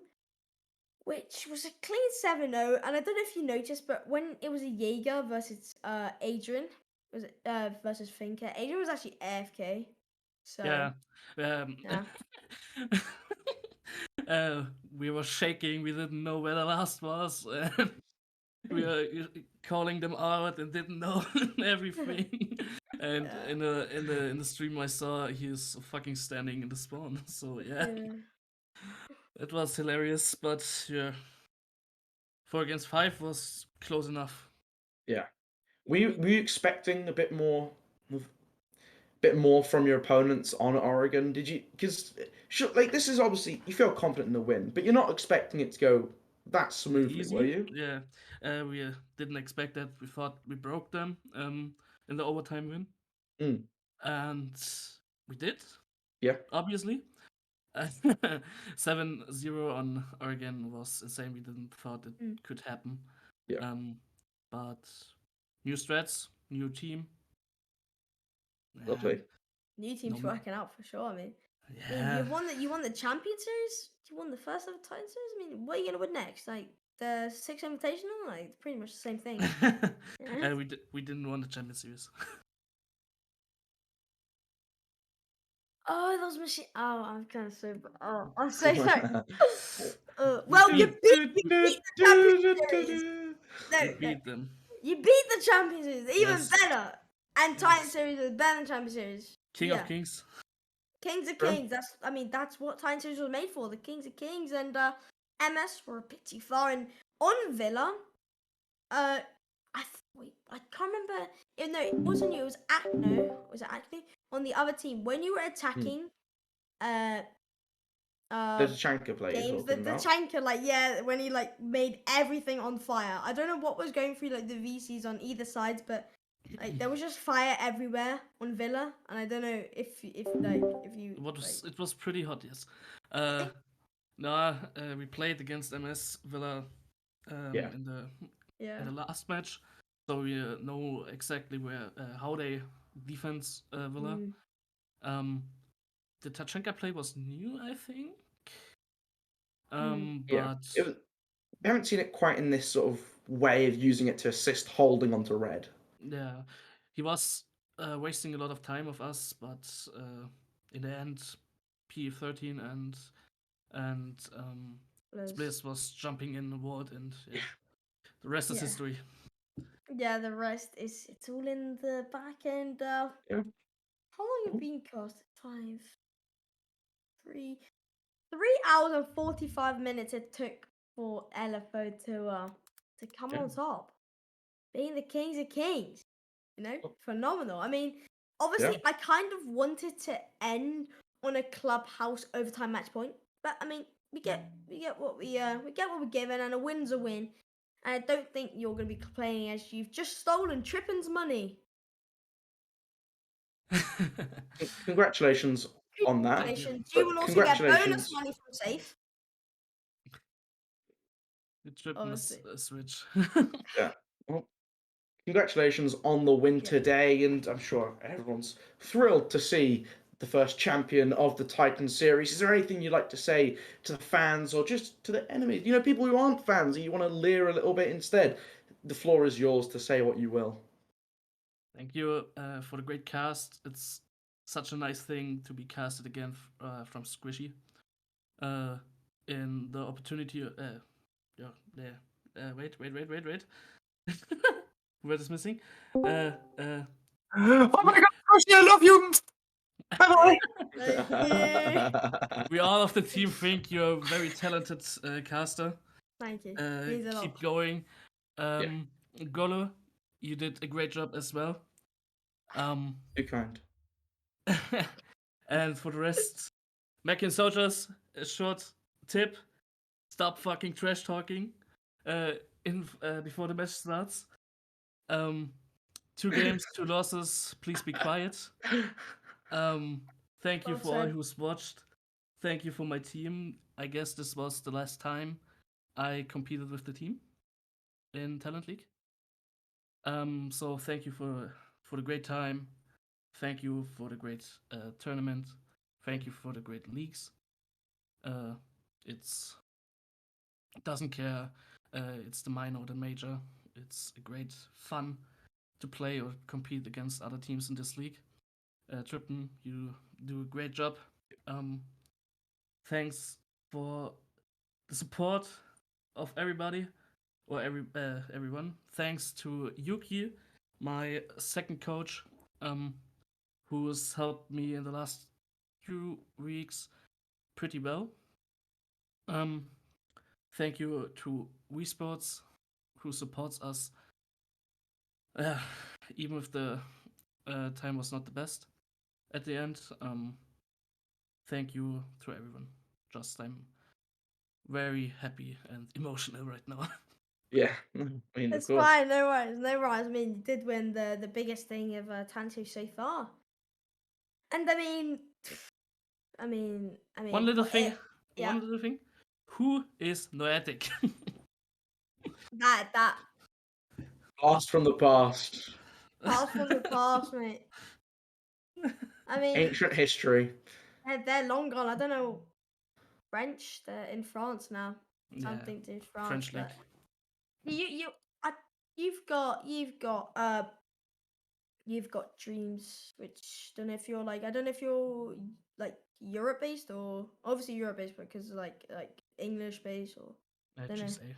which was a clean 7-0. And I don't know if you noticed, but when it was a Jaeger versus Adrian, was it versus Finker, Adrian was actually AFK. So
Yeah.
yeah.
We were shaking. We didn't know where the last was. We were calling them out and didn't know everything. And
Yeah.
in the stream, I saw he's fucking standing in the spawn. So yeah, it was hilarious. But yeah, 4 against 5 was close enough.
Yeah. Were you expecting a bit more from your opponents on Oregon? Did you? Because like this is obviously you feel confident in the win, but you're not expecting it to go that smoothly, were
Easy.
you?
Yeah. We didn't expect that. We thought we broke them in the overtime win,
Mm.
and we did.
Yeah.
Obviously. 7-0 on Oregon was insane. We didn't thought it could happen.
Yeah.
But new strats, new team.
Lovely.
New team's
No-
working out for sure. I mean,
Yeah.
you won the champion series. You won the first ever Titan series. I mean, what are you gonna win next? Like the Six Invitational? Like pretty much the same thing. Yeah.
We didn't win the Champions Series.
Oh, those machine. Oh, I'm kind of so. Oh, I'm so sorry. Well, you beat the champion series. No,
We
no,
beat them.
you beat the champion series. Even
Yes.
better. And Titan series is better than champion series.
King
Yeah.
of Kings.
Kings of
Sure.
Kings. That's what Titan series was made for. The Kings of Kings and MS were a bit too far. And on Villa, wait, I can't remember. No, it wasn't you. It was was it Acne on the other team when you were attacking?
There's a Chanka play you're
Games
talking
the
about.
Chanka, like, yeah, when he like made everything on fire. I don't know what was going through like the VCs on either sides, but like there was just fire everywhere on Villa, and I don't know if you
It was pretty hot, yes. We played against MS Villa
Yeah.
in the
yeah.
in the last match, so we know exactly where how they defense Villa. The Tachenka play was new, I think.
Yeah.
But
We haven't seen it quite in this sort of way of using it to assist holding onto red.
yeah, he was wasting a lot of time of us, but in the end, P13 and Spliss was jumping in the ward, and yeah, the rest is
Yeah.
history.
Yeah, the rest is it's all in the back end.
Yeah.
How long have you been cast? 3 hours and 45 minutes it took for LFO to come on top, being the Kings of Kings. You know, phenomenal. I mean, obviously, I kind of wanted to end on a clubhouse overtime match point, but I mean, we get what we get what we're given, and a win's a win. And I don't think you're going to be complaining as you've just stolen Trippin's money.
Congratulations on that.
Congratulations.
But
You will also get bonus
congratulations.
money from Safe.
The trip
Obviously.
switch.
Yeah. Well, congratulations on the win
Yeah.
today, and I'm sure everyone's thrilled to see the first champion of the Titan series. Is there anything you'd like to say to the fans or just to the enemies? You know, people who aren't fans and you want to leer a little bit instead. The floor is yours to say what you will.
Thank you for the great cast. It's such a nice thing to be casted again from Squishy. In the opportunity. Wait. Word is missing.
Oh my god, Squishy, I love you!
We all of the team think you're a very talented caster.
Thank you. Means a lot.
Keep going. Golo, you did a great job as well.
Too kind.
And for the rest, Mac and Soldiers, a short tip.
stop fucking trash talking before the match starts. 2 games, 2 losses. Please be quiet. Thank you
Well
for all
said.
who's watched. Thank you for my team. I guess this was the last time I competed with the team in Talent League. So thank you for the great time. Thank you for the great tournament. Thank you for the great leagues. It doesn't care. It's the minor or the major. It's a great fun to play or compete against other teams in this league. Trippen, you do a great job. Thanks for the support of everybody or everyone. Thanks to Yuki, my second coach, who has helped me in the last 2 weeks pretty well. Thank you to WeSports, who supports us, even if the time was not the best at the end. Thank you to everyone. I'm very happy and emotional right now.
Yeah, I mean, of
It's
course.
fine, no worries, no worries. I mean, you did win the biggest thing of Tantu so far. And
One little
well,
thing.
yeah,
One little thing. Who is Noetic?
that
Blast from the past.
past from the past, mate. I mean,
Ancient history.
they're long gone. I don't know French. They're in France now. Something to France,
French league.
but you've got dreams, which don't know if you're like, I don't know if you're like Europe based or obviously Europe based because like English based or don't know.
GSA.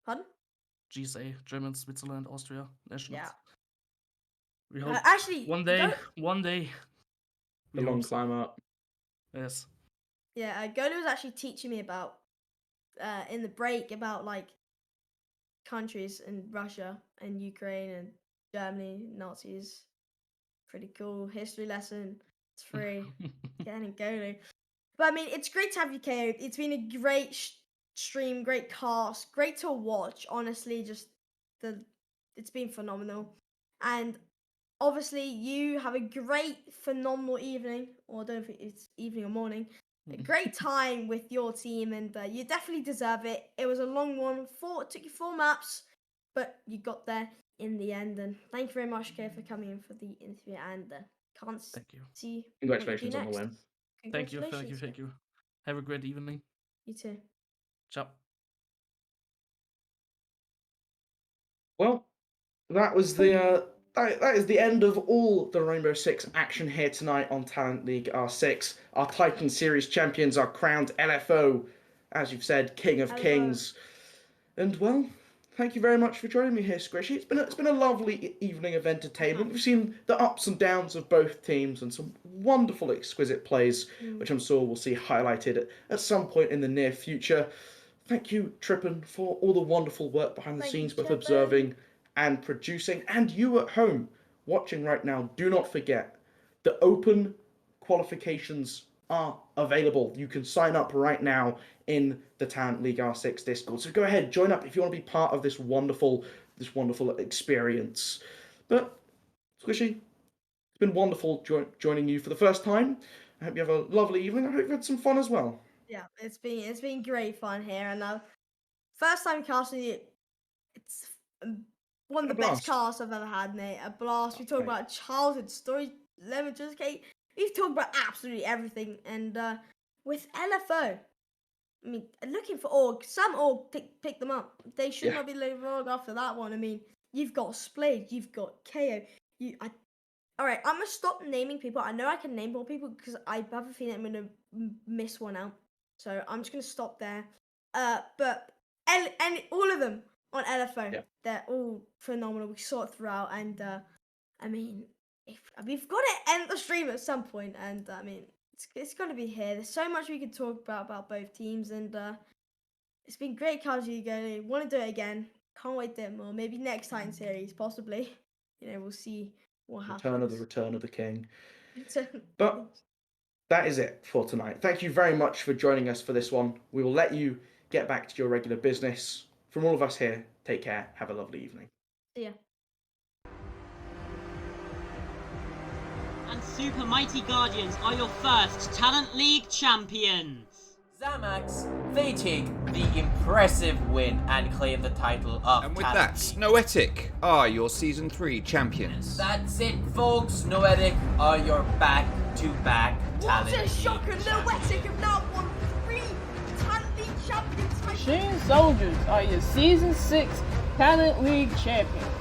Pardon?
GSA, German, Switzerland, Austria, nationals.
Yeah.
We hope
Actually,
one day.
The long climb up.
Yes.
Yeah, Golo was actually teaching me about in the break about like countries in Russia and Ukraine and Germany, Nazis. Pretty cool history lesson. It's free. Get in and Golo. But I mean, it's great to have you KO'd. It's been a great stream, great cast, great to watch. Honestly, it's been phenomenal. And obviously, you have a great, phenomenal evening, or I don't know if it's evening or morning. A great time with your team, and you definitely deserve it. It was a long one. It took you 4 maps, but you got there in the end. And thank you very much, Kay, for coming in for the interview. And can't
Thank you.
see
Congratulations
what you do
on
next.
the win.
Thank you. Have a great evening.
You too.
Ciao.
Well, that was the that is the end of all the Rainbow Six action here tonight on Talent League R6. Our Titan Series champions are crowned LFO, as you've said, King of Kings. And well, thank you very much for joining me here, Squishy. It's been a lovely evening of entertainment. We've seen the ups and downs of both teams and some wonderful, exquisite plays, which I'm sure we'll see highlighted at some point in the near future. Thank you, Trippen, for all the wonderful work behind the scenes, both observing and producing. And you at home watching right now, do not forget the open qualifications are available. You can sign up right now in the Talent League R6 Discord. So go ahead, join up if you want to be part of this wonderful experience. But Squishy, it's been wonderful joining you for the first time. I hope you have a lovely evening. I hope you've had some fun as well.
Yeah, it's been great fun here, and first time casting it, it's one of the best casts I've ever had, mate. A blast. We talk about childhood stories, lemon just cake. We've talked about absolutely everything, and with LFO, I mean, looking for org. Some org pick them up. They should not be looking for org after that one. I mean, you've got Splade, you've got KO. All right, I'm gonna stop naming people. I know I can name more people because I have a feeling I'm gonna miss one out. So I'm just gonna stop there. But and all of them on LFO, they're all phenomenal. We saw it throughout, and I mean, we've got to end the stream at some point, and I mean, it's got to be here. There's so much we could talk about both teams, and it's been great catching you guys. Want to do it again? Can't wait to do it more. Maybe next time series, possibly. You know, we'll see what happens.
Return of the King. But that is it for tonight. Thank you very much for joining us for this one. We will let you get back to your regular business. From all of us here, take care. Have a lovely evening.
See ya.
And Super Mighty Guardians are your first Talent League champions.
Zamax, they take the impressive win and claim the title of
And with
Talent
that,
League.
Noetic are your Season 3 champions.
That's it, folks. Noetic are your back-to-back Talent
What a
League
shocker!
champions.
Noetic have now won 3 Talent League champions.
Machine Soldiers are your Season 6 Talent League champions.